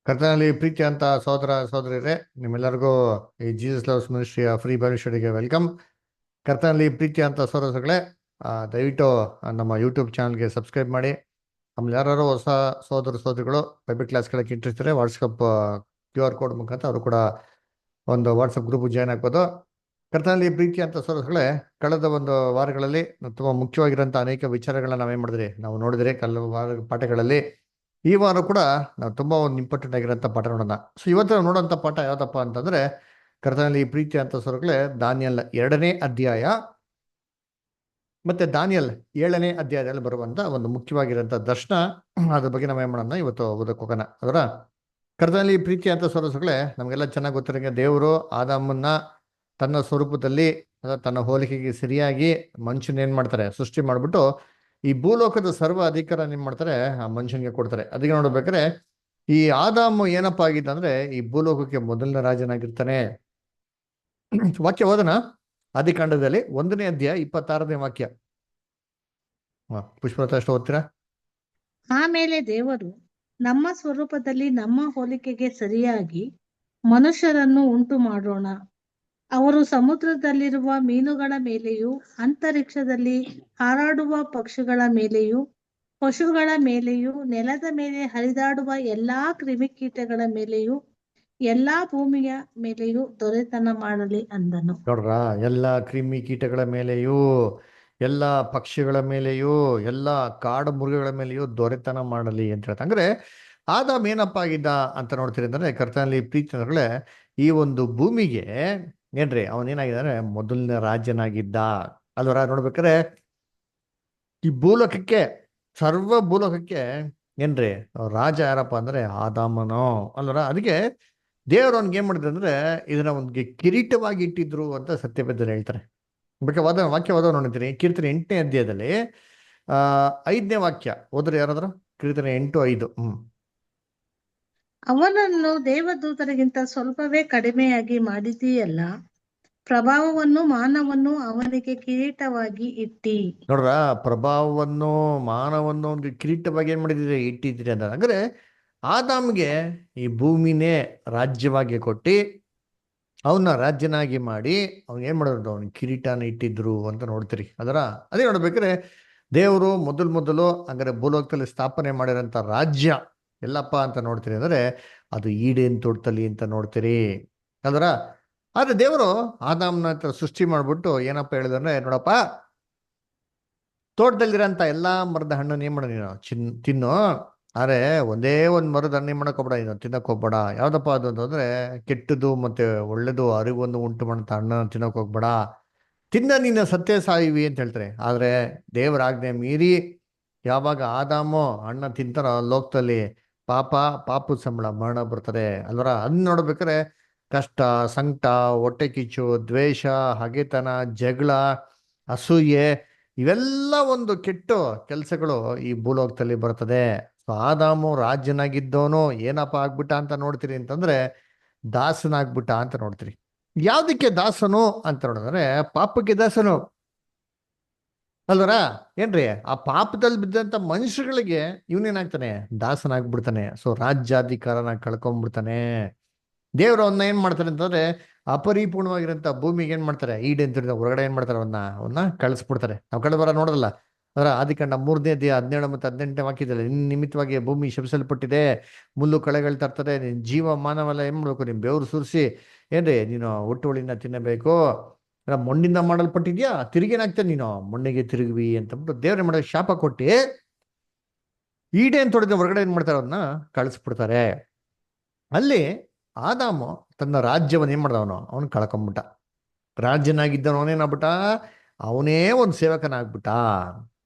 ಕರ್ತನಲ್ಲಿ ಪ್ರೀತಿ ಅಂತ ಸಹೋದರ ಸಹೋದರಿಯರೇ, ನಿಮ್ಮೆಲ್ಲರಿಗೂ ಈ ಜೀಸಸ್ ಲವ್ಸ್ ಮಿನಿಸ್ಟ್ರಿಯ ಫ್ರೀ ಬೈಬಲ್ ಸ್ಟಡಿಗೆ ವೆಲ್ಕಮ್. ಕರ್ತನಲ್ಲಿ ಪ್ರೀತಿ ಅಂತ ಸಹೋದರಗಳೇ, ದಯವಿಟ್ಟು ನಮ್ಮ ಯೂಟ್ಯೂಬ್ ಚಾನಲ್ಗೆ ಸಬ್ಸ್ಕ್ರೈಬ್ ಮಾಡಿ. ಆಮೇಲೆ ಯಾರು ಹೊಸ ಸಹೋದರ ಸಹೋದರಿಗಳು ಬೈಬಲ್ ಕ್ಲಾಸ್ಗಳಿಗೆ ಇಂಟ್ರೆಸ್ಟ್ ಇದ್ದರೆ ವಾಟ್ಸಪ್ QR ಕೋಡ್ ಮುಖಾಂತರ ಅವರು ಕೂಡ ಒಂದು ವಾಟ್ಸಪ್ ಗ್ರೂಪ್ ಜಾಯ್ನ್ ಆಗ್ಬೋದು. ಕರ್ತನಲ್ಲಿ ಪ್ರೀತಿ ಅಂತ ಸಹೋದರಗಳೇ, ಕಳೆದ ಒಂದು ವಾರಗಳಲ್ಲಿ ತುಂಬ ಮುಖ್ಯವಾಗಿರೋಂಥ ಅನೇಕ ವಿಚಾರಗಳನ್ನ ನಾವೇನು ಮಾಡಿದ್ರಿ, ನಾವು ನೋಡಿದ್ರಿ ಕಳೆದ ಪಾಠಗಳಲ್ಲಿ. ಈ ವಾರ ಕೂಡ ನಾವು ತುಂಬಾ ಒಂದು ಇಂಪಾರ್ಟೆಂಟ್ ಆಗಿರೋಂಥ ಪಾಠ ನೋಡೋಣ. ಸೊ ಇವತ್ತು ನಾವು ನೋಡೋಂಥ ಪಾಠ ಯಾವ್ದಪ್ಪ ಅಂತಂದ್ರೆ, ಕರ್ತನಲ್ಲಿ ಪ್ರೀತಿ ಅಂತ ಸೊರಗಳೆ ದಾನಿಯಲ್ 2ನೇ ಅಧ್ಯಾಯ ಮತ್ತೆ ದಾನಿಯಲ್ 7ನೇ ಅಧ್ಯಾಯದಲ್ಲಿ ಬರುವಂತ ಒಂದು ಮುಖ್ಯವಾಗಿರೋಂಥ ದರ್ಶನ. ಅದ್ರ ಬಗ್ಗೆ ನಾವೇನ್ ಮಾಡೋಣ, ಇವತ್ತು ಓದಕ್ಕೆ ಹೋಗೋಣ. ಅದರ ಕರ್ತನಲ್ಲಿ ಪ್ರೀತಿ ಅಂತ ಸೊರಸುಗಳೇ, ನಮಗೆಲ್ಲ ಚೆನ್ನಾಗಿ ಗೊತ್ತಿರಂಗೆ ದೇವರು ಆದಾಮನ್ನ ತನ್ನ ಸ್ವರೂಪದಲ್ಲಿ ತನ್ನ ಹೋಲಿಕೆಗೆ ಸರಿಯಾಗಿ ಮನುಷ್ಯನ ಏನ್ ಮಾಡ್ತಾರೆ, ಸೃಷ್ಟಿ ಮಾಡ್ಬಿಟ್ಟು ಈ ಭೂಲೋಕದ ಸರ್ವ ಅಧಿಕಾರ ಏನ್ ಮಾಡ್ತಾರೆ, ಆ ಮನುಷ್ಯನಿಗೆ ಕೊಡ್ತಾರೆ. ಅದಕ್ಕೆ ನೋಡ್ಬೇಕಾದ್ರೆ ಈ ಆದಾಮು ಏನಪ್ಪ ಆಗಿದ್ದ ಅಂದ್ರೆ ಈ ಭೂಲೋಕಕ್ಕೆ ಮೊದಲನೇ ರಾಜನಾಗಿರ್ತಾನೆ. ವಾಕ್ಯ ಓದನ, ಆದಿಕಾಂಡದಲ್ಲಿ 1ನೇ ಅಧ್ಯಾಯ 26ನೇ ವಾಕ್ಯ. ಪುಷ್ಪಲತಾ ಅಷ್ಟು ಓದ್ತೀರಾ? ಆಮೇಲೆ ದೇವರು, ನಮ್ಮ ಸ್ವರೂಪದಲ್ಲಿ ನಮ್ಮ ಹೋಲಿಕೆಗೆ ಸರಿಯಾಗಿ ಮನುಷ್ಯರನ್ನು ಉಂಟು ಮಾಡೋಣ. ಅವರು ಸಮುದ್ರದಲ್ಲಿರುವ ಮೀನುಗಳ ಮೇಲೆಯೂ, ಅಂತರಿಕ್ಷದಲ್ಲಿ ಹಾರಾಡುವ ಪಕ್ಷಿಗಳ ಮೇಲೆಯೂ, ಪಶುಗಳ ಮೇಲೆಯೂ, ನೆಲದ ಮೇಲೆ ಹರಿದಾಡುವ ಎಲ್ಲಾ ಕ್ರಿಮಿಕೀಟಗಳ ಮೇಲೆಯೂ, ಎಲ್ಲಾ ಭೂಮಿಯ ಮೇಲೆಯೂ ದೊರೆತನ ಮಾಡಲಿ ಅಂದನು. ನೋಡ್ರ, ಎಲ್ಲ ಕ್ರಿಮಿ ಕೀಟಗಳ ಮೇಲೆಯೂ, ಎಲ್ಲ ಪಕ್ಷಿಗಳ ಮೇಲೆಯೂ, ಎಲ್ಲ ಕಾಡು ಮೃಗಗಳ ಮೇಲೆಯೂ ದೊರೆತನ ಮಾಡಲಿ ಅಂತ ಹೇಳ್ತಾ. ಅಂದ್ರೆ ಆದಾಮ್ ಏನಪ್ಪ ಆಗಿದ್ದ ಅಂತ ನೋಡ್ತೀರಿ ಅಂದ್ರೆ, ಕರ್ತನಲ್ಲಿ ಪ್ರೀತಿ ಅಂದ್ರೆ ಈ ಒಂದು ಭೂಮಿಗೆ ಏನ್ರಿ ಅವನೇನಾಗಿದ್ದಾನೆ, ಮೊದಲನೇ ರಾಜ್ಯನಾಗಿದ್ದ ಅಲ್ವರ. ನೋಡ್ಬೇಕಾದ್ರೆ ಈ ಭೂಲೋಕಕ್ಕೆ, ಸರ್ವ ಭೂಲೋಕಕ್ಕೆ ಏನ್ರಿ ರಾಜ ಯಾರಪ್ಪ ಅಂದ್ರೆ ಆದಾಮನೋ ಅಲ್ವರ. ಅದಕ್ಕೆ ದೇವರು ಅವ್ನಿಗೆ ಏನ್ ಮಾಡಿದ್ರು ಅಂದ್ರೆ ಇದನ್ನ ಒಂದು ಕಿರೀಟವಾಗಿ ಇಟ್ಟಿದ್ರು ಅಂತ ಸತ್ಯವೇದಲ್ಲಿ ಹೇಳ್ತಾರೆ. ಬೇಕಾದ ವಾಕ್ಯ ಓದೋ ನೋಡಿದ್ದೀನಿ, ಕೀರ್ತನೆ 8ನೇ ಅಧ್ಯಾಯದಲ್ಲಿ 5ನೇ ವಾಕ್ಯ ಓದ್ರೆ ಯಾರಾದ್ರೂ, ಕೀರ್ತನೆ 8:5. ಅವನನ್ನು ದೇವದೂತರಿಗಿಂತ ಸ್ವಲ್ಪವೇ ಕಡಿಮೆಯಾಗಿ ಮಾಡಿದೀಯಲ್ಲ, ಪ್ರಭಾವವನ್ನು ಮಾನವನ್ನು ಅವನಿಗೆ ಕಿರೀಟವಾಗಿ ಇಟ್ಟಿ. ನೋಡ್ರ, ಪ್ರಭಾವವನ್ನು ಮಾನವನ್ನು ಒಂದು ಕಿರೀಟವಾಗಿ ಏನ್ ಮಾಡಿದಿರಿ, ಇಟ್ಟಿದ್ದೀರಿ ಅಂತ. ಅಂದ್ರೆ ಆದಾಮ್ಗೆ ಈ ಭೂಮಿನೇ ರಾಜ್ಯವಾಗಿ ಕೊಟ್ಟು ಅವನ್ನ ರಾಜ್ಯನಾಗಿ ಮಾಡಿ ಅವ್ನು ಏನ್ ಮಾಡೋದು, ಅವ್ನ ಕಿರೀಟನ ಇಟ್ಟಿದ್ರು ಅಂತ ನೋಡ್ತೀರಿ. ಅದೇ ನೋಡ್ಬೇಕಾದ್ರೆ ದೇವರು ಮೊದಲು ಹಂಗಾರೆ ಭೂಲೋಕದಲ್ಲಿ ಸ್ಥಾಪನೆ ಮಾಡಿರೋಂಥ ರಾಜ್ಯ ಎಲ್ಲಪ್ಪ ಅಂತ ನೋಡ್ತೀರಿ ಅಂದ್ರೆ ಅದು ಈಡೇನ್ ತೋಟದಲ್ಲಿ ಅಂತ ನೋಡ್ತೀರಿ. ಅದರ ಆದ್ರೆ ದೇವರು ಆದಾಮ್ನ ಹತ್ರ ಸೃಷ್ಟಿ ಮಾಡ್ಬಿಟ್ಟು ಏನಪ್ಪ ಹೇಳಿದ್ರೆ, ನೋಡಪ್ಪ ತೋಟದಲ್ಲಿರೋಂಥ ಎಲ್ಲಾ ಮರದ ಹಣ್ಣನ್ನು ಏನ್ ಮಾಡ ನೀನು ತಿನ್ನು, ಆದ್ರೆ ಒಂದೇ ಒಂದ್ ಮರದ ಹಣ್ಣು ಏನ್ ಮಾಡಕ್ ಹೋಗ್ಬೇಡ, ನೀನು ತಿನ್ನಕ್ ಹೋಗ್ಬೇಡ. ಯಾವ್ದಪ್ಪ ಅದು ಅಂತಂದ್ರೆ ಕೆಟ್ಟದು ಮತ್ತೆ ಒಳ್ಳೇದು ಅರಿವನ್ನು ಉಂಟು ಮಾಡಂತ ಹಣ್ಣನ್ನು ತಿನ್ನಕ್ ಹೋಗ್ಬೇಡ, ತಿನ್ನ ನೀನು ಸತ್ಯ ಸಾಯಿವಿ ಅಂತ ಹೇಳ್ತಾರೆ. ಆದ್ರೆ ದೇವರ ಆಜ್ಞೆ ಮೀರಿ ಯಾವಾಗ ಆದಾಮು ಹಣ್ಣ ತಿಂತಾರ ಲೋಕದಲ್ಲಿ ಪಾಪದ ಸಂಬಳ ಮರಣ ಬರ್ತದೆ ಅಲ್ವರ. ಅದನ್ನ ನೋಡ್ಬೇಕಾರೆ ಕಷ್ಟ, ಸಂಕಟ, ಹೊಟ್ಟೆ ಕಿಚ್ಚು, ದ್ವೇಷ, ಹಗೆತನ, ಜಗಳ, ಅಸೂಯೆ, ಇವೆಲ್ಲ ಒಂದು ಕೆಟ್ಟ ಕೆಲಸಗಳು ಈ ಭೂಲೋಕದಲ್ಲಿ ಬರ್ತದೆ. ಸೊ ಆದಾಮು ರಾಜ್ಯನಾಗಿದ್ದವನು ಏನಪ್ಪ ಆಗ್ಬಿಟ್ಟ ಅಂತ ನೋಡ್ತೀರಿ ಅಂತಂದ್ರೆ ದಾಸನಾಗ್ಬಿಟ್ಟ ಅಂತ ನೋಡ್ತೀರಿ. ಯಾವ್ದಕ್ಕೆ ದಾಸನು ಅಂತ ನೋಡಿದ್ರೆ ಪಾಪಕ್ಕೆ ದಾಸನು ಅಲ್ವರ. ಏನ್ರಿ ಆ ಪಾಪದಲ್ಲಿ ಬಿದ್ದಂತ ಮನುಷ್ಯಗಳಿಗೆ ಇವನೇನಾಗ್ತಾನೆ, ದಾಸನಾಗ್ಬಿಡ್ತಾನೆ. ಸೊ ರಾಜ್ಯಾಧಿಕಾರನ ಕಳ್ಕೊಂಡ್ಬಿಡ್ತಾನೆ. ದೇವ್ರು ಅವನ್ನ ಏನ್ ಮಾಡ್ತಾರೆ ಅಂತಂದ್ರೆ ಅಪರಿಪೂರ್ಣವಾಗಿರಂತ ಭೂಮಿಗೆ ಏನ್ ಮಾಡ್ತಾರೆ, ಈಡೇನ್ ಹೊರಗಡೆ ಏನ್ ಮಾಡ್ತಾರೆ, ಅವನ್ನ ಕಳಿಸ್ಬಿಡ್ತಾರೆ. ನಾವು ಕಳೆದ ವಾರ ನೋಡೋದಲ್ಲ, ಅದರ ಆದಿಕಾಂಡ 3ನೇ ಅಧ್ಯಾಯ 17 ಮತ್ತು 18ನೇ ವಾಕ್ಯದಲ್ಲಿ, ನಿನ್ನ ನಿಮಿತ್ತವಾಗಿ ಭೂಮಿ ಶಪಿಸಲ್ಪಟ್ಟಿದೆ, ಮುಳ್ಳು ಕಳೆಗಳು ತರ್ತದೆ, ನಿನ್ ಜೀವ ಮಾನವಲ್ಲ ಏನ್ ಮಾಡ್ಬೇಕು, ನಿನ್ ಬೆವರು ಸುರಿಸಿ ಏನ್ರಿ ನೀನು ಹುಟ್ಟುವಳಿನ ತಿನ್ನಬೇಕು, ಮಣ್ಣಿಂದ ಮಾಡಲ್ಪಟ್ಟಿದ್ಯಾ, ತಿರುಗೇನಾಗ್ತದೆ ನೀನು ಮಣ್ಣಿಗೆ ತಿರುಗುವಿ ಅಂತಂದ್ಬಿಟ್ಟು ದೇವ್ರ ಮಾಡೋದು ಶಾಪ ಕೊಟ್ಟು ಈಡೇನ್ ತೊಡೆದ ಹೊರಗಡೆ ಏನ್ ಮಾಡ್ತಾರೆ, ಅವನ್ನ ಕಳಿಸ್ಬಿಡ್ತಾರೆ. ಅಲ್ಲಿ ಆದಾಮು ತನ್ನ ರಾಜ್ಯವನ್ನು ಏನ್ ಮಾಡ್ದವನು, ಅವನು ಕಳ್ಕೊಂಬಿಟ್ಟ. ರಾಜ್ಯನಾಗಿದ್ದವನು ಅವನೇನಾಗ್ಬಿಟ್ಟ, ಅವನೇ ಒಂದು ಸೇವಕನಾಗ್ಬಿಟ್ಟ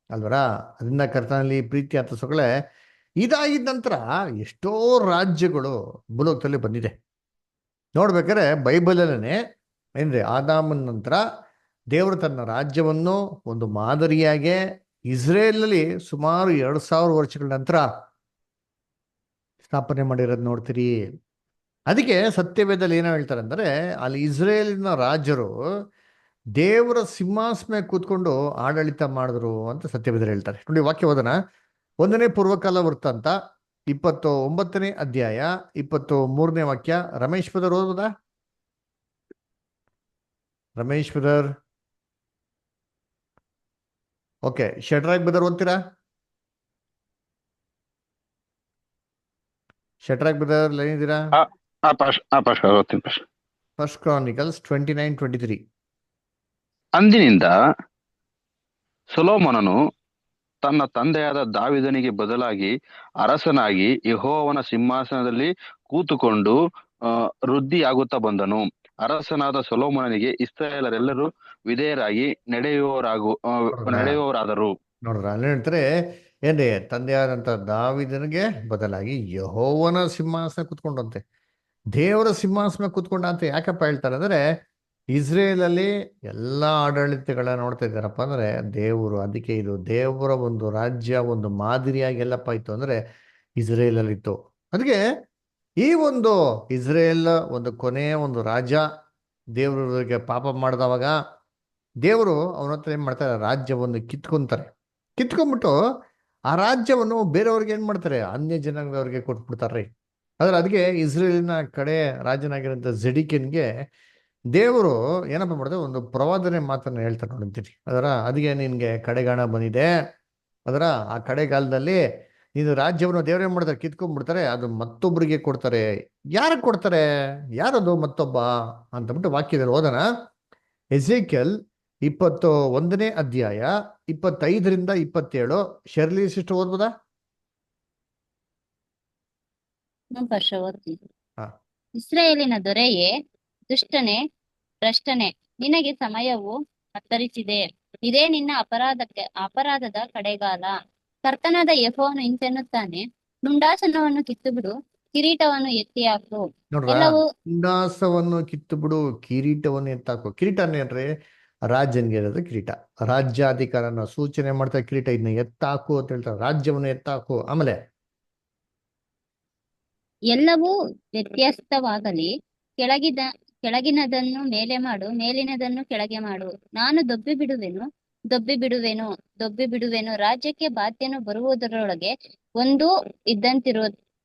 ಅಲ್ವರ. ಅದನ್ನ ಕರ್ತನಲ್ಲಿ ಪ್ರೀತಿ ಅಂತ ಸೊಗಳೆ ಇದಾಗಿದ್ದ ನಂತರ ಎಷ್ಟೋ ರಾಜ್ಯಗಳು ಭೂಲೋಕದಲ್ಲಿ ಬಂದಿದೆ. ನೋಡ್ಬೇಕಾದ್ರೆ ಬೈಬಲಲ್ಲೇ ಏನ್ರಿ ಆದಾಮನ ನಂತರ ದೇವರು ತನ್ನ ರಾಜ್ಯವನ್ನು ಒಂದು ಮಾದರಿಯಾಗೆ ಇಸ್ರೇಲಲ್ಲಿ ಸುಮಾರು 2000 ವರ್ಷಗಳ ನಂತರ ಸ್ಥಾಪನೆ ಮಾಡಿರೋದು ನೋಡ್ತೀರಿ. ಅದಕ್ಕೆ ಸತ್ಯವೇದಲ್ಲಿ ಏನೋ ಹೇಳ್ತಾರೆ ಅಂದ್ರೆ, ಅಲ್ಲಿ ಇಸ್ರೇಲಿನ ರಾಜರು ದೇವರ ಸಿಂಹಾಸನ ಕೂತ್ಕೊಂಡು ಆಡಳಿತ ಮಾಡಿದ್ರು ಅಂತ ಸತ್ಯವೇದಲ್ಲಿ ಹೇಳ್ತಾರೆ. ನೋಡಿ ವಾಕ್ಯ ಓದನ, 1ನೇ ಪೂರ್ವಕಾಲ ವೃತ್ತಾಂತ 29ನೇ ಅಧ್ಯಾಯ 23ನೇ ವಾಕ್ಯ. ರಮೇಶ್ ಬ್ರದರ್ ಓದ್ಬೋದಾ? Ramesh brother. Okay, Shadrach brother ಓದ್ತೀರಾ? ಶಡ್ರಾಕ್ ಬ್ರದರ್ ಲೈನ್ ಇದ್ದೀರಾ? ಆ ಪಾಶ ಓದ್ತೀನಿ ಪಾಶ. First Chronicles 29:23. ಅಂದಿನಿಂದ ಸೊಲೊಮೋನನು ತನ್ನ ತಂದೆಯಾದ ದಾವೀದನಿಗೆ ಬದಲಾಗಿ ಅರಸನಾಗಿ ಯೆಹೋವನ ಸಿಂಹಾಸನದಲ್ಲಿ ಕೂತುಕೊಂಡು ವೃದ್ಧಿಯಾಗುತ್ತಾ ಬಂದನು. ಅರಸನಾದ ಸೊಲೊಮೋನನಿಗೆ ಇಸ್ರಾಯೇಲರೆಲ್ಲರೂ ವಿಧೇಯರಾಗಿ ನಡೆಯುವವರಾದರು. ನೋಡ್ರ, ಅಲ್ಲಿ ಹೇಳ್ತಾರೆ ಏನ್ರಿ, ತಂದೆಯಾದಂಥ ದಾವೀದನಿಗೆ ಬದಲಾಗಿ ಯೆಹೋವನ ಸಿಂಹಾಸನ ಕೂತ್ಕೊಂಡಂತೆ, ದೇವರ ಸಿಂಹಾಸನ ಕೂತ್ಕೊಂಡ ಅಂತ ಯಾಕಪ್ಪ ಹೇಳ್ತಾರೆ ಅಂದ್ರೆ, ಇಸ್ರೇಲಲ್ಲಿ ಎಲ್ಲ ಆಡಳಿತಗಳ ನೋಡ್ತಾ ಇದ್ದಾರಪ್ಪ ಅಂದ್ರೆ ದೇವರು. ಅದಕ್ಕೆ ಇದು ದೇವರ ಒಂದು ರಾಜ್ಯ, ಒಂದು ಮಾದರಿಯಾಗಿ ಎಲ್ಲಪ್ಪ ಇತ್ತು ಅಂದ್ರೆ ಇಸ್ರೇಲಲ್ಲಿ ಇತ್ತು. ಅದಕ್ಕೆ ಈ ಒಂದು ಇಸ್ರೇಲ್ ಒಂದು ಕೊನೆಯ ಒಂದು ರಾಜ ದೇವರಿಗೆ ಪಾಪ ಮಾಡಿದವಾಗ ದೇವರು ಅವನ ಹತ್ರ ಏನ್ ಮಾಡ್ತಾರೆ, ರಾಜ್ಯವನ್ನು ಕಿತ್ಕೊಂಡ್ಬಿಟ್ಟು ಆ ರಾಜ್ಯವನ್ನು ಬೇರೆಯವ್ರಿಗೆ ಏನ್ ಮಾಡ್ತಾರೆ, ಅನ್ಯ ಜನಾಂಗದವ್ರಿಗೆ ಕೊಟ್ಬಿಡ್ತಾರೆ. ಆದ್ರೆ ಅದಕ್ಕೆ ಇಸ್ರೇಲಿನ ಕಡೆ ರಾಜನಾಗಿರೋಂಥ ಜೆಡಿಕನ್ಗೆ ದೇವರು ಏನಪ್ಪ ಮಾಡಿದ್ರೆ ಒಂದು ಪ್ರವಾದನೆ ಮಾತನ್ನು ಹೇಳ್ತಾರೆ ನೋಡಿರ್ತೀರಿ. ಅದಕ್ಕೆ ನಿನ್ಗೆ ಕಡೆಗಾಣ ಬಂದಿದೆ. ಆ ಕಡೆಗಾಲದಲ್ಲಿ ನೀನು ರಾಜ್ಯವನ್ನು ದೇವರೇ ಮಾಡ್ತಾರೆ, ಕಿತ್ಕೊಂಡ್ಬಿಡ್ತಾರೆ, ಅದು ಮತ್ತೊಬ್ಬರಿಗೆ ಕೊಡ್ತಾರೆ. ಯಾರಿಗೆ ಕೊಡ್ತಾರೆ? ಯಾರದು ಮತ್ತೊಬ್ಬ ಅಂತಬಿಟ್ಟು ವಾಕ್ಯದಲ್ಲಿ ಓದೋಣ. ಎಜೆಕಿಯಲ್ 21ನೇ ಅಧ್ಯಾಯ 25ರಿಂದ 27. Shirley sister ಓದ್ಬೋದಾ? ಹಾ. ಇಸ್ರಾಯೇಲಿನ ದೊರೆಯೇ, ದುಷ್ಟನೇ, ಭ್ರಷ್ಟನೇ, ನಿನಗೆ ಸಮಯವು ಹತ್ತರಿಸಿದೆ. ಇದೇ ನಿನ್ನ ಅಪರಾಧದ ಕಡೆಗಾಲ. ಕರ್ತನಾದ ಯೆಹೋವನು ಇಂತೆನ್ನುತ್ತಾನೆ, ಮುಂಡಾಸನವನ್ನು ಕಿತ್ತುಬಿಡು, ಕಿರೀಟವನ್ನು ಎತ್ತಿ ಹಾಕು. ನೋಡ್ರ, ಎಲ್ಲವೂ ಉಲ್ಲಾಸವನ್ನು ಕಿತ್ತು ಬಿಡು, ಕಿರೀಟವನ್ನು ಎತ್ತಾಕು. ಕಿರೀಟ ಅಂದ್ರೆ ರಾಜ್ಯನ್ಗೆ ಇರೋದು ಕಿರೀಟ, ರಾಜ್ಯಾಧಿಕಾರನ ಸೂಚನೆ ಮಾಡ್ತಾ ಕಿರೀಟ. ಇದನ್ನ ಎತ್ತಾಕು ಅಂತ ಹೇಳ್ತಾರೆ, ರಾಜ್ಯವನ್ನು ಎತ್ತಾಕು. ಆಮೇಲೆ ಎಲ್ಲವೂ ವ್ಯತ್ಯಸ್ತವಾಗಲಿ, ಕೆಳಗಿನದನ್ನು ಮೇಲೆ ಮಾಡು, ಮೇಲಿನದನ್ನು ಕೆಳಗೆ ಮಾಡು. ನಾನು ದೊಬ್ಬಿ ಬಿಡುವೆನು. ರಾಜ್ಯಕ್ಕೆ ಬಾಧ್ಯನು ಬರುವುದರೊಳಗೆ ಒಂದು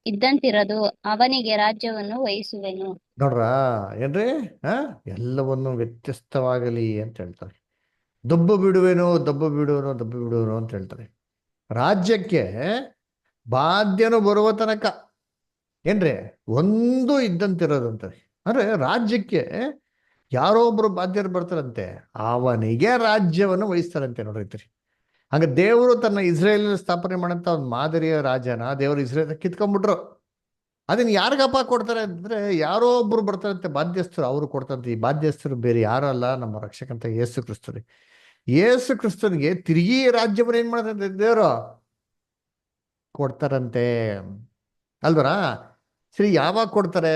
ಇದ್ದಂತಿರದು, ಅವನಿಗೆ ರಾಜ್ಯವನ್ನು ವಹಿಸುವೆನು. ನೋಡ್ರ ಏನ್ರಿ, ಎಲ್ಲವನ್ನು ವ್ಯತ್ಯಸ್ತವಾಗಲಿ ಅಂತ ಹೇಳ್ತಾರೆ. ದೊಬ್ಬು ಬಿಡುವೆನು ಅಂತ ಹೇಳ್ತಾರೆ. ರಾಜ್ಯಕ್ಕೆ ಬಾಧ್ಯನು ಬರುವ ತನಕ ಏನ್ರಿ ಒಂದು ಇದ್ದಂತಿರೋದು ಅಂತಾರೆ. ಅಂದ್ರೆ ರಾಜ್ಯಕ್ಕೆ ಯಾರೋ ಒಬ್ರು ಬಾಧ್ಯರು ಬರ್ತಾರಂತೆ, ಅವನಿಗೆ ರಾಜ್ಯವನ್ನು ವಹಿಸ್ತಾರಂತೆ. ನೋಡ್ರಿ, ಹಾಗೆ ದೇವರು ತನ್ನ ಇಸ್ರೇಲ್ ಸ್ಥಾಪನೆ ಮಾಡಂತ ಒಂದು ಮಾದರಿಯ ರಾಜನ ದೇವರು ಇಸ್ರೇಲ್ ಕಿತ್ಕೊಂಡ್ಬಿಟ್ರು. ಅದನ್ನ ಯಾರಿಗಪ್ಪ ಕೊಡ್ತಾರೆ ಅಂದ್ರೆ, ಯಾರೋ ಒಬ್ರು ಬರ್ತಾರಂತೆ ಬಾಧ್ಯಸ್ಥರು, ಅವರು ಕೊಡ್ತಾರಂತೆ. ಈ ಬಾಧ್ಯಸ್ಥರು ಬೇರೆ ಯಾರು ಅಲ್ಲ, ನಮ್ಮ ರಕ್ಷಕಂತ ಯೇಸು ಕ್ರಿಸ್ತರು. ಯೇಸು ಕ್ರಿಸ್ತನಿಗೆ ತಿರುಗಿ ರಾಜ್ಯವನ್ನು ಏನ್ ಮಾಡ್ತಾರಂತೆ ದೇವರು ಕೊಡ್ತಾರಂತೆ ಅಲ್ವರಾ? ಸರಿ, ಯಾವಾಗ ಕೊಡ್ತಾರೆ,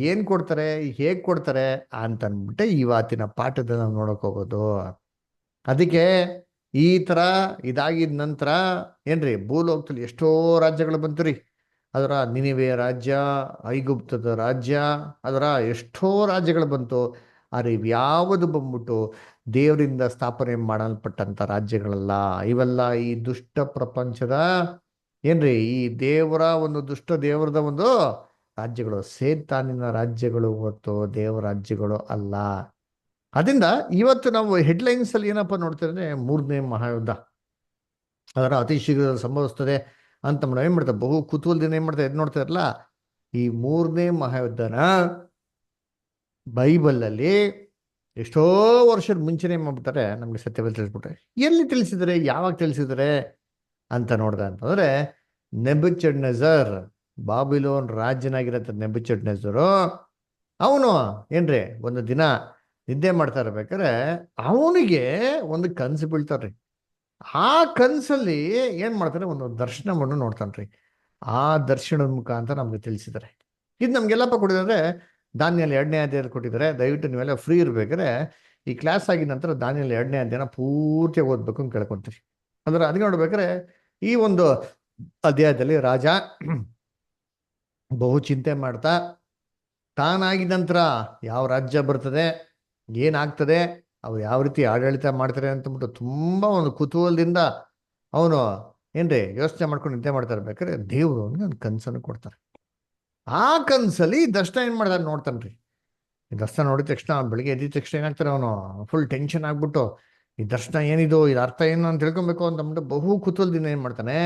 ಏನ್ ಕೊಡ್ತಾರೆ, ಹೇಗ್ ಕೊಡ್ತಾರೆ ಅಂತನ್ಬಿಟ್ಟೆ ಇವತ್ತಿನ ಪಾಠದಲ್ಲಿ ನಾವು ನೋಡಕ್ ಹೋಗೋದು. ಅದಕ್ಕೆ ಈ ತರ ಇದಾಗಿದ ನಂತರ ಏನ್ರಿ, ಭೂಲೋಕದಲ್ಲಿ ಎಷ್ಟೋ ರಾಜ್ಯಗಳು ಬಂತು. ನಿನಿವೆ ರಾಜ್ಯ, ಐಗುಪ್ತದ ರಾಜ್ಯ, ಎಷ್ಟೋ ರಾಜ್ಯಗಳು ಬಂತು. ಆದ್ರೆ ಇವ್ಯಾವುದು ಬಂದ್ಬಿಟ್ಟು ದೇವರಿಂದ ಸ್ಥಾಪನೆ ಮಾಡಲ್ಪಟ್ಟಂತ ರಾಜ್ಯಗಳಲ್ಲ. ಇವೆಲ್ಲ ಈ ದುಷ್ಟ ಪ್ರಪಂಚದ ಏನ್ರಿ, ಈ ದೇವರ ಒಂದು ದುಷ್ಟ ದೇವರದ ಒಂದು ರಾಜ್ಯಗಳು, ಸೇತಾನಿನ ರಾಜ್ಯಗಳು ಹೊತ್ತು ದೇವರ ರಾಜ್ಯಗಳು ಅಲ್ಲ. ಅದರಿಂದ ಇವತ್ತು ನಾವು ಹೆಡ್ಲೈನ್ಸ್ ಅಲ್ಲಿ ಏನಪ್ಪ ನೋಡ್ತೀವಿ ಅಂದ್ರೆ, 3ನೇ ಮಹಾಯುದ್ಧ ಅತಿ ಶೀಘ್ರದಲ್ಲಿ ಸಂಭವಿಸ್ತದೆ ಅಂತ ನಾವು ಏನ್ ಮಾಡ್ತಾರೆ, ಬಹು ಕುತೂಹಲದಿಂದ ಏನ್ ಮಾಡ್ತಾರೆ, ನೋಡ್ತಾರಲ್ಲ. ಈ 3ನೇ ಮಹಾಯುದ್ಧನ ಬೈಬಲ್ ಅಲ್ಲಿ ಎಷ್ಟೋ ವರ್ಷದ ಮುಂಚೆನೆ ಮಾಡ್ಬಿಟ್ಟಾರೆ, ನಮ್ಗೆ ಸತ್ಯವಾಗಿ ತಿಳಿಸ್ಬಿಟ್ರೆ. ಎಲ್ಲಿ ತಿಳಿಸಿದರೆ, ಯಾವಾಗ ತಿಳಿಸಿದರೆ ಅಂತ ನೋಡ್ದ ಅಂತಂದ್ರೆ, ನೆಬೂಕದ್ನೆಚ್ಚರ್, ಬಾಬಿಲೋನ್ ರಾಜ್ಯನಾಗಿರತ್ತ ನೆಬೂಕದ್ನೆಚ್ಚರ್, ಅವನು ಏನ್ರಿ ಒಂದು ದಿನ ನಿದ್ದೆ ಮಾಡ್ತಾ ಇರ್ಬೇಕಾದ್ರೆ ಅವನಿಗೆ ಒಂದು ಕನ್ಸು ಬೀಳ್ತಾರ್ರಿ. ಆ ಕನ್ಸಲ್ಲಿ ಏನ್ ಮಾಡ್ತಾರೆ, ಒಂದು ದರ್ಶನವನ್ನು ನೋಡ್ತಾನ್ರಿ. ಆ ದರ್ಶನದ ಮುಖಾಂತರ ನಮ್ಗೆ ತಿಳಿಸಿದ್ದಾರೆ. ಇದು ನಮ್ಗೆಲ್ಲಪ್ಪ ಕೊಟ್ಟಿದ್ರೆ ದಾನಿಯೇಲ್ 2ನೇ ಅಧ್ಯಾಯ ಕೊಟ್ಟಿದ್ದಾರೆ. ದಯವಿಟ್ಟು ನೀವೆಲ್ಲ ಫ್ರೀ ಇರ್ಬೇಕಾದ್ರೆ ಈ ಕ್ಲಾಸ್ ಆಗಿದ ನಂತರ ದಾನಿಯೇಲ್ 2ನೇ ಅಧ್ಯಾಯನ ಪೂರ್ತಿಯಾಗಿ ಓದ್ಬೇಕು ಅಂತ ಕೇಳ್ಕೊಂತೀರಿ. ಅದಕ್ಕೆ ನೋಡ್ಬೇಕಾದ್ರೆ ಈ ಒಂದು ಅಧ್ಯಾಯದಲ್ಲಿ ರಾಜ ಬಹು ಚಿಂತೆ ಮಾಡ್ತಾ, ತಾನಾಗಿದ ನಂತರ ಯಾವ ರಾಜ್ಯ ಬರ್ತದೆ, ಏನಾಗ್ತದೆ, ಅವ್ರು ಯಾವ ರೀತಿ ಆಡಳಿತ ಮಾಡ್ತಾರೆ ಅಂತಂದ್ಬಿಟ್ಟು ತುಂಬಾ ಒಂದು ಕುತೂಹಲದಿಂದ ಅವನು ಏನ್ರಿ ಯೋಚನೆ ಮಾಡ್ಕೊಂಡು ನಿದ್ದೆ ಮಾಡ್ತಾ ಇರ್ಬೇಕಾದ್ರೆ ದೇವ್ರು ಅವ್ನಿಗೆ ಒಂದು ಕನ್ಸನ್ನು ಕೊಡ್ತಾರೆ. ಆ ಕನ್ಸಲ್ಲಿ ದರ್ಶನ ಏನ್ ಮಾಡ್ತಾರೆ ನೋಡ್ತಾನ್ರಿ. ಈ ದರ್ಶನ ನೋಡಿದ ತಕ್ಷಣ ಬೆಳಿಗ್ಗೆ ಎದ್ದಿದ ತಕ್ಷಣ ಏನಾಗ್ತಾರೆ ಅವನು ಫುಲ್ ಟೆನ್ಷನ್ ಆಗ್ಬಿಟ್ಟು ಈ ದರ್ಶನ ಏನಿದು ಇದು ಅರ್ಥ ಏನು ಅಂತ ತಿಳ್ಕೊಬೇಕು ಅಂತ ಅಂದ್ಬಿಟ್ಟು ಬಹು ಕುತೂಹಲದಿಂದ ಏನ್ ಮಾಡ್ತಾನೆ,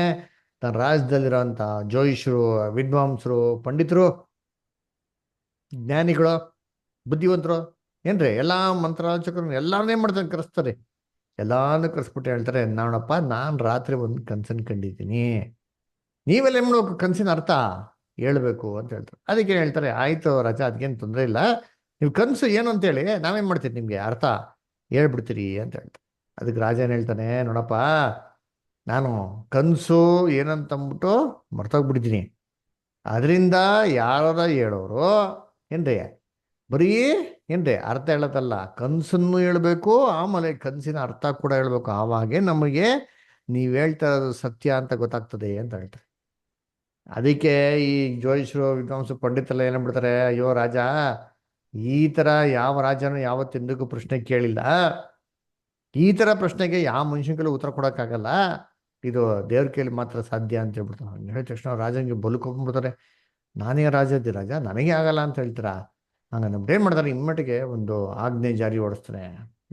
ತನ್ನ ರಾಜ್ಯದಲ್ಲಿರೋಂಥ ಜೋಯಿಷರು, ವಿದ್ವಾಂಸರು, ಪಂಡಿತರು, ಜ್ಞಾನಿಗಳು, ಬುದ್ಧಿವಂತರು, ಏನ್ರಿ ಎಲ್ಲಾ ಮಂತ್ರಾಲೋಚಕರು ಎಲ್ಲಾರನ್ನೇ ಮಾಡ್ತಾನೆ ಕರೆಸ್ತಾರೆ. ಎಲ್ಲಾನು ಕರೆಸ್ಬಿಟ್ಟು ಹೇಳ್ತಾರೆ, ನೋಡಪ್ಪ ನಾನು ರಾತ್ರಿ ಒಂದು ಕನ್ಸನ್ ಕಂಡಿದ್ದೀನಿ, ನೀವೆಲ್ಲ ಏನ್ ಮಾಡ್ಬೇಕು ಕನ್ಸಿನ ಅರ್ಥ ಹೇಳ್ಬೇಕು ಅಂತ ಹೇಳ್ತಾರೆ. ಅದಕ್ಕೆ ಹೇಳ್ತಾರೆ, ಆಯ್ತು ರಾಜ, ಅದಕ್ಕೇನು ತೊಂದರೆ ಇಲ್ಲ, ನೀವು ಕನ್ಸು ಏನು ಅಂತೇಳಿ ನಾವೇನ್ ಮಾಡ್ತೀರಿ ನಿಮ್ಗೆ ಅರ್ಥ ಹೇಳ್ಬಿಡ್ತೀರಿ ಅಂತ ಹೇಳ್ತಾರೆ. ಅದಕ್ಕೆ ರಾಜ ಏನ್ ಹೇಳ್ತಾನೆ, ನೋಡಪ್ಪ ನಾನು ಕನ್ಸು ಏನಂತಂದ್ಬಿಟ್ಟು ಮರ್ತೋಗ್ಬಿಟ್ಟಿದ್ದೀನಿ, ಅದರಿಂದ ಯಾರ ಹೇಳೋರು ಏನ್ರಿ ಬರೀ ಏನ್ರಿ ಅರ್ಥ ಹೇಳತ್ತಲ್ಲ, ಕನ್ಸನ್ನು ಹೇಳ್ಬೇಕು, ಆಮೇಲೆ ಕನ್ಸಿನ ಅರ್ಥ ಕೂಡ ಹೇಳ್ಬೇಕು, ಆವಾಗೆ ನಮಗೆ ನೀವ್ ಹೇಳ್ತಾ ಇರೋದು ಸತ್ಯ ಅಂತ ಗೊತ್ತಾಗ್ತದೆ ಅಂತ ಹೇಳ್ತಾರೆ. ಅದಕ್ಕೆ ಈ ಜ್ಯೋತಿಷರು, ವಿದ್ವಾಂಸರು, ಪಂಡಿತರೆಲ್ಲ ಏನ್ಬಿಡ್ತಾರೆ, ಅಯ್ಯೋ ರಾಜ, ಈ ತರ ಯಾವ ರಾಜನು ಯಾವತ್ತೆಂದಿಗೂ ಪ್ರಶ್ನೆ ಕೇಳಿಲ್ಲ, ಈ ತರ ಪ್ರಶ್ನೆಗೆ ಯಾವ ಮನುಷ್ಯನ ಕೈಲಿ ಉತ್ತರ ಕೊಡಕ್ಕಾಗಲ್ಲ, ಇದು ದೇವ್ರ ಕೈಲಿ ಮಾತ್ರ ಸಾಧ್ಯ ಅಂತ ಹೇಳ್ಬಿಡ್ತಾರೆ. ಹಂಗೆ ಹೇಳಿದ ತಕ್ಷಣ ರಾಜನಿಗೆ ಬಲುಕೊಂಡ್ಬಿಡ್ತಾರೆ. ನಾನೇ ರಾಜ ಇದ್ದೆ ರಾಜ, ನನಗೆ ಆಗಲ್ಲ ಅಂತ ಹೇಳ್ತೀರಾ? ಹಂಗ ನಮ್ದು ಏನ್ ಮಾಡ್ತಾರೆ, ಇಮ್ಮಟಿಗೆ ಒಂದು ಆಜ್ಞೆ ಜಾರಿ ಓಡಿಸ್ತಾನೆ.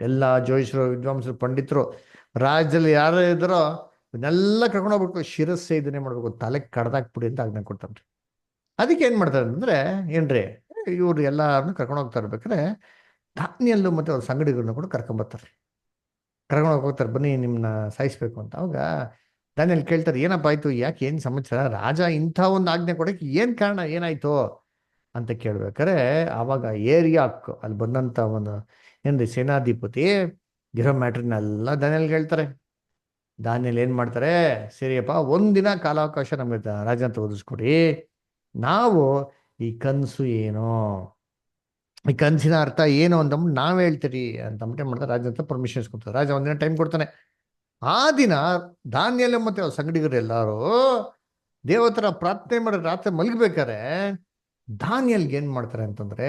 ಎಲ್ಲ ಜ್ಯೋತಿಷರು, ವಿದ್ವಾಂಸರು, ಪಂಡಿತರು ರಾಜ್ಯದಲ್ಲಿ ಯಾರು ಇದ್ದಾರೋ ಇವನ್ನೆಲ್ಲ ಕರ್ಕೊಂಡು ಹೋಗ್ಬಿಟ್ಟು ಶಿರಸ್ಸೆ ಇದನ್ನೇ ಮಾಡ್ಬೇಕು, ತಲೆ ಕಡ್ದಾಕ್ಬಿಡಿ ಅಂತ ಆಜ್ಞೆ ಕೊಡ್ತಾನ್ರಿ. ಅದಕ್ಕೆ ಏನ್ ಮಾಡ್ತಾರೆ ಅಂದ್ರೆ ಏನ್ರಿ, ಇವ್ರು ಎಲ್ಲಾರನ್ನು ಕರ್ಕೊಂಡು ಹೋಗ್ತಾ ಇರ್ಬೇಕಾದ್ರೆ ದಾನಿಯಲ್ಲು ಮತ್ತೆ ಅವ್ರ ಸಂಗಡಿಗಳನ್ನ ಕೂಡ ಕರ್ಕೊಂಬರ್ತಾರೆ. ಕರ್ಕೊಂಡು ಹೋಗ್ತಾರೆ, ಬನ್ನಿ ನಿಮ್ಮನ್ನ ಸಾಯಿಸ್ಬೇಕು ಅಂತ. ಅವಾಗ ದಾನಿಯಲ್ಲಿ ಕೇಳ್ತಾರೆ, ಏನಪ್ಪ ಆಯ್ತು, ಯಾಕೆ ಏನು ಸಮಾಚಾರ, ರಾಜ ಇಂಥ ಒಂದು ಆಜ್ಞೆ ಕೊಡಕ್ಕೆ ಏನು ಕಾರಣ, ಏನಾಯ್ತು ಅಂತ ಕೇಳ್ಬೇಕಾರೆ ಆವಾಗ ಏರಿಯಾಕ್ ಅಲ್ಲಿ ಬಂದಂಥ ಒಂದು ಏನ್ರಿ ಸೇನಾಧಿಪತಿ ಇರೋ ಮ್ಯಾಟ್ರನ್ನೆಲ್ಲ ದಾನಿಯಲ್ಗೆ ಹೇಳ್ತಾರೆ. ದಾನಿಯಲ್ ಏನು ಮಾಡ್ತಾರೆ, ಸರಿಯಪ್ಪ ಒಂದಿನ ಕಾಲಾವಕಾಶ ನಮಗೆ ರಾಜಂತ ಒದಿಸ್ಕೊಡಿ, ನಾವು ಈ ಕನಸು ಏನು, ಈ ಕನಸಿನ ಅರ್ಥ ಏನು ಅಂತಂದ್ಬಿಟ್ಟು ನಾವ್ ಹೇಳ್ತೀರಿ ಅಂತಂದ್ಬಿಟ್ಟು ಮಾಡ್ತಾರೆ. ರಾಜ ಅಂತ ಪರ್ಮಿಷನ್ ಇಸ್ಕೊತಾರೆ. ರಾಜ ಒಂದಿನ ಟೈಮ್ ಕೊಡ್ತಾನೆ. ಆ ದಿನ ದಾನಿಯಲ್ ಮತ್ತೆ ಅವ್ರ ಸಂಗಡಿಗರು ಎಲ್ಲಾರು ದೇವತರ ಪ್ರಾರ್ಥನೆ ಮಾಡಿ ರಾತ್ರಿ ಮಲಗ್ಬೇಕಾರೆ ದಾನಿಯಲ್ಗೆ ಏನ್ ಮಾಡ್ತಾರೆ ಅಂತಂದ್ರೆ,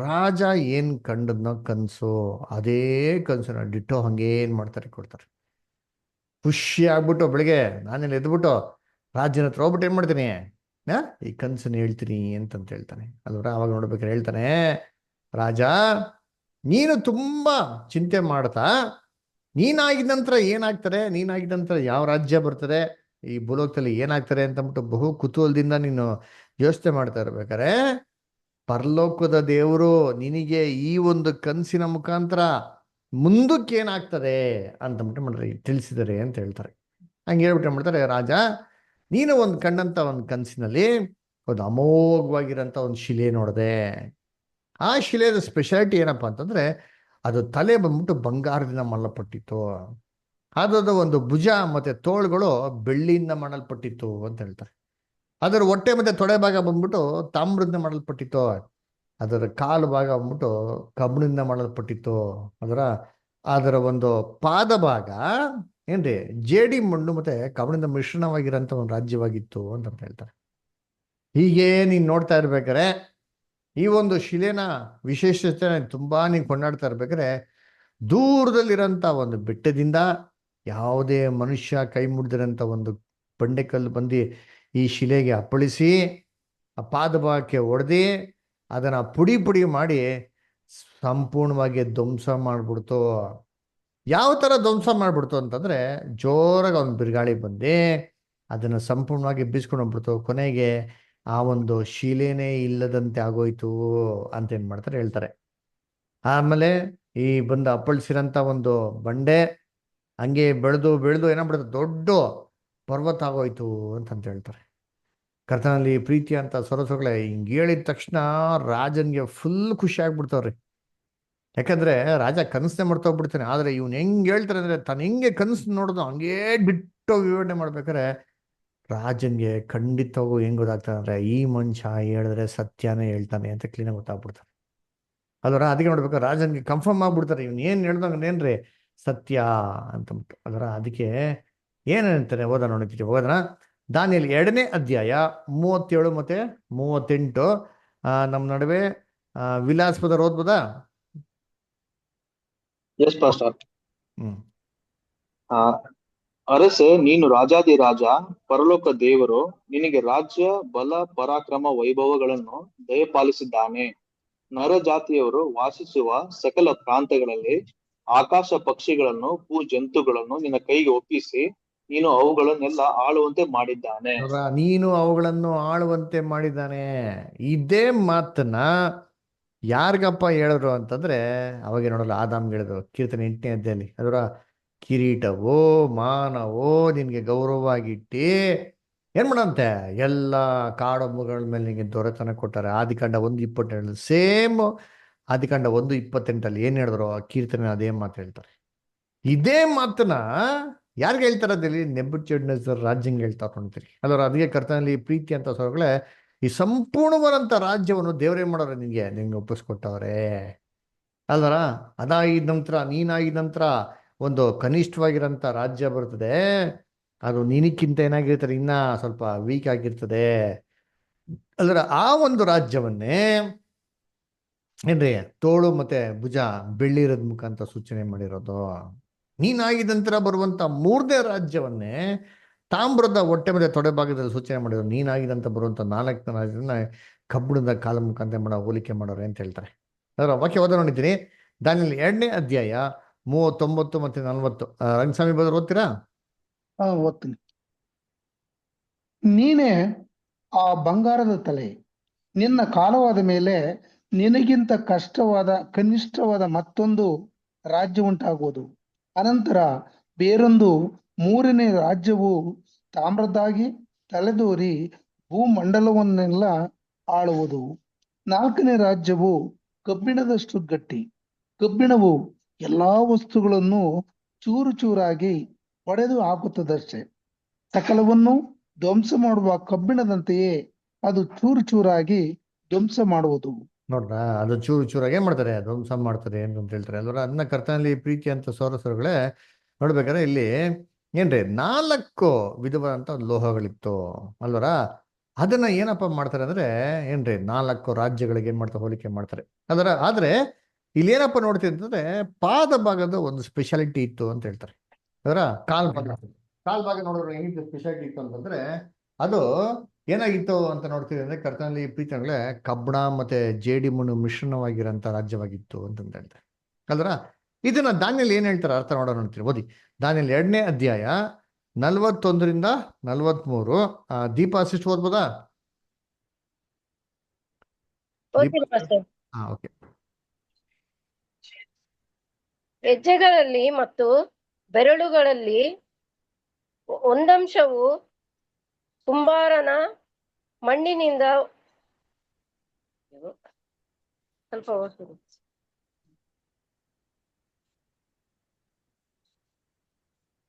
ರಾಜ ಏನ್ ಕಂಡದ್ನೋ ಕನ್ಸು, ಅದೇ ಕನ್ಸನ್ನ ಡಿಟ್ಟೋ ಹಂಗೇ ಏನ್ ಮಾಡ್ತಾರೆ ಕೊಡ್ತಾರೆ. ಖುಷಿ ಆಗ್ಬಿಟ್ಟು ಬೆಳಿಗ್ಗೆ ನಾನೆಲ್ಲ ಎದ್ಬಿಟ್ಟು ರಾಜನ ಹತ್ರ ಹೋಗ್ಬಿಟ್ಟು ಏನ್ ಮಾಡ್ತೀನಿ, ಈ ಕನ್ಸನ್ನು ಹೇಳ್ತೀನಿ ಅಂತಂತ ಹೇಳ್ತಾನೆ ಅಲ್ವರ. ಅವಾಗ ನೋಡ್ಬೇಕಾದ್ರೆ ಹೇಳ್ತಾನೆ, ರಾಜ ನೀನು ತುಂಬಾ ಚಿಂತೆ ಮಾಡ್ತಾ ನೀನಾಗಿದ ನಂತರ ಏನಾಗ್ತಾರೆ, ನೀನಾಗಿದ ನಂತರ ಯಾವ ರಾಜ್ಯ ಬರ್ತದೆ, ಈ ಭೂಲೋಕದಲ್ಲಿ ಏನಾಗ್ತಾರೆ ಅಂತಂದ್ಬಿಟ್ಟು ಬಹು ಕುತೂಹಲದಿಂದ ನೀನು ಯೋಚನೆ ಮಾಡ್ತಾ ಇರ್ಬೇಕಾರೆ ಪರಲೋಕದ ದೇವರು ನಿನಗೆ ಈ ಒಂದು ಕನಸಿನ ಮುಖಾಂತರ ಮುಂದಕ್ಕೆ ಏನಾಗ್ತದೆ ಅಂತಂದ್ಬಿಟ್ಟು ಮಾಡ್ರಿ ತಿಳಿಸಿದರೆ ಅಂತ ಹೇಳ್ತಾರೆ. ಹಂಗೆ ಹೇಳ್ಬಿಟ್ಟು ಮಾಡ್ತಾರೆ, ರಾಜ ನೀನು ಒಂದು ಕಂಡಂತ ಒಂದು ಕನಸಿನಲ್ಲಿ ಒಂದು ಅಮೋಘವಾಗಿರೋಂಥ ಒಂದು ಶಿಲೆ ನೋಡಿದೆ. ಆ ಶಿಲೆಯ ಸ್ಪೆಷಾಲಿಟಿ ಏನಪ್ಪಾ ಅಂತಂದ್ರೆ, ಅದು ತಲೆ ಬಂದ್ಬಿಟ್ಟು ಬಂಗಾರದಿಂದ ಮಾಡಲ್ಪಟ್ಟಿತ್ತು, ಅದರ ಒಂದು ಭುಜ ಮತ್ತೆ ತೋಳುಗಳು ಬೆಳ್ಳಿಯಿಂದ ಮಾಡಲ್ಪಟ್ಟಿತ್ತು ಅಂತ ಹೇಳ್ತಾರೆ. ಅದರ ಹೊಟ್ಟೆ ಮತ್ತೆ ತೊಡೆ ಭಾಗ ಬಂದ್ಬಿಟ್ಟು ತಾಮ್ರದಿಂದ ಮಾಡಲ್ಪಟ್ಟಿತ್ತು, ಅದರ ಕಾಲು ಭಾಗ ಬಂದ್ಬಿಟ್ಟು ಕಬ್ಬಿಣದಿಂದ ಮಾಡಲ್ಪಟ್ಟಿತ್ತು, ಅದರ ಒಂದು ಪಾದ ಭಾಗ ಏನ್ರಿ ಜೇಡಿ ಮಣ್ಣು ಮತ್ತೆ ಕಬ್ಬಿಣದ ಮಿಶ್ರಣವಾಗಿರೋಂಥ ಒಂದು ರಾಜ್ಯವಾಗಿತ್ತು ಅಂತ ಹೇಳ್ತಾರೆ. ಹೀಗೆ ನೀನ್ ನೋಡ್ತಾ ಇರ್ಬೇಕಾರೆ ಈ ಒಂದು ಶಿಲೆನ ವಿಶೇಷತೆ ತುಂಬಾ ನೀನ್ ಕೊಂಡಾಡ್ತಾ ಇರ್ಬೇಕಾದ್ರೆ ದೂರದಲ್ಲಿರೋಂಥ ಒಂದು ಬೆಟ್ಟದಿಂದ ಯಾವುದೇ ಮನುಷ್ಯ ಕೈ ಮುಡ್ದಿರೋಂಥ ಒಂದು ಬಂಡೆಕಲ್ಲು ಬಂದು ಈ ಶಿಲೆಗೆ ಅಪ್ಪಳಿಸಿ ಆ ಪಾದಭಾಗಕ್ಕೆ ಹೊಡೆದಿ ಅದನ್ನ ಪುಡಿ ಪುಡಿ ಮಾಡಿ ಸಂಪೂರ್ಣವಾಗಿ ಧ್ವಂಸ ಮಾಡ್ಬಿಡ್ತು. ಯಾವ ತರ ಧ್ವಂಸ ಮಾಡ್ಬಿಡ್ತು ಅಂತಂದ್ರೆ, ಜೋರಾಗಿ ಅವ್ನ ಬಿರುಗಾಳಿ ಬಂದು ಅದನ್ನ ಸಂಪೂರ್ಣವಾಗಿ ಬೀಸ್ಕೊಂಡು ಹೋಗ್ಬಿಡ್ತು. ಕೊನೆಗೆ ಆ ಒಂದು ಶಿಲೆನೇ ಇಲ್ಲದಂತೆ ಆಗೋಯ್ತು ಅಂತ ಏನ್ ಮಾಡ್ತಾರೆ ಹೇಳ್ತಾರೆ. ಆಮೇಲೆ ಈ ಬಂದು ಅಪ್ಪಳಿಸಿರಂತ ಒಂದು ಬಂಡೆ ಹಂಗೆ ಬೆಳೆದು ಬೆಳೆದು ಏನಾಗ್ಬಿಡುತ್ತೆ, ದೊಡ್ಡ ಪರ್ವತ ಆಗೋಯ್ತು ಅಂತ ಹೇಳ್ತಾರೆ. ಕರ್ತನಲ್ಲಿ ಪ್ರೀತಿ ಅಂತ ಸೊರಸೊಗಳೇ ಹಿಂಗೆ ಹೇಳಿದ ತಕ್ಷಣ ರಾಜನ್ಗೆ ಫುಲ್ ಖುಷಿ ಆಗ್ಬಿಡ್ತಾವ್ರಿ. ಯಾಕಂದ್ರೆ ರಾಜ ಕನಸನ್ನೇ ಮಾಡ್ತೋಗ್ಬಿಡ್ತಾನೆ. ಆದ್ರೆ ಇವ್ನು ಹೆಂಗ್ ಹೇಳ್ತಾರೆ ಅಂದ್ರೆ, ತಾನು ಹೆಂಗೆ ಕನಸು ನೋಡೋದು ಹಂಗೇ ಬಿಟ್ಟು ವಿವರಣೆ ಮಾಡ್ಬೇಕಾರೆ ರಾಜನ್ಗೆ ಖಂಡಿತವಾಗೂ ಹೆಂಗ್ ಗೊತ್ತಾಗ್ತಾನೆ ಅಂದ್ರೆ, ಈ ಮನುಷ್ಯ ಹೇಳಿದ್ರೆ ಸತ್ಯನೇ ಹೇಳ್ತಾನೆ ಅಂತ ಕ್ಲೀನಾಗಿ ಗೊತ್ತಾಗ್ಬಿಡ್ತಾರೆ. ಅದರ ಅದಕ್ಕೆ ನೋಡ್ಬೇಕು, ರಾಜನ್ಗೆ ಕನ್ಫರ್ಮ್ ಆಗ್ಬಿಡ್ತಾರೆ, ಇವ್ನು ಏನ್ ಹೇಳ್ದಂಗೇನ್ರಿ ಸತ್ಯ ಅಂತಂದ್ಬಿಟ್ಟು. ಅದರ ಅದಕ್ಕೆ ಏನ್ ಹೇಳ್ತಾರೆ ಓದ ನೋಡ್ತೀವಿ. ಹೋಗೋದನ ದಾನಿಯೇಲ್ 2ನೇ ಅಧ್ಯಾಯ 37 ಮತ್ತೆ 38 ನಮ್ಮ ನಡುವೆ ವಿಲಾಸ್ಪದ ಓದ್ಬೋದಾ? S pastor. ಅರಸೆ, ನೀನು ರಾಜಾಧಿರಾಜ, ಪರಲೋಕ ದೇವರು ನಿನಗೆ ರಾಜ್ಯ, ಬಲ, ಪರಾಕ್ರಮ, ವೈಭವಗಳನ್ನು ದಯಪಾಲಿಸಿದ್ದಾನೆ. ನರಜಾತಿಯವರು ವಾಸಿಸುವ ಸಕಲ ಪ್ರಾಂತಗಳಲ್ಲಿ ಆಕಾಶ ಪಕ್ಷಿಗಳನ್ನು, ಭೂ ಜಂತುಗಳನ್ನು ನಿನ್ನ ಕೈಗೆ ಒಪ್ಪಿಸಿ ನೀನು ಅವುಗಳನ್ನೆಲ್ಲ ಆಳುವಂತೆ ಮಾಡಿದ್ದಾನೆ. ನೀನು ಅವುಗಳನ್ನು ಆಳುವಂತೆ ಮಾಡಿದ್ದಾನೆ. ಇದೇ ಮಾತನ್ನ ಯಾರಿಗಪ್ಪ ಹೇಳಿದ್ರು ಅಂತಂದ್ರೆ, ಅವಾಗ ನೋಡಲ್ಲ ಆದಾಮ್ಗೆ ಹೇಳಿದ್ರು ಕೀರ್ತನೆ 8ನೇ ಅಧ್ಯಾಯದಲ್ಲಿ. ಅದರ ಕಿರೀಟವೋ ಮಾನವೋ ನಿನ್ಗೆ ಗೌರವವಾಗಿಟ್ಟಿ ಏನ್ ಮಾಡಂತೆ, ಎಲ್ಲ ಕಾಡೊಮ್ಮುಗಳ ಮೇಲೆ ನಿನಗೆ ದೊರೆತನ ಕೊಟ್ಟಾರೆ. ಆದಿಕಾಂಡ 1:28 ಸೇಮ್. ಆದಿಕಾಂಡ 1:28 ಏನ್ ಹೇಳಿದ್ರು ಆ ಕೀರ್ತನೆ ಅದೇ ಮಾತು ಹೇಳ್ತಾರೆ. ಇದೇ ಮಾತನ್ನ ಯಾರಿಗೆ ಹೇಳ್ತಾರೆ ಅದಲ್ಲಿ, ನೆಬೂಕದ್ನೆಚ್ಚರ್ ರಾಜ್ಯಂಗೆ ಹೇಳ್ತಾರೆ ಅಂತೀರಿ. ಅದರ ಅದಕ್ಕೆ ಕರ್ತನಲ್ಲಿ ಪ್ರೀತಿ ಅಂತ ಸೊರಗಳೇ, ಈ ಸಂಪೂರ್ಣವಾದಂಥ ರಾಜ್ಯವನ್ನು ದೇವರೇ ಮಾಡೋರು ನಿಂಗೆ ಒಪ್ಪಿಸ್ಕೊಟ್ಟವ್ರೆ ಅಲ್ವರ. ಅದಾಗಿದ ನಂತರ ನೀನಾಗಿದ ನಂತರ ಒಂದು ಕನಿಷ್ಠವಾಗಿರೋಂಥ ರಾಜ್ಯ ಬರ್ತದೆ. ಅದು ನಿನಕ್ಕಿಂತ ಏನಾಗಿರ್ತಾರೆ, ಇನ್ನ ಸ್ವಲ್ಪ ವೀಕ್ ಆಗಿರ್ತದೆ. ಅಲ್ಲರ ಆ ಒಂದು ರಾಜ್ಯವನ್ನೇ ಏನ್ರಿ ತೋಳು ಮತ್ತೆ ಭುಜ ಬೆಳ್ಳಿ ಇರೋದ್ ಮುಖಾಂತರ ಸೂಚನೆ ಮಾಡಿರೋದು. ನೀನಾಗಿದ ನಂತರ ಬರುವಂತ 3ನೇ ರಾಜ್ಯವನ್ನೇ ತಾಮ್ರದ ಹೊಟ್ಟೆ ಮತ್ತೆ ತೊಡೆ ಭಾಗದಲ್ಲಿ ಸೂಚನೆ ಮಾಡಿದ್ರು. ನೀನಾಗಿದಂತ ಬರುವಂತ 4ನೇ ರಾಜ್ಯವನ್ನ ಕಬ್ಬಿಣದ ಕಾಲ ಮುಖಾಂತರ ಮಾಡೋ ಹೋಲಿಕೆ ಮಾಡೋರೆ ಅಂತ ಹೇಳ್ತಾರೆ. ಅದರ ವಾಕ್ಯ ಓದ ನೋಡಿದ್ದೀನಿ. ದಾನಿಯೇಲ 2ನೇ ಅಧ್ಯಾಯ 39 ಮತ್ತೆ 40. ರಂಗಸ್ವಾಮಿ ಬದರ್ ಓದ್ತೀರಾ? ಓದ್ತೀನಿ. ನೀನೇ ಆ ಬಂಗಾರದ ತಲೆ, ನಿನ್ನ ಕಾಲವಾದ ಮೇಲೆ ನಿನಗಿಂತ ಕನಿಷ್ಠವಾದ ಮತ್ತೊಂದು ರಾಜ್ಯ ಉಂಟಾಗುವುದು. ಅನಂತರ ಬೇರೊಂದು 3ನೇ ರಾಜ್ಯವು ತಾಮ್ರದಾಗಿ ತಲೆದೋರಿ ಭೂಮಂಡಲವನ್ನೆಲ್ಲ ಆಳುವುದು. 4ನೇ ರಾಜ್ಯವು ಕಬ್ಬಿಣದಷ್ಟು ಗಟ್ಟಿ. ಕಬ್ಬಿಣವು ಎಲ್ಲಾ ವಸ್ತುಗಳನ್ನು ಚೂರು ಚೂರಾಗಿ ಹೊಡೆದು ಹಾಕುತ್ತದಷ್ಟೇ. ಸಕಲವನ್ನು ಧ್ವಂಸ ಮಾಡುವ ಕಬ್ಬಿಣದಂತೆಯೇ ಅದು ಚೂರು ಚೂರಾಗಿ ಧ್ವಂಸ ಮಾಡುವುದು. ನೋಡ್ರ, ಅದು ಚೂರು ಚೂರಾಗಿ ಏನ್ ಮಾಡ್ತಾರೆ, ಧ್ವಂಸ ಮಾಡ್ತಾರೆ ಅಂತ ಹೇಳ್ತಾರೆ ಅಲ್ವರ. ಅದನ್ನ ಕರ್ತನಲ್ಲಿ ಪ್ರೀತಿ ಅಂತ ಸೋರಸರುಗಳೇ ನೋಡ್ಬೇಕಾದ್ರೆ ಇಲ್ಲಿ ಏನ್ರಿ 4 ವಿಧವಾದಂತ ಲೋಹಗಳಿತ್ತು ಅಲ್ವರ. ಅದನ್ನ ಏನಪ್ಪ ಮಾಡ್ತಾರೆ ಅಂದ್ರೆ ಏನ್ರಿ 4 ರಾಜ್ಯಗಳಿಗೆ ಏನ್ ಮಾಡ್ತಾರೆ, ಹೋಲಿಕೆ ಮಾಡ್ತಾರೆ ಅದರ. ಆದ್ರೆ ಇಲ್ಲಿ ಏನಪ್ಪ ನೋಡ್ತೀವಿ ಅಂತಂದ್ರೆ ಪಾದ ಭಾಗದ ಒಂದು ಸ್ಪೆಷಾಲಿಟಿ ಇತ್ತು ಅಂತ ಹೇಳ್ತಾರೆ. ಅದರ ಕಾಲ್ ಭಾಗ ನೋಡಿದ್ರೆ ಹೆಂಗಿತ್ತು ಸ್ಪೆಷಾಲಿಟಿ ಇತ್ತು ಅಂತಂದ್ರೆ, ಅದು ಏನಾಗಿತ್ತು ಅಂತ ನೋಡ್ತೀವಿ ಅಂದ್ರೆ ಕರ್ತನಲ್ಲಿ ಪ್ರೀತಿಗಳೇ ಕಬ್ಬಣ ಮತ್ತೆ ಜೇಡಿ ಮಣ್ಣು ಮಿಶ್ರಣವಾಗಿರೋಂಥ ರಾಜ್ಯವಾಗಿತ್ತು ಅಂತಂತ ಹೇಳ್ತಾರೆ ಅಲ್ರ. ಇದನ್ನ ದಾನಿಯೇಲ ಏನ್ ಹೇಳ್ತಾರೆ ಅರ್ಥ ಮಾಡೋಣ ನೋಡ್ತೀವಿ. ಓದಿ ದಾನಿಯೇಲ 2ನೇ ಅಧ್ಯಾಯ 41ರಿಂದ 43. ದೀಪ ಅಸಿಸ್ಟ್ ಓದ್ಬೋದಾ? ಓಕೆ. ಹೆಜ್ಜೆಗಳಲ್ಲಿ ಮತ್ತು ಬೆರಳುಗಳಲ್ಲಿ ಒಂದಂಶವು ಕುಂಬಾರನ ಮಣ್ಣಿನಿಂದ ಸ್ವಲ್ಪ ಓದ್ತೀನಿ.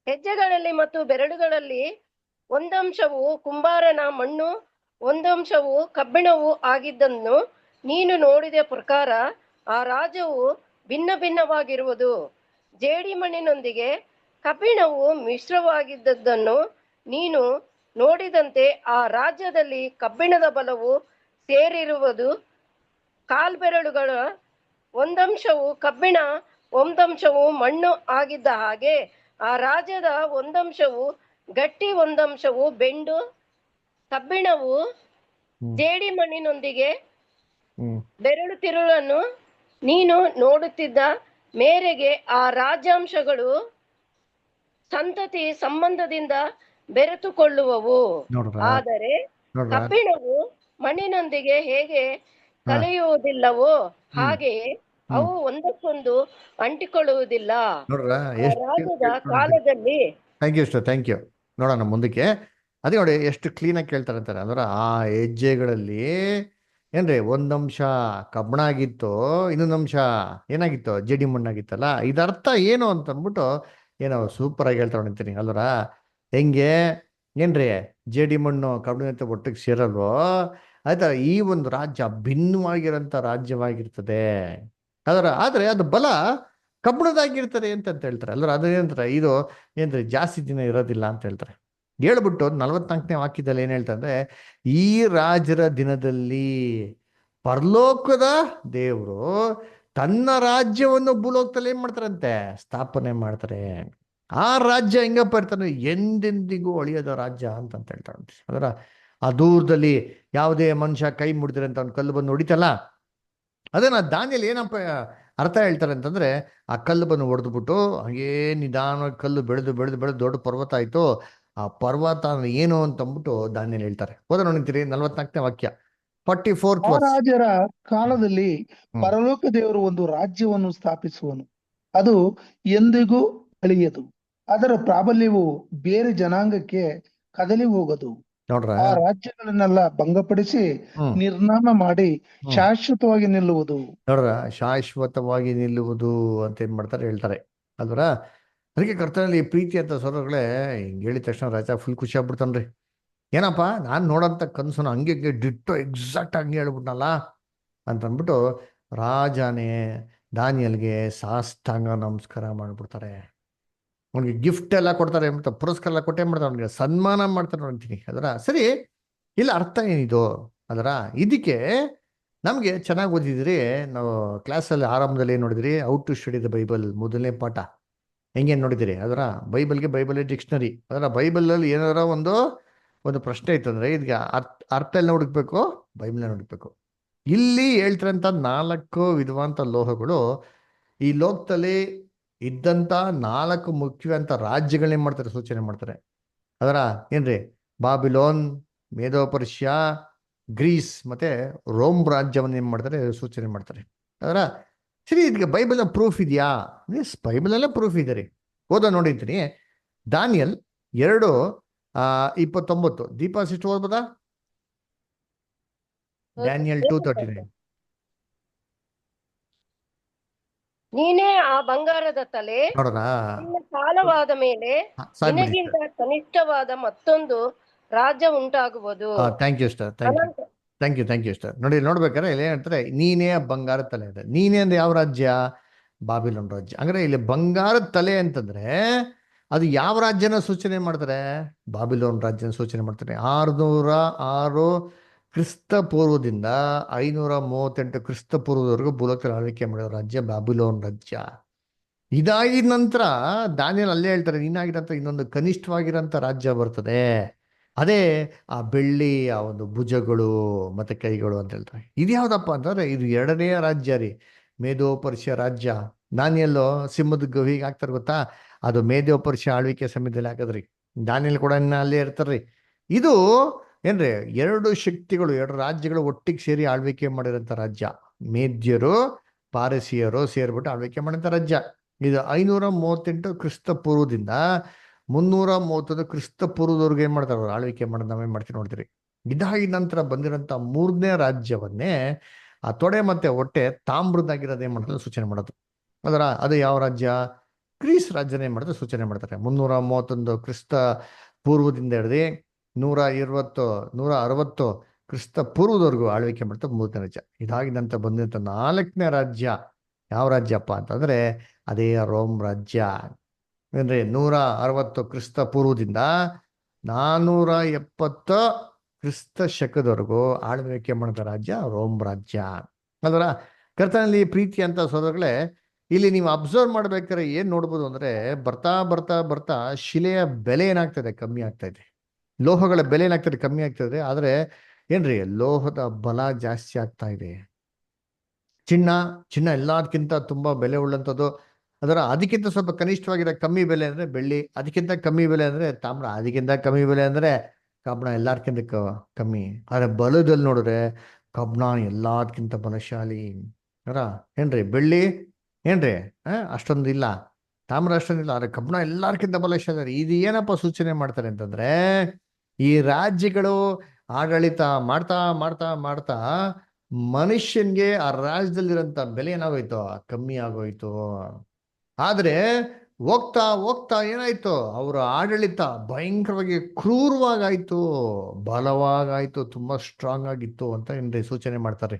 ಹೆಜ್ಜೆಗಳಲ್ಲಿ ಮತ್ತು ಬೆರಳುಗಳಲ್ಲಿ ಒಂದಂಶವು ಕುಂಬಾರನ ಮಣ್ಣು, ಒಂದಂಶವು ಕಬ್ಬಿಣವು ಆಗಿದ್ದನ್ನು ನೀನು ನೋಡಿದ ಪ್ರಕಾರ ಆ ರಾಜ್ಯವು ಭಿನ್ನ ಭಿನ್ನವಾಗಿರುವುದು. ಜೇಡಿ ಮಣ್ಣಿನೊಂದಿಗೆ ಕಬ್ಬಿಣವು ಮಿಶ್ರವಾಗಿದ್ದದ್ದನ್ನು ನೀನು ನೋಡಿದಂತೆ ಆ ರಾಜ್ಯದಲ್ಲಿ ಕಬ್ಬಿಣದ ಬಲವು ಸೇರಿರುವುದು. ಕಾಲ್ಬೆರಳುಗಳ ಒಂದಂಶವು ಕಬ್ಬಿಣ, ಒಂದಂಶವು ಮಣ್ಣು ಆಗಿದ್ದ ಹಾಗೆ ಆ ರಾಜ್ಯದ ಒಂದಂಶವು ಗಟ್ಟಿ, ಒಂದಂಶವು ಬೆಂಡು. ಕಬ್ಬಿಣವು ಜೇಡಿ ಮಣ್ಣಿನೊಂದಿಗೆ ಬೆರಳು ತಿರುಳನ್ನು ನೀನು ನೋಡುತ್ತಿದ್ದ ಮೇರೆಗೆ ಆ ರಾಜ್ಯಾಂಶಗಳು ಸಂತತಿ ಸಂಬಂಧದಿಂದ ಬೆರೆತುಕೊಳ್ಳುವವು. ಆದರೆ ಕಬ್ಬಿಣವು ಮಣ್ಣಿನೊಂದಿಗೆ ಹೇಗೆ ಕಲೆಯುವುದಿಲ್ಲವೋ ಹಾಗೆಯೇ ಅವು ಒಂದಕ್ಕೊಂದು ಅಂಟಿಕೊಳ್ಳುವುದಿಲ್ಲ. ರಾಜದ ಕಾಲದಲ್ಲಿ ಥ್ಯಾಂಕ್ ಯು. ನೋಡೋಣ ಮುಂದಕ್ಕೆ. ಅದೇ ನೋಡಿ ಎಷ್ಟು ಕ್ಲೀನ್ ಆಗಿ ಕೇಳ್ತಾರೆ ಅಂತಾರೆ. ಅಂದ್ರೆ ಆ ಹೆಜ್ಜೆಗಳಲ್ಲಿ ಏನ್ರಿ ಒಂದಂಶ ಕಬ್ಬಣ ಆಗಿತ್ತು, ಇನ್ನೊಂದಂಶ ಏನಾಗಿತ್ತು, ಜೇಡಿ ಮಣ್ಣಾಗಿತ್ತಲ್ಲ. ಇದರ್ಥ ಏನು ಅಂತ ಅಂದ್ಬಿಟ್ಟು ಏನೋ ಸೂಪರ್ ಆಗಿ ಹೇಳ್ತಾ ಹೊಡಿತೀನಿ ಅಲ್ವರ. ಹೆಂಗೆ ಏನ್ರಿ ಜೇಡಿ ಮಣ್ಣು ಕಬ್ಬಿಣ ಒಟ್ಟಿಗೆ ಸೇರಲ್ವೋ ಆಯ್ತಾ, ಈ ಒಂದು ರಾಜ್ಯ ಭಿನ್ನವಾಗಿರೋಂಥ ರಾಜ್ಯವಾಗಿರ್ತದೆ ಅದರ. ಆದ್ರೆ ಅದು ಬಲ ಕಬ್ಬಿಣದಾಗಿರ್ತದೆ ಅಂತ ಹೇಳ್ತಾರೆ ಅಲ್ವರ. ಅದೇನಂತಾರೆ, ಇದು ಏನ್ರಿ ಜಾಸ್ತಿ ದಿನ ಇರೋದಿಲ್ಲ ಅಂತ ಹೇಳ್ತಾರೆ. ಹೇಳ್ಬಿಟ್ಟು 44ನೇ ವಾಕ್ಯದಲ್ಲಿ ಏನ್ ಹೇಳ್ತಾರೆ ಅಂದ್ರೆ, ಈ ರಾಜರ ದಿನದಲ್ಲಿ ಪರಲೋಕದ ದೇವರು ತನ್ನ ರಾಜ್ಯವನ್ನು ಭೂಲೋಕದಲ್ಲಿ ಏನ್ ಮಾಡ್ತಾರಂತೆ, ಸ್ಥಾಪನೆ ಮಾಡ್ತಾರೆ. ಆ ರಾಜ್ಯ ಹೆಂಗಪ್ಪ ಇರ್ತಾನೆ, ಎಂದೆಂದಿಗೂ ಅಳಿಯದ ರಾಜ್ಯ ಅಂತ ಹೇಳ್ತಾರಂತೆ. ಅದರ ಆ ದೂರದಲ್ಲಿ ಯಾವುದೇ ಮನುಷ್ಯ ಕೈ ಮುಡಿದ್ರೆ ಅಂತ ಒಂದು ಕಲ್ಲು ಬಂದು ಹೊಡಿತಲ್ಲ, ಅದನ್ನ ದಾನಿಯಲ್ಲಿ ಏನಪ್ಪ ಅರ್ಥ ಹೇಳ್ತಾರೆ ಅಂತಂದ್ರೆ, ಆ ಕಲ್ಲು ಬಂದು ಹೊಡೆದ್ಬಿಟ್ಟು ಹಾಗೇ ನಿಧಾನವಾಗಿ ಕಲ್ಲು ಬೆಳೆದು ಬೆಳೆದು ಬೆಳೆದು ದೊಡ್ಡ ಪರ್ವತ ಆಯ್ತು. ಆ ಪರ್ವತ ಏನು ಅಂತಂದ್ಬಿಟ್ಟು ದಾನಿಯಲ್ಲಿ ಹೇಳ್ತಾರೆ. ಓದೋಣ ನೋಡ್ತೀರಿ 44ನೇ ವಾಕ್ಯ, 44th ಆ verse. ರಾಜರ ಕಾಲದಲ್ಲಿ ಹ್ಮ್. ಪರಲೋಕ ದೇವರು ಒಂದು ರಾಜ್ಯವನ್ನು ಸ್ಥಾಪಿಸುವನು, ಅದು ಎಂದಿಗೂ ಅಳಿಯದು, ಅದರ ಪ್ರಾಬಲ್ಯವು ಬೇರೆ ಜನಾಂಗಕ್ಕೆ ಕದಲಿ ಹೋಗದು. ನೋಡ್ರ. ಆ ರಾಜ್ಯಗಳನ್ನೆಲ್ಲ ಭಂಗಪಡಿಸಿ ಹ್ಮ್ ನಿರ್ನಾಮ ಮಾಡಿ ಹ್ಮ್ ಶಾಶ್ವತವಾಗಿ ನಿಲ್ಲುವುದು. ನೋಡ್ರ, ಶಾಶ್ವತವಾಗಿ ನಿಲ್ಲುವುದು ಅಂತ ಏನ್ ಮಾಡ್ತಾರೆ ಹೇಳ್ತಾರೆ ಅಲ್ವರ. ಅದಕ್ಕೆ ಕರ್ತನಲ್ಲಿ ಪ್ರೀತಿ ಅಂತ ಸೋದರಗಳೇ, ಹಿಂಗೆ ಹೇಳಿದ ತಕ್ಷಣ ರಾಜ ಫುಲ್ ಖುಷಿ ಆಗ್ಬಿಡ್ತಾನ್ರಿ. ಏನಪ್ಪ, ನಾನು ನೋಡಂತ ಕನಸು ಹಂಗೆ ಹಂಗೆ ಡಿಟ್ಟೋ ಎಕ್ಸಾಕ್ಟ್ ಹಂಗೆ ಹೇಳ್ಬಿಟ್ನಲ್ಲ ಅಂತ ಅಂದ್ಬಿಟ್ಟು ರಾಜನೇ ದಾನಿಯಲ್ಗೆ ಸಾಷ್ಟಾಂಗ ನಮಸ್ಕಾರ ಮಾಡ್ಬಿಡ್ತಾರೆ. ಅವ್ನಿಗೆ ಗಿಫ್ಟ್ ಎಲ್ಲ ಕೊಡ್ತಾರೆ, ಮತ್ತು ಪುರಸ್ಕಾರ ಎಲ್ಲ ಕೊಟ್ಟೆ ಮಾಡ್ತಾರೆ, ಅವ್ನಿಗೆ ಸನ್ಮಾನ ಮಾಡ್ತಾರೆ ಅಂತೀನಿ. ಅದರ ಸರಿ, ಇಲ್ಲ ಅರ್ಥ ಏನಿದು ಅದರ. ಇದಕ್ಕೆ ನಮಗೆ ಚೆನ್ನಾಗಿ ಓದಿದ್ರಿ, ನಾವು ಕ್ಲಾಸಲ್ಲಿ ಆರಂಭದಲ್ಲಿ ಏನು ನೋಡಿದ್ರಿ, ಔ ಟು ಸ್ಟಡಿ ದ ಬೈಬಲ್ ಮೊದಲನೇ ಪಾಠ ಹೆಂಗೇನು ನೋಡಿದಿರಿ. ಅದರ ಬೈಬಲ್ಗೆ ಬೈಬಲ್ ಡಿಕ್ಷನರಿ. ಅದರ ಬೈಬಲಲ್ಲಿ ಏನಾರ ಒಂದು ಪ್ರಶ್ನೆ ಇತ್ತಂದ್ರೆ ಇದಕ್ಕೆ ಅರ್ಥ ಎಲ್ಲ ಹುಡುಕ್ಬೇಕು, ಬೈಬಲ್ನ ಹುಡುಕ್ಬೇಕು. ಇಲ್ಲಿ ಹೇಳ್ತಾರಂತ 4 ವಿಧವಾದಂಥ ಲೋಹಗಳು ಈ ಲೋಕದಲ್ಲಿ ಇದ್ದಂಥ 4 ಮುಖ್ಯವಂತ ರಾಜ್ಯಗಳನ್ನೇನು ಮಾಡ್ತಾರೆ, ಸೂಚನೆ ಮಾಡ್ತಾರೆ. ಅದರ ಏನ್ರಿ, ಬಾಬಿಲೋನ್, ಮೇದೋಪರ್ಷಿಯಾ, ಗ್ರೀಸ್ ಮತ್ತೆ ರೋಮ್ ರಾಜ್ಯವನ್ನ ಏನ್ ಮಾಡ್ತಾರೆ, ಸೂಚನೆ ಮಾಡ್ತಾರೆ. ಅದರ ಸರಿ, ಇದಕ್ಕೆ ಬೈಬಲ್ ಪ್ರೂಫ್ ಇದೆಯಾ? ಎಸ್, ಬೈಬಲಲ್ಲೇ ಪ್ರೂಫ್ ಇದೆ ರೀ. ಓದೋ ನೋಡಿದ್ದೀನಿ, ದಾನಿಯಲ್ 2:29. ದೀಪಾ ಸಿಸ್ಟರ್ ಓದ್ಬೋದಾ? ಡ್ಯಾನಿಯಲ್ 2:39. ನೀನೇ ಆ ಬಂಗಾರದ ತಲೆ, ನೋಡೋಣ. ನಿನ್ನ ಕಾಲವಾದ ಮೇಲೆ ನಿನಗಿಂತ ಕನಿಷ್ಠವಾದ ಮತ್ತೊಂದು ರಾಜ್ಯ ಉಂಟಾಗುವುದು. Thank you star, thank you star. ನೋಡ್ಬೇಕಾದ್ರೆ ಇಲ್ಲಿ ಹೇಳ್ತಾರೆ, ನೀನೇ ಬಂಗಾರದ ತಲೆ ಇದೆ. ನೀನೇ ಅಂದ್ರೆ ಯಾವ ರಾಜ್ಯ? ಬಾಬಿಲೋನ್ ರಾಜ್ಯ. ಅಂದ್ರೆ ಇಲ್ಲಿ ಬಂಗಾರದ ತಲೆ ಅಂತಂದ್ರೆ ಅದು ಯಾವ ರಾಜ್ಯನ ಸೂಚನೆ ಮಾಡ್ತಾರೆ? ಬಾಬಿಲೋನ್ ರಾಜ್ಯನ ಸೂಚನೆ ಮಾಡ್ತಾರೆ. 606 ಕ್ರಿಸ್ತ ಪೂರ್ವದಿಂದ 538 ಕ್ರಿಸ್ತ ಪೂರ್ವದವರೆಗೂ ಭೂಲೋಕದಲ್ಲಿ ಆಳ್ವಿಕೆ ಮಾಡಿರೋ ರಾಜ್ಯ ಬಾಬಿಲೋನ್ ರಾಜ್ಯ. ಇದಾಗಿದ ನಂತರ ದಾನಿಯಲ್ ಅಲ್ಲೇ ಹೇಳ್ತಾರೆ, ನೀನಾಗಿರಂತ ಇನ್ನೊಂದು ಕನಿಷ್ಠವಾಗಿರೋಂಥ ರಾಜ್ಯ ಬರ್ತದೆ, ಅದೇ ಆ ಬೆಳ್ಳಿ ಆ ಒಂದು ಭುಜಗಳು ಮತ್ತೆ ಕೈಗಳು ಅಂತ ಹೇಳ್ತಾರೆ. ಇದು ಯಾವ್ದಪ್ಪ ಅಂತಂದ್ರೆ ಇದು 2ನೇ ರಾಜ್ಯ ರೀ, ಮೇದೋಪರ್ಷಿಯ ರಾಜ್ಯ. ದಾನಿಯಲ್ಲೋ ಸಿಂಹದ ಗವಿಗೆ ಹಾಕ್ತಾರೆ ಗೊತ್ತಾ, ಅದು ಮೇದೋಪರ್ಷಿಯ ಆಳ್ವಿಕೆ ಸಮಯದಲ್ಲಿ ಹಾಕದ್ರಿ. ದಾನಿಯಲ್ ಕೂಡ ಅಲ್ಲೇ ಇರ್ತಾರ್ರಿ. ಇದು ಏನ್ರಿ, 2 ಶಕ್ತಿಗಳು, 2 ರಾಜ್ಯಗಳು ಒಟ್ಟಿಗೆ ಸೇರಿ ಆಳ್ವಿಕೆ ಮಾಡಿರೋಂಥ ರಾಜ್ಯ. ಮೇದ್ಯರು ಪಾರಸಿಯರು ಸೇರ್ಬಿಟ್ಟು ಆಳ್ವಿಕೆ ಮಾಡಿದಂಥ ರಾಜ್ಯ ಇದು. 538 ಕ್ರಿಸ್ತ ಪೂರ್ವದಿಂದ 331 ಕ್ರಿಸ್ತ ಪೂರ್ವದವ್ರಿಗೆ ಏನ್ ಮಾಡ್ತಾರೆ, ಅವ್ರು ಆಳ್ವಿಕೆ ಮಾಡೋದು ನಾವೇನ್ ಮಾಡ್ತೀವಿ ನೋಡ್ತೀರಿ. ಇದಾಗಿ ನಂತರ ಬಂದಿರೋಂಥ 3ನೇ ರಾಜ್ಯವನ್ನೇ ಆ ತೊಡೆ ಮತ್ತೆ ಹೊಟ್ಟೆ ತಾಮ್ರದಾಗಿರೋದು ಏನ್ ಮಾಡ್ತಾರೆ, ಸೂಚನೆ ಮಾಡೋದು. ಅದು ಯಾವ ರಾಜ್ಯ? ಗ್ರೀಸ್ ರಾಜ್ಯನೇ ಏನ್ ಮಾಡ್ತಾರೆ, ಸೂಚನೆ ಮಾಡ್ತಾರೆ. 331 ಕ್ರಿಸ್ತ ಪೂರ್ವದಿಂದ ಹಿಡಿದು 160 ಕ್ರಿಸ್ತ ಪೂರ್ವದವರೆಗೂ ಆಳ್ವಿಕೆ ಮಾಡ್ತಾರೆ 3ನೇ ರಾಜ್ಯ. ಇದಾಗಿ ನಂತರ ಬಂದಿರೋಂಥ 4ನೇ ರಾಜ್ಯ ಯಾವ ರಾಜ್ಯಪ್ಪ ಅಂತಂದ್ರೆ ಅದೇ ರೋಮ್ ರಾಜ್ಯ. ಅಂದ್ರೆ 160 ಕ್ರಿಸ್ತ ಪೂರ್ವದಿಂದ 470 ಕ್ರಿಸ್ತ ಶಕದವರೆಗೂ ಆಳ್ವಿಕೆ ಮಾಡಿದ ರಾಜ್ಯ ರೋಮ್ ರಾಜ್ಯ. ಅದರ ಕರ್ತನಲ್ಲಿ ಪ್ರೀತಿ ಅಂತ ಸೋದರಗಳೇ, ಇಲ್ಲಿ ನೀವು ಅಬ್ಸರ್ವ್ ಮಾಡ್ಬೇಕಾದ್ರೆ ಏನ್ ನೋಡ್ಬೋದು ಅಂದ್ರೆ, ಬರ್ತಾ ಬರ್ತಾ ಬರ್ತಾ ಶಿಲೆಯ ಬೆಲೆ ಏನಾಗ್ತದೆ, ಕಮ್ಮಿ ಆಗ್ತಾ ಇದೆ. ಲೋಹಗಳ ಬೆಲೆ ಏನಾಗ್ತದೆ, ಕಮ್ಮಿ ಆಗ್ತದೆ. ಆದ್ರೆ ಏನ್ರಿ, ಲೋಹದ ಬಲ ಜಾಸ್ತಿ ಆಗ್ತಾ ಇದೆ. ಚಿನ್ನ ಎಲ್ಲದಕ್ಕಿಂತ ತುಂಬಾ ಬೆಲೆ ಉಳ್ಳಂಥದ್ದು. ಅದಕ್ಕಿಂತ ಸ್ವಲ್ಪ ಕನಿಷ್ಠವಾಗಿರೋ ಕಮ್ಮಿ ಬೆಲೆ ಅಂದ್ರೆ ಬೆಳ್ಳಿ, ಅದಕ್ಕಿಂತ ಕಮ್ಮಿ ಬೆಲೆ ಅಂದ್ರೆ ತಾಮ್ರ, ಅದಕ್ಕಿಂತ ಕಮ್ಮಿ ಬೆಲೆ ಅಂದ್ರೆ ಕಬ್ಬಣ, ಎಲ್ಲಾರ್ಕಿಂತ ಕಮ್ಮಿ. ಆದ್ರೆ ಬಲದಲ್ಲಿ ನೋಡಿದ್ರೆ ಕಬ್ಬಣ ಎಲ್ಲದಕ್ಕಿಂತ ಬಲಶಾಲಿ. ಏನ್ರಿ, ಬೆಳ್ಳಿ ಏನ್ರಿ ಅಷ್ಟೊಂದು ಇಲ್ಲ, ತಾಮ್ರ ಅಷ್ಟೊಂದಿಲ್ಲ, ಆದ್ರೆ ಕಬ್ಬಣ ಎಲ್ಲಾರ್ಕಿಂತ ಬಲಶಾಲಿ. ಇದು ಏನಪ್ಪ ಸೂಚನೆ ಮಾಡ್ತಾರೆ ಅಂತಂದ್ರೆ, ಈ ರಾಜ್ಯಗಳು ಆಡಳಿತ ಮಾಡ್ತಾ ಮಾಡ್ತಾ ಮಾಡ್ತಾ ಮನುಷ್ಯನ್ಗೆ ಆ ರಾಜ್ಯದಲ್ಲಿರೋಂಥ ಬೆಲೆ ಏನಾಗೋಯ್ತು, ಕಮ್ಮಿ ಆಗೋಯ್ತು. ಆದ್ರೆ ಹೋಗ್ತಾ ಹೋಗ್ತಾ ಏನಾಯ್ತು, ಅವರ ಆಡಳಿತ ಭಯಂಕರವಾಗಿ ಕ್ರೂರವಾಗಾಯ್ತು, ಬಲವಾಗಾಯ್ತು, ತುಂಬಾ ಸ್ಟ್ರಾಂಗ್ ಆಗಿತ್ತು ಅಂತ ಏನ್ರಿ ಸೂಚನೆ ಮಾಡ್ತಾರೆ.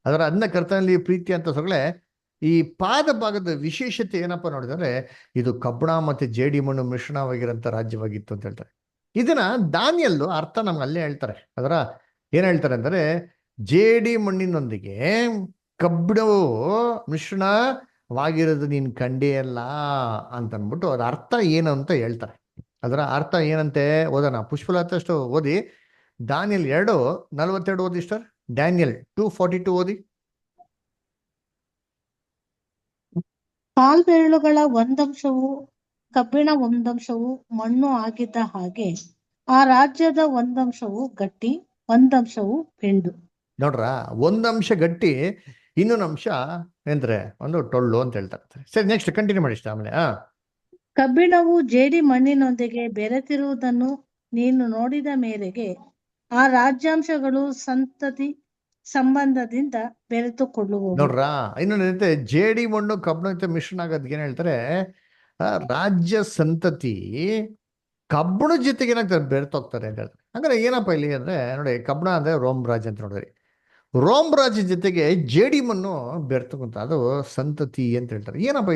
ಅದನ್ನ ಕರ್ತನಲ್ಲಿ ಪ್ರೀತಿ ಅಂತ ಸೊಗಳೆ ಈ ಪಾದ ಭಾಗದ ವಿಶೇಷತೆ ಏನಪ್ಪಾ ನೋಡಿದ್ರೆ, ಇದು ಕಬ್ಬಣ ಮತ್ತೆ ಜೇಡಿ ಮಣ್ಣು ಮಿಶ್ರಣವಾಗಿರೋಂಥ ರಾಜ್ಯವಾಗಿತ್ತು ಅಂತ ಹೇಳ್ತಾರೆ. ಇದನ್ನ ದಾನಿಯಲ್ಲು ಅರ್ಥ ನಮ್ಗೆ ಅಲ್ಲೇ ಹೇಳ್ತಾರೆ. ಏನ್ ಹೇಳ್ತಾರೆ ಅಂದ್ರೆ, ಜೇಡಿ ಮಣ್ಣಿನೊಂದಿಗೆ ಕಬ್ಬಿಣವು ಮಿಶ್ರಣ ವಾಗಿರೋದು ನೀನು ಕಂಡೇ ಅಲ್ಲ ಅಂತ ಅಂದ್ಬಿಟ್ಟು ಅದ್ರ ಅರ್ಥ ಏನು ಅಂತ ಹೇಳ್ತಾರೆ. ಅದರ ಅರ್ಥ ಏನಂತೆ ಓದೋಣ. ಪುಷ್ಪಲತಷ್ಟು ಓದಿ. ದಾನಿಯಲ್ 2:42 ಓದಿ ಸರ್. ಡ್ಯಾನಿಯಲ್ 2:42 ಓದಿ. ಕಾಲ್ಬೆರಳುಗಳ ಒಂದಂಶವು ಕಬ್ಬಿಣ ಒಂದಂಶವು ಮಣ್ಣು ಆಗಿದ್ದ ಹಾಗೆ ಆ ರಾಜ್ಯದ ಒಂದಂಶವು ಗಟ್ಟಿ ಒಂದಂಶವು ಬೆಂಡು. ನೋಡ್ರ, ಒಂದಂಶ ಗಟ್ಟಿ, ಇನ್ನೊಂದು ಅಂಶ ಅಂದ್ರೆ ಒಂದು ಟೊಳ್ಳು ಅಂತ ಹೇಳ್ತಾರೆ. ಸರಿ, ನೆಕ್ಸ್ಟ್ ಕಂಟಿನ್ಯೂ ಮಾಡಿ ಇಷ್ಟ. ಆಮೇಲೆ ಕಬ್ಬಿಣವು ಜೇಡಿ ಮಣ್ಣಿನೊಂದಿಗೆ ಬೆರೆತಿರುವುದನ್ನು ನೀನು ನೋಡಿದ ಮೇರೆಗೆ ಆ ರಾಜ್ಯಾಂಶಗಳು ಸಂತತಿ ಸಂಬಂಧದಿಂದ ಬೆರೆತುಕೊಳ್ಳುವವು. ನೋಡ್ರ, ಇನ್ನೊಂದು ಜೇಡಿ ಮಣ್ಣು ಕಬ್ಬಣ ಜೊತೆ ಮಿಶ್ರಣ ಆಗೋದಕ್ಕೆ ಏನ್ ಹೇಳ್ತಾರೆ, ರಾಜ್ಯ ಸಂತತಿ ಕಬ್ಬಣ ಜೊತೆಗೆ ಏನಾಗ್ತಾರೆ, ಬೆರೆತೋಗ್ತಾರೆ ಅಂತ ಹೇಳ್ತಾರೆ. ಹಂಗಾರೆ ಏನಪ್ಪ ಇಲ್ಲಿ ಅಂದ್ರೆ ನೋಡಿ, ಕಬ್ಬಣ ಅಂದ್ರೆ ರೋಮ್ ರಾಜ್ಯ ಅಂತ ನೋಡಿದ್ರಿ. ರೋಮ್ ರಾಜ್ಯ ಜೊತೆಗೆ ಜೇಡಿ ಮಣ್ಣು ಬೆರ್ತಕ್ಕಂತ ಅದು ಸಂತತಿ ಅಂತ ಹೇಳ್ತಾರೆ. ಏನಪ್ಪ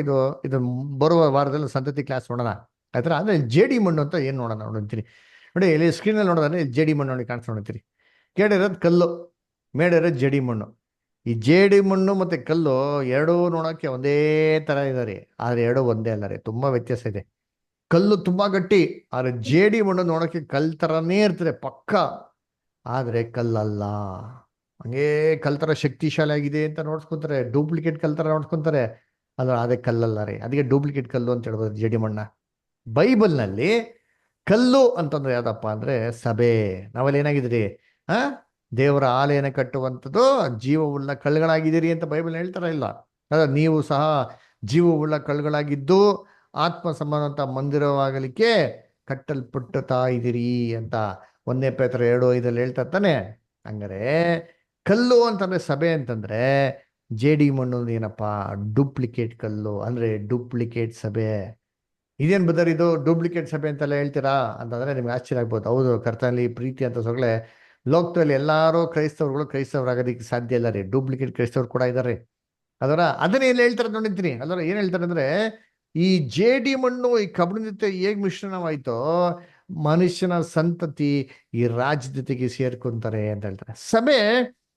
ಇದು ಬರುವ ವಾರದಲ್ಲಿ ಸಂತತಿ ಕ್ಲಾಸ್ ನೋಡೋಣ ಆಯ್ತರ. ಅಂದ್ರೆ ಜೇಡಿ ಮಣ್ಣು ಅಂತ ಏನ್ ನೋಡೋಣ ನೋಡ್ತೀನಿ ನೋಡಿ. ಇಲ್ಲಿ ಸ್ಕ್ರೀನಲ್ಲಿ ನೋಡೋದಾದ್ರೆ ಜೇಡಿ ಮಣ್ಣು ನೋಡಿ ಕಾಣಿಸ್ ನೋಡ್ತೀರಿ. ಕೆಳಗಿರೋದು ಕಲ್ಲು, ಮೇಲಿರೋದು ಜೇಡಿ ಮಣ್ಣು. ಈ ಜೇಡಿ ಮಣ್ಣು ಮತ್ತೆ ಕಲ್ಲು ಎರಡೂ ನೋಡೋಕೆ ಒಂದೇ ತರ ಇದಾರೆ, ಆದ್ರೆ ಎರಡು ಒಂದೇ ಅಲ್ಲ ರೀ, ತುಂಬಾ ವ್ಯತ್ಯಾಸ ಇದೆ. ಕಲ್ಲು ತುಂಬಾ ಗಟ್ಟಿ, ಆದ್ರೆ ಜೇಡಿ ಮಣ್ಣು ನೋಡೋಕೆ ಕಲ್ ತರನೇ ಇರ್ತದೆ ಪಕ್ಕ, ಆದ್ರೆ ಕಲ್ಲಲ್ಲ. ಹಂಗೇ ಕಲ್ತರ ಶಕ್ತಿಶಾಲಿ ಆಗಿದೆ ಅಂತ ನೋಡ್ಸ್ಕೊಂತಾರೆ, ಡೂಪ್ಲಿಕೇಟ್ ಕಲ್ತರ ನೋಡ್ಸ್ಕೊಂತಾರೆ, ಅದ್ರ ಅದೇ ಕಲ್ಲಲ್ಲ ರೀ. ಅದಕ್ಕೆ ಡೂಪ್ಲಿಕೇಟ್ ಕಲ್ಲು ಅಂತ ಹೇಳ್ಬೋದು ಜೇಡಿ ಮಣ್ಣ. ಬೈಬಲ್ನಲ್ಲಿ ಕಲ್ಲು ಅಂತಂದ್ರೆ ಯಾವ್ದಪ್ಪ ಅಂದ್ರೆ ಸಭೆ. ನಾವಲ್ಲಿ ಏನಾಗಿದ್ರಿ, ದೇವರ ಆಲಯನ ಕಟ್ಟುವಂಥದ್ದು ಜೀವವುಳ್ಳ ಕಳ್ಳುಗಳಾಗಿದ್ದೀರಿ ಅಂತ ಬೈಬಲ್ ಹೇಳ್ತಾರ ಇಲ್ಲ? ಅದ ನೀವು ಸಹ ಜೀವವುಳ್ಳ ಕಳ್ಳುಗಳಾಗಿದ್ದು ಆತ್ಮ ಸಂಬಂಧ ಮಂದಿರವಾಗಲಿಕ್ಕೆ ಕಟ್ಟಲ್ಪಟ್ಟುತ್ತಾ ಇದ್ದೀರಿ ಅಂತ 1 ಪೇತ್ರ 2:5 ಹೇಳ್ತಾ ತಾನೆ. ಹಂಗಾರೆ ಕಲ್ಲು ಅಂತಂದ್ರೆ ಸಭೆ ಅಂತಂದ್ರೆ ಜೇಡಿ ಮಣ್ಣು ಏನಪ್ಪಾ, ಡೂಪ್ಲಿಕೇಟ್ ಕಲ್ಲು ಅಂದ್ರೆ ಡೂಪ್ಲಿಕೇಟ್ ಸಭೆ. ಇದೇನ್ ಬದರ್ ಇದು ಡೂಪ್ಲಿಕೇಟ್ ಸಭೆ ಅಂತೆಲ್ಲ ಹೇಳ್ತೀರಾ ಅಂತಂದ್ರೆ ನಿಮ್ಗೆ ಆಶ್ಚರ್ಯ ಆಗ್ಬೋದು. ಹೌದು, ಕರ್ತನಲ್ಲಿ ಪ್ರೀತಿ ಅಂತ ಸೊಗಳೆ ಲೋಕದಲ್ಲಿ ಎಲ್ಲಾರು ಕ್ರೈಸ್ತವರಾಗೋದಕ್ಕೆ ಸಾಧ್ಯ ಇಲ್ಲ ರೀ. ಡೂಪ್ಲಿಕೇಟ್ ಕ್ರೈಸ್ತವ್ರು ಕೂಡ ಇದಾರೆ. ಅದನ್ನ ಎಲ್ಲಿ ಹೇಳ್ತಾರೆ ನೋಡಿರ್ತೀನಿ. ಏನ್ ಹೇಳ್ತಾರೆ ಅಂದ್ರೆ, ಈ ಜೇಡಿ ಮಣ್ಣು ಈ ಕಬ್ಬಿಣ ಜೊತೆ ಹೇಗ್ ಮಿಶ್ರಣವಾಯ್ತೋ ಮನುಷ್ಯನ ಸಂತತಿ ಈ ರಾಜ್ಯ ಜೊತೆಗೆ ಸೇರ್ಕೊಂತಾರೆ ಅಂತ ಹೇಳ್ತಾರೆ. ಸಭೆ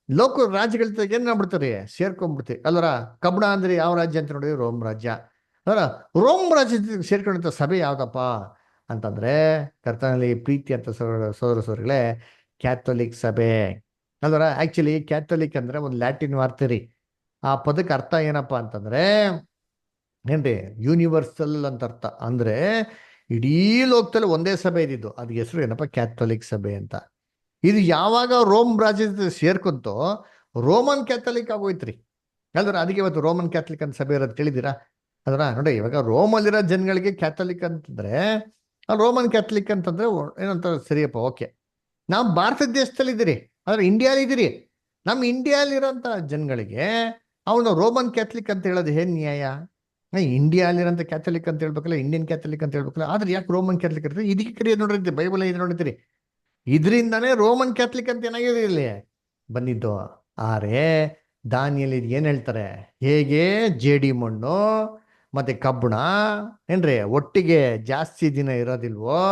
ಲೋಕ ರಾಜ್ಯಗಳ ಜೊತೆಗೆ ಏನ್ ಮಾಡ್ಬಿಡ್ತಾರೆ, ಸೇರ್ಕೊಂಡ್ಬಿಡ್ತೀವಿ ಅಲ್ವರ. ಕಬ್ಬಿಣ ಅಂದ್ರೆ ಯಾವ ರಾಜ್ಯ ಅಂತ ನೋಡಿದ್ರೆ ರೋಮ್ ರಾಜ್ಯ. ರೋಮ್ ರಾಜ್ಯ ಜೊತೆಗೆ ಸೇರ್ಕೊಂಡಂತ ಸಭೆ ಯಾವ್ದಪ್ಪ ಅಂತಂದ್ರೆ ಕರ್ತನಲ್ಲಿ ಪ್ರೀತಿ ಅಂತ ಸೋದರ ಸೋದರಿಗಳೇ ಕ್ಯಾಥೋಲಿಕ್ ಸಭೆ ಅಲ್ವರ. ಆಕ್ಚುಲಿ ಕ್ಯಾಥೋಲಿಕ್ ಅಂದ್ರೆ ಒಂದು ಲ್ಯಾಟಿನ್ ವಾರ್ತೆ ರೀ. ಆ ಪದಕ್ಕೆ ಅರ್ಥ ಏನಪ್ಪಾ ಅಂತಂದ್ರೆ ಏನ್ರಿ, ಯೂನಿವರ್ಸಲ್ ಅಂತ ಅರ್ಥ. ಅಂದ್ರೆ ಇಡೀ ಲೋಕದಲ್ಲಿ ಒಂದೇ ಸಭೆ ಇದ್ದಿದ್ದು, ಅದ್ರ ಹೆಸರು ಏನಪ್ಪ, ಕ್ಯಾಥೋಲಿಕ್ ಸಭೆ ಅಂತ. ಇದು ಯಾವಾಗ ರೋಮ್ ರಾಜ್ಯದ ಸೇರ್ಕೊಂತೋ ರೋಮನ್ ಕ್ಯಾಥೋಲಿಕ್ ಆಗೋಯ್ತ್ರಿ ಅಲ್ದ್ರ. ಅದಕ್ಕೆ ಇವತ್ತು ರೋಮನ್ ಕ್ಯಾಥಲಿಕ್ ಅಂತ ಸಭೆ ಇರೋದು ತಿಳಿದಿರಾ? ನೋಡಿ, ಇವಾಗ ರೋಮಲ್ಲಿರೋ ಜನಗಳಿಗೆ ಕ್ಯಾಥೋಲಿಕ್ ಅಂತಂದ್ರೆ ರೋಮನ್ ಕ್ಯಾಥಲಿಕ್ ಅಂತಂದ್ರೆ ಏನಂತ ಸರಿಯಪ್ಪ, ಓಕೆ. ನಾವು ಭಾರತ ದೇಶದಲ್ಲಿ ಇದ್ದೀರಿ, ಆದ್ರೆ ಇಂಡಿಯಾಲಿ ಇದ್ದೀರಿ. ನಮ್ಮ ಇಂಡಿಯಾಲಿರೋಂಥ ಜನಗಳಿಗೆ ಅವನು ರೋಮನ್ ಕ್ಯಾಥಲಿಕ್ ಅಂತ ಹೇಳೋದು ಏನ್ ನ್ಯಾಯ? ಇಂಡಿಯಾಲಿರೋಂಥ ಕ್ಯಾಥಲಿಕ್ ಅಂತ ಹೇಳ್ಬೇಕಲ್ಲ, ಇಂಡಿಯನ್ ಕ್ಯಾಥಲಿಕ್ ಅಂತ ಹೇಳ್ಬೇಕಲ್ಲ. ಆದ್ರೆ ಯಾಕೆ ರೋಮನ್ ಕ್ಯಾಥಲಿಕ್ ಇರ್ತದೆ? ಇದಕ್ಕೆ ಕರೆಯೋದು ನೋಡಿರ್ತೀವಿ, ಬೈಬಲ್ ಇದು ನೋಡಿರ್ತೀರಿ. ಇದರಿಂದಾನೇ ರೋಮನ್ ಕ್ಯಾಥಲಿಕ್ ಅಂತ ಏನಾಗಿದೆ ಇಲ್ಲಿ ಬಂದಿದ್ದು. ಆದ್ರೆ ದಾನಿಯಲ್ಲಿ ಏನ್ ಹೇಳ್ತಾರೆ, ಹೇಗೆ ಜೇಡಿ ಮಣ್ಣು ಮತ್ತೆ ಕಬ್ಬಣ ಏನ್ರಿ ಒಟ್ಟಿಗೆ ಜಾಸ್ತಿ ದಿನ ಇರೋದಿಲ್ವೋ,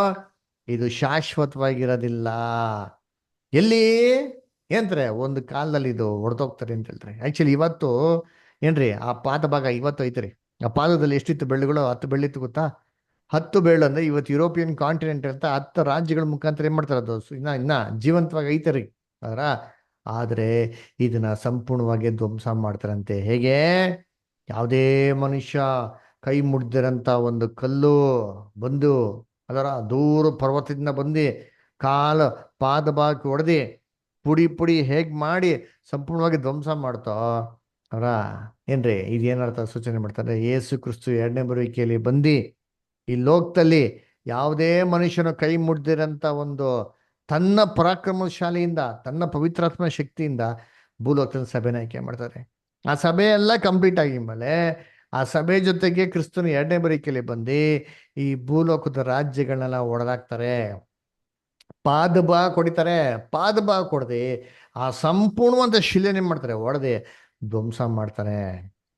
ಇದು ಶಾಶ್ವತವಾಗಿರೋದಿಲ್ಲ. ಎಲ್ಲಿ ಏನ್ತಾರೆ, ಒಂದು ಕಾಲದಲ್ಲಿ ಇದು ಹೊಡೆದೋಗ್ತಾರೆ ಅಂತ ಹೇಳ್ತಾರೆ. ಆಕ್ಚುಲಿ ಇವತ್ತು ಏನ್ರಿ ಆ ಪಾದ ಭಾಗ ಇವತ್ತು ಐತ್ರಿ. ಆ ಪಾದದಲ್ಲಿ ಎಷ್ಟಿತ್ತು ಬೆಳ್ಳುಗಳು? 10 ಬೆಳ್ಳಿತ್ತು ಗೊತ್ತಾ? 10 ಬೆಳ್ಳು ಅಂದ್ರೆ ಇವತ್ತು ಯುರೋಪಿಯನ್ ಕಾಂಟಿನೆಂಟ್ ಅಂತ 10 ರಾಜ್ಯಗಳ ಮುಖಾಂತರ ಏನ್ ಮಾಡ್ತಾರೆ, ಅದು ಇನ್ನ ಜೀವಂತವಾಗಿ ಐತರಿ ಅದರ. ಆದ್ರೆ ಇದನ್ನ ಸಂಪೂರ್ಣವಾಗಿ ಧ್ವಂಸ ಮಾಡ್ತಾರಂತೆ. ಹೇಗೆ? ಯಾವುದೇ ಮನುಷ್ಯ ಕೈ ಮುಡ್ದಿರಂತ ಒಂದು ಕಲ್ಲು ಬಂದು ಅದರ ದೂರ ಪರ್ವತದಿಂದ ಬಂದು ಪಾದ ಭಾಗಕ್ಕೆ ಹೊಡೆದಿ ಪುಡಿ ಹೇಗ್ ಮಾಡಿ ಸಂಪೂರ್ಣವಾಗಿ ಧ್ವಂಸ ಮಾಡ್ತೋ ಅವರ ಏನ್ರಿ. ಇದೇನರ್ಥ ಸೂಚನೆ ಮಾಡ್ತಾರೆ, ಯೇಸು ಕ್ರಿಸ್ತು 2ನೇ ಬರುವಿಕೆಯಲ್ಲಿ ಬಂದು ಈ ಲೋಕದಲ್ಲಿ ಯಾವುದೇ ಮನುಷ್ಯನ ಕೈ ಮುಡ್ದಿರಂತ ಒಂದು ತನ್ನ ಪರಾಕ್ರಮಶಾಲಿಯಿಂದ ತನ್ನ ಪವಿತ್ರಾತ್ಮ ಶಕ್ತಿಯಿಂದ ಭೂಲೋಕದ ಸಭೆನ ಆಯ್ಕೆ ಮಾಡ್ತಾರೆ. ಆ ಸಭೆ ಎಲ್ಲ ಕಂಪ್ಲೀಟ್ ಆಗಿದ್ಮೇಲೆ ಆ ಸಭೆ ಜೊತೆಗೆ ಕ್ರಿಸ್ತನ 2ನೇ ಬರುವಿಕೆಯಲ್ಲಿ ಬಂದು ಈ ಭೂಲೋಕದ ರಾಜ್ಯಗಳನ್ನೆಲ್ಲ ಒಡೆದಾಕ್ತಾರೆ, ಪಾದಭಾಗ ಕೊಡಿತಾರೆ. ಪಾದಭಾಗ ಕೊಡದೆ ಆ ಸಂಪೂರ್ಣವಂತ ಶಿಲೆನೇ ಮಾಡ್ತಾರೆ, ಒಡೆದೆ ಧ್ವಂಸ ಮಾಡ್ತಾರೆ.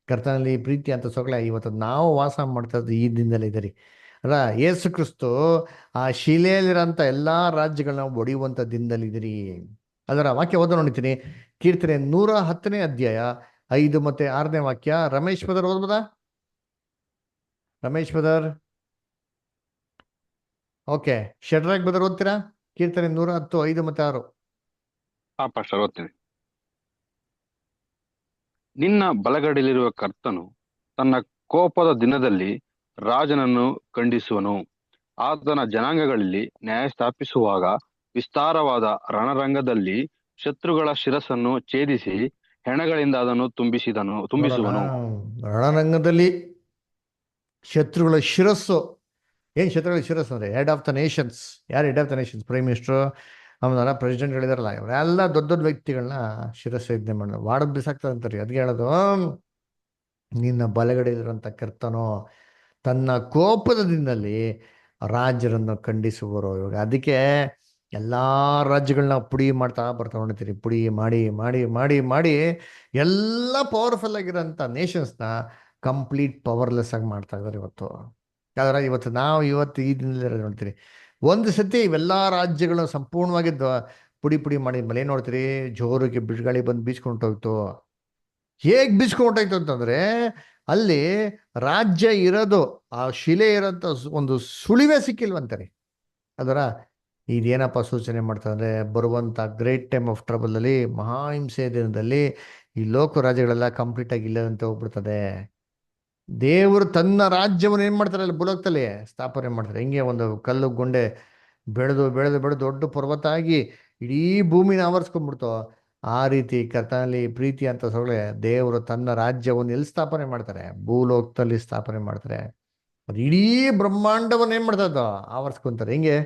ಕರ್ತನಲ್ಲಿ ಪ್ರೀತಿ ಅಂತ ಸೊಗಳೆ ಇವತ್ತು ನಾವು ವಾಸ ಮಾಡ್ತಾ ಇರೋದು ಈ ದಿನದಲ್ಲಿ ಇದ್ದೀರಿ ಅಲ್ಲ. ಯೇಸು ಕ್ರಿಸ್ತು ಆ ಶಿಲೆಯಲ್ಲಿರೋಂಥ ಎಲ್ಲಾ ರಾಜ್ಯಗಳನ್ನ ಒಡೆಯುವಂತ ದಿನದಲ್ಲಿ ಇದ್ದೀರಿ. ಅದರ ವಾಕ್ಯ ಓದ ನೋಡ್ತೀನಿ. ಕೀರ್ತನೆ 110ನೇ ಅಧ್ಯಾಯ 5 ಮತ್ತೆ 6ನೇ ವಾಕ್ಯ. ರಮೇಶ್ ಪದರ್ ಓದ್ಬೋದಾ? Ramesh brother. Okay, Shadrach brother ಓದ್ತೀರಾ? ಕೀರ್ತನೆ 110, 5 ಮತ್ತು 6. ಪಾಸ್ಟರ್ ಓದ್ತೀನಿ. ನಿನ್ನ ಬಲಗಡೆಯಲ್ಲಿರುವ ಕರ್ತನು ತನ್ನ ಕೋಪದ ದಿನದಲ್ಲಿ ರಾಜನನ್ನು ಖಂಡಿಸುವನು. ಆತನ ಜನಾಂಗಗಳಲ್ಲಿ ನ್ಯಾಯ ಸ್ಥಾಪಿಸುವಾಗ ವಿಸ್ತಾರವಾದ ರಣರಂಗದಲ್ಲಿ ಶತ್ರುಗಳ ಶಿರಸ್ಸನ್ನು ಛೇದಿಸಿ ಹೆಣಗಳಿಂದ ಅದನ್ನು ತುಂಬಿಸುವನು. ರಣರಂಗದಲ್ಲಿ ಶತ್ರುಗಳ ಶಿರಸ್ಸು. ಏನ್ ಶತ್ರುಗಳ ಶಿರಸ್ಸು ಅಂದ್ರೆ ಹೆಡ್ ಆಫ್ ದ ನೇಷನ್ಸ್. ಯಾರು head of the Nations? Prime minister, ಆಮೇಲೆ ಪ್ರೆಸಿಡೆಂಟ್ಗಳಿದಾರಲ್ಲ, ಇವರೆಲ್ಲ ದೊಡ್ಡ ದೊಡ್ಡ ವ್ಯಕ್ತಿಗಳನ್ನ ಶಿರಸ್ಸು ಯಜ್ಞೆ ಮಾಡೋದು, ವಾಡದ್ ಬಿಸಾಕ್ತಾರೆ ಅಂತಾರೆ. ಅದಕ್ಕೆ ಹೇಳೋದು, ನಿನ್ನ ಬಲಗಡೆಯಿರುವಂತ ಕರ್ತನೋ ತನ್ನ ಕೋಪದ ದಿನದಲ್ಲಿ ರಾಜ್ಯರನ್ನು ಖಂಡಿಸುವರು. ಇವಾಗ ಅದಕ್ಕೆ ಎಲ್ಲಾ ರಾಜ್ಯಗಳನ್ನ ಪುಡಿ ಮಾಡ್ತಾ ಬರ್ತಾ ನೋಡ್ತೀರಿ. ಪುಡಿ ಮಾಡಿ ಮಾಡಿ ಮಾಡಿ ಮಾಡಿ ಎಲ್ಲ ಪವರ್ಫುಲ್ ಆಗಿರೋಂಥ ನೇಷನ್ಸ್ನ ಕಂಪ್ಲೀಟ್ ಪವರ್ಲೆಸ್ ಆಗಿ ಮಾಡ್ತಾ ಇದ್ದಾರೆ ಇವತ್ತು. ಯಾವ್ದಾರ ನಾವು ಈ ದಿನದಲ್ಲಿ ನೋಡ್ತೀರಿ, ಒಂದು ಸತಿ ಇವೆಲ್ಲ ರಾಜ್ಯಗಳನ್ನ ಸಂಪೂರ್ಣವಾಗಿ ಪುಡಿ ಪುಡಿ ಮಾಡಿದ್ಮೇಲೆ ಏನ್ ನೋಡ್ತೀರಿ? ಜೋರಿಗೆ ಬಿರುಗಾಳಿ ಬಂದು ಬೀಸ್ಕೊಂಡು ಹೋಗ್ತು. ಹೇಗ್ ಬೀಸ್ಕೊಂಡೋಯ್ತು ಅಂತಂದ್ರೆ, ಅಲ್ಲಿ ರಾಜ್ಯ ಇರೋದು, ಆ ಶಿಲೆ ಇರೋಂಥ ಒಂದು ಸುಳಿವೆ ಸಿಕ್ಕಿಲ್ವಂತಾರೆ. ಅದರ ಇದೇನಪ್ಪ ಸೂಚನೆ ಮಾಡ್ತಂದ್ರೆ, ಬರುವಂತ ಗ್ರೇಟ್ ಟೈಮ್ ಆಫ್ ಟ್ರಬಲ್ ಅಲ್ಲಿ, ಮಹಾಹಿಂಸೆ ದಿನದಲ್ಲಿ ಈ ಲೋಕ ರಾಜ್ಯಗಳೆಲ್ಲ ಕಂಪ್ಲೀಟ್ ಆಗಿ ಇಲ್ಲದಂತೆ ಹೋಗ್ಬಿಡ್ತದೆ. ದೇವರು ತನ್ನ ರಾಜ್ಯವನ್ನು ಏನ್ ಮಾಡ್ತಾರೆ? ಅಲ್ಲಿ ಭೂಲೋಕದಲ್ಲಿ ಸ್ಥಾಪನೆ ಮಾಡ್ತಾರೆ. ಹೆಂಗೆ ಒಂದು ಕಲ್ಲು ಗುಂಡೆ ಬೆಳೆದು ಬೆಳೆದು ಬೆಳೆದು ದೊಡ್ಡ ಪರ್ವತ ಆಗಿ ಇಡೀ ಭೂಮಿನ ಆವರಿಸ್ಕೊಂಡ್ಬಿಡ್ತು. ಆ ರೀತಿ ಕರ್ತನಲ್ಲಿ ಪ್ರೀತಿ ಅಂತ ಸೊಗಳೆ ದೇವರು ತನ್ನ ರಾಜ್ಯವನ್ನು ಎಲ್ಲಿ ಸ್ಥಾಪನೆ ಮಾಡ್ತಾರೆ? ಭೂಲೋಕದಲ್ಲಿ ಸ್ಥಾಪನೆ ಮಾಡ್ತಾರೆ. ಅದು ಇಡೀ ಬ್ರಹ್ಮಾಂಡವನ್ನು ಏನ್ ಮಾಡ್ತಾ ಆವರಿಸ್ಕೊಂತಾರೆ. ಹೆಂಗೆ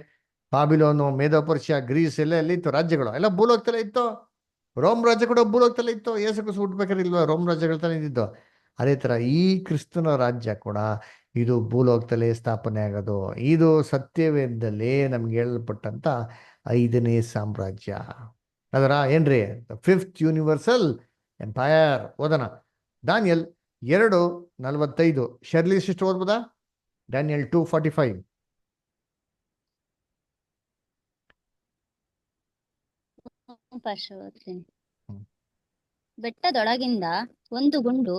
ಬಾಬಿಲೋನು, ಮೇದೋ ಪರ್ಷಿಯಾ, ಗ್ರೀಸ್ ಎಲ್ಲ ಎಲ್ಲಿತ್ತು? ರಾಜ್ಯಗಳು ಎಲ್ಲ ಭೂಲೋಕದಲ್ಲೇ ಇತ್ತು. ರೋಮ್ ರಾಜ್ಯ ಕೂಡ ಭೂಲೋಕದಲ್ಲೇ ಇತ್ತು. ಯೇಸು ಕ್ರಿಸ್ತ ಹುಟ್ಟಬೇಕಾದ್ರೆ ಇಲ್ವಾ ರೋಮ್ ರಾಜ್ಯಗಳ ತಾನೇ ಇದ್ದಿದ್ದು? ಅದೇ ತರ ಈ ಕ್ರಿಸ್ತನ ರಾಜ್ಯ ಕೂಡ ಇದು ಭೂಲೋಕದಲ್ಲೇ ಸ್ಥಾಪನೆ ಆಗೋದು. ಇದು ಸತ್ಯವೇದದಲ್ಲಿ ನಮ್ಗೆ ಹೇಳಲ್ಪಟ್ಟಂತ 5ನೇ ಸಾಮ್ರಾಜ್ಯ. ಅದರ ಏನ್ರಿ? Fifth universal empire. ಓದೋಣ, ದಾನಿಯಲ್ 2:45. ಶರ್ಲಿ ಸಿಸ್ಟರ್ ಓದ್ಬೋದಾ? ಡ್ಯಾನಿಯಲ್ 2:45. ಬೆಟ್ಟದೊಳಗಿಂದ ಒಂದು ಗುಂಡು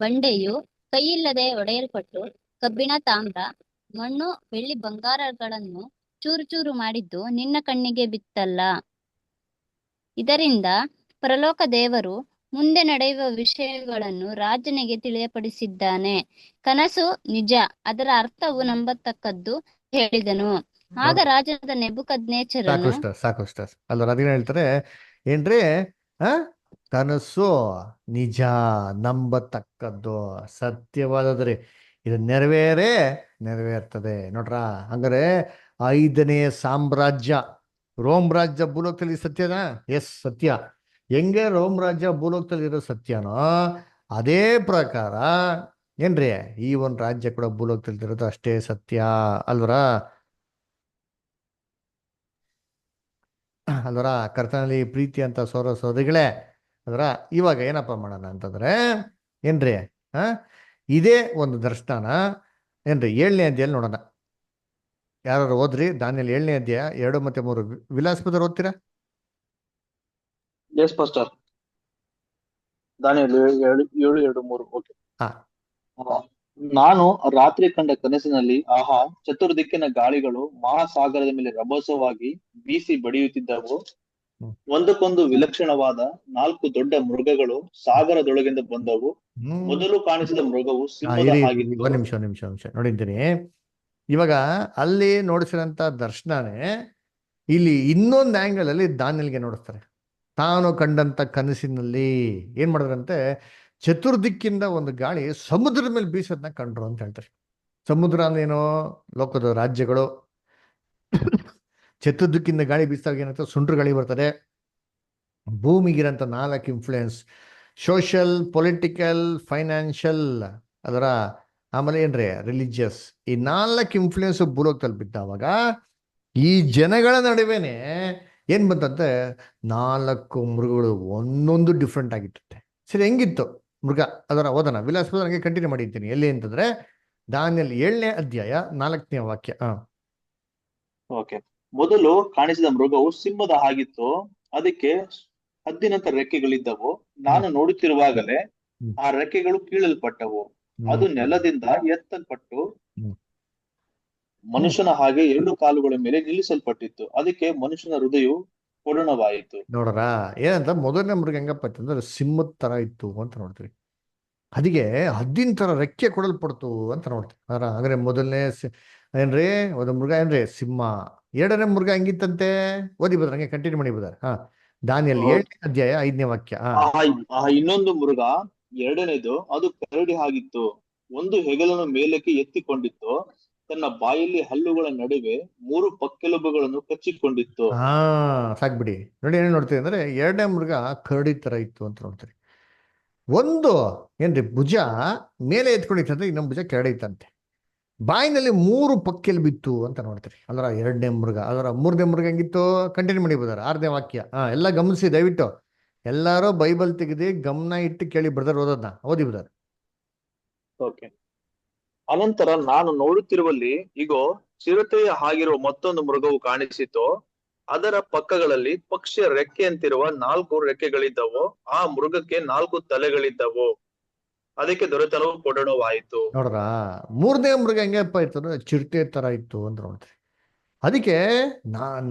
ಬಂಡೆಯು ಕೈಯಿಲ್ಲದೆ ಒಡೆಯಲ್ಪಟ್ಟು ಕಬ್ಬಿಣ, ತಾಮ್ರ, ಮಣ್ಣು, ಬೆಳ್ಳಿ, ಬಂಗಾರಗಳನ್ನು ಚೂರು ಚೂರು ಮಾಡಿದ್ದು ನಿನ್ನ ಕಣ್ಣಿಗೆ ಬಿತ್ತಲ್ಲ. ಇದರಿಂದ ಪರಲೋಕ ದೇವರು ಮುಂದೆ ನಡೆಯುವ ವಿಷಯಗಳನ್ನು ರಾಜನಿಗೆ ತಿಳಿಯಪಡಿಸಿದ್ದಾನೆ. ಕನಸು ನಿಜ, ಅದರ ಅರ್ಥವು ನಂಬತಕ್ಕದ್ದು ಹೇಳಿದನು. ಆಗ ರಾಜನಾದ ನೆಬೂಕದ್ನೆಚ್ಚರನು ಸಾಕು ಅಲ್ಲ, ಅದೇನು ಹೇಳ್ತಾರೆ ಏನ್ರಿ? ಕನಸು ನಿಜ, ನಂಬತಕ್ಕದ್ದು, ಸತ್ಯವಾದದ್ರಿ, ಇದು ನೆರವೇರ್ತದೆ ನೋಡ್ರ. ಹಂಗಾರೆ 5ನೇ ಸಾಮ್ರಾಜ್ಯ ರೋಮ್ ರಾಜ್ಯ ಭೂಲೋಕದಲ್ಲಿ ಸತ್ಯನಾ? ಎಸ್, ಸತ್ಯ. ಹೆಂಗೆ ರೋಮ್ ರಾಜ್ಯ ಭೂಲೋಕದಲ್ಲಿ ಇರೋ ಸತ್ಯನೋ ಅದೇ ಪ್ರಕಾರ ಏನ್ರಿ ಈ ಒಂದು ರಾಜ್ಯ ಕೂಡ ಭೂಲೋಕದಲ್ಲಿ ಇರೋದು ಅಷ್ಟೇ ಸತ್ಯ ಅಲ್ವರ. ಕರ್ತನಲ್ಲಿ ಪ್ರೀತಿ ಅಂತ ಸೋದರಿಗಳೇ, ಅದರ ಇವಾಗ ಏನಪ್ಪ ಮಾಡೋಣ ಅಂತಂದ್ರೆ ಏನ್ರಿ, ಇದೇ ಒಂದು ದರ್ಶನ ಏನ್ರಿ 7ನೇ ಅಧ್ಯಾಯಲ್ಲಿ ನೋಡೋಣ. ಯಾರು ಓದ್ರಿ? ದಾನಿಯಲ್ 7ನೇ ಅಧ್ಯಾಯ 2 ಮತ್ತು 3. ವಿಲಾಸ್ಪದರ್ ಓದ್ತೀರಾ? Yes pastor. ದಾನಿಯಲ್ 7:2-3. ಓಕೆ. ನಾನು ರಾತ್ರಿ ಕಂಡ ಕನಸಿನಲ್ಲಿ, ಆಹಾ, ಚತುರ್ದಿಕ್ಕಿನ ಗಾಳಿಗಳು ಮಹಾಸಾಗರದ ಮೇಲೆ ರಭಸವಾಗಿ ಬೀಸಿ ಬಡಿಯುತ್ತಿದ್ದವು. ಒಂದಕ್ಕೊಂದು ವಿಲಕ್ಷಣವಾದ 4 ದೊಡ್ಡ ಮೃಗಗಳು ಸಾಗರದೊಳಗಿಂದ ಬಂದವು. ಮೊದಲು ಕಾಣಿಸಿದ ಮೃಗವು ಸಿಂಹದ ಹಾಗಿತ್ತು. ಒಂದ್ ನಿಮಿಷ ನೋಡಿದ್ದೀನಿ. ಇವಾಗ ಅಲ್ಲಿ ನೋಡಿಸಿರಂತ ದರ್ಶನನೇ ಇಲ್ಲಿ ಇನ್ನೊಂದು ಆಂಗಲ್ ಅಲ್ಲಿ ದಾನಿಯಲ್ಗೆ ನೋಡಿಸ್ತಾರೆ. ತಾನು ಕಂಡಂತ ಕನಸಿನಲ್ಲಿ ಏನ್ ಮಾಡಿದ್ರಂತೆ, ಚತುರ್ದಿಕ್ಕಿಂದ ಒಂದು ಗಾಳಿ ಸಮುದ್ರದ ಮೇಲೆ ಬೀಸೋದನ್ನ ಕಂಡ್ರು ಅಂತ ಹೇಳ್ತಾರೆ. ಸಮುದ್ರ ಅಂದೇನೋ ಲೋಕದ ರಾಜ್ಯಗಳು. ಚತುರ್ದಿಕ್ಕಿಂದ ಗಾಳಿ ಬೀಸಿದಾಗ ಏನಾಗ್ತದೆ? ಸುಂಟ್ರ ಗಾಳಿ ಬರ್ತದೆ. ಭೂಮಿಗಿರಂತ 4 ಇನ್ಫ್ಲೂಯೆನ್ಸ್: ಸೋಷಿಯಲ್, ಪೊಲಿಟಿಕಲ್, ಫೈನಾನ್ಷಿಯಲ್, ಅದರ ಆಮೇಲೆ ಏನ್ರಿ ರಿಲಿಜಿಯಸ್. ಈ 4 ಇನ್ಫ್ಲೂಯೆನ್ಸ್ ಭೂಲೋಕದಲ್ಲಿ ಬಿದ್ದಾವಾಗ ಈ ಜನಗಳ ನಡುವೆನೆ ಏನ್ ಬಂತಂತೆ? 4 ಮೃಗಗಳು ಒಂದೊಂದು ಡಿಫ್ರೆಂಟ್ ಆಗಿರುತ್ತೆ. ಸರಿ, ಹೆಂಗಿತ್ತು ಮೃಗ? ಅದರ ಓದನ ವಿಲಾಸ ನನಗೆ ಕಂಟಿನ್ಯೂ ಮಾಡಿದ್ದೀನಿ. ಎಲ್ಲಿ ಅಂತಂದ್ರೆ ದಾನಿಯಲ್ 7ನೇ ಅಧ್ಯಾಯ 4ನೇ ವಾಕ್ಯ. ಓಕೆ. ಮೊದಲು ಕಾಣಿಸಿದ ಮೃಗವು ಸಿಂಹದ ಹಾಗಿತ್ತು. ಅದಕ್ಕೆ ಹದ್ದಿನಂತ ರೆಕ್ಕೆಗಳಿದ್ದವು. ನಾನು ನೋಡುತ್ತಿರುವಾಗಲೇ ಆ ರೆಕ್ಕೆಗಳು ಕೀಳಲ್ಪಟ್ಟವು. ಅದು ನೆಲದಿಂದ ಎತ್ತಲ್ಪಟ್ಟು ಮನುಷ್ಯನ ಹಾಗೆ 2 ಕಾಲುಗಳ ಮೇಲೆ ನಿಲ್ಲಿಸಲ್ಪಟ್ಟಿತ್ತು. ಅದಕ್ಕೆ ಮನುಷ್ಯನ ಹೃದಯವು ಕೊಡಣವಾಯಿತು. ನೋಡ್ರ ಏನಂತ ಮೊದಲನೇ ಮೃಗ ಹೆಂಗಪ್ಪ ಇತ್ತು ಅಂದ್ರೆ ಸಿಂಹದ ತರ ಇತ್ತು ಅಂತ ನೋಡ್ತೀವಿ. ಅದಕ್ಕೆ ಹದ್ದಿನ ತರ ರೆಕ್ಕೆ ಕೊಡಲ್ಪಡ್ತು ಅಂತ ನೋಡ್ತೀವಿ. ಅಂದ್ರೆ ಮೊದಲನೇ ಏನ್ರಿ ಒಂದು ಮೃಗ ಏನ್ರಿ ಸಿಂಹ. ಎರಡನೇ ಮೃಗ ಹೆಂಗಿತ್ತಂತೆ ಓದಿ ಬದ್ರ ಹಂಗೆ ಕಂಟಿನ್ಯೂ ಮಾಡಿ ಬದಾರ. ದಾನಿಯಲ್ಲಿ 7ನೇ ಅಧ್ಯಾಯ 5ನೇ ವಾಕ್ಯ. ಆ ಇನ್ನೊಂದು ಮೃಗ ಎರಡನೇದು, ಅದು ಕರಡಿ ಆಗಿತ್ತು. ಒಂದು ಹೆಗಲನ್ನು ಮೇಲಕ್ಕೆ ಎತ್ತಿಕೊಂಡಿತ್ತು. ತನ್ನ ಬಾಯಲ್ಲಿ ಹಲ್ಲುಗಳ ನಡುವೆ 3 ಪಕ್ಕೆಲುಬುಗಳನ್ನು ಕಚ್ಚಿಕೊಂಡಿತ್ತು. ಸಾಕ್ಬಿಡಿ. ನೋಡಿ ಏನೇನು ನೋಡ್ತೀವಿ ಅಂದ್ರೆ ಎರಡನೇ ಮೃಗ ಕರಡಿ ತರ ಇತ್ತು ಅಂತ ನೋಡ್ತೀವಿ. ಒಂದು ಏನ್ರಿ ಭುಜ ಮೇಲೆ ಎತ್ಕೊಂಡಿತ್ತಂದ್ರೆ ಇನ್ನೊಂದು ಭುಜ ಕೆಳಗಡೆ ಇತ್ತಂತೆ. ಬಾಯಿನಲ್ಲಿ 3 ಪಕ್ಕೆಲು ಬಿತ್ತು ಅಂತ ನೋಡ್ತೀರಿ. ಅದರ ಎರಡನೇ ಮೃಗ. ಅದರ ಮೂರನೇ ಮೃಗ ಹೆಂಗಿತ್ತು ಕಂಟಿನ್ಯೂ ಮಾಡಿಬೋದಾರ 6ನೇ ವಾಕ್ಯ. ಎಲ್ಲ ಗಮನಿಸಿ ದಯವಿಟ್ಟು ಎಲ್ಲಾರು ಬೈಬಲ್ ತೆಗೆದು ಗಮನ ಇಟ್ಟು ಕೇಳಿ ಬ್ರದರ್ ಓದೋದನ್ನ ಓದಿ ಬ್ರದರ್. ಓಕೆ. ಅನಂತರ ನಾನು ನೋಡುತ್ತಿರುವಲ್ಲಿ ಇಗೋ, ಚಿರತೆಯ ಹಾಗಿರುವ ಮತ್ತೊಂದು ಮೃಗವು ಕಾಣಿಸಿತು. ಅದರ ಪಕ್ಕಗಳಲ್ಲಿ ಪಕ್ಷಿಯ ರೆಕ್ಕೆಯಂತಿರುವ 4 ರೆಕ್ಕೆಗಳಿದ್ದವು. ಆ ಮೃಗಕ್ಕೆ 4 ತಲೆಗಳಿದ್ದವು. ಅದಕ್ಕೆ ದೊರೆತನವು ಕೊಡಣವಾಯಿತು. ನೋಡ್ರ ಮೂರನೇ ಮೃಗ ಹೆಂಗಪ್ಪ ಇತ್ತು ಅಂದ್ರೆ ಚಿರತೆ ತರ ಇತ್ತು ಅಂತ ನೋಡ್ತೀರಿ. ಅದಕ್ಕೆ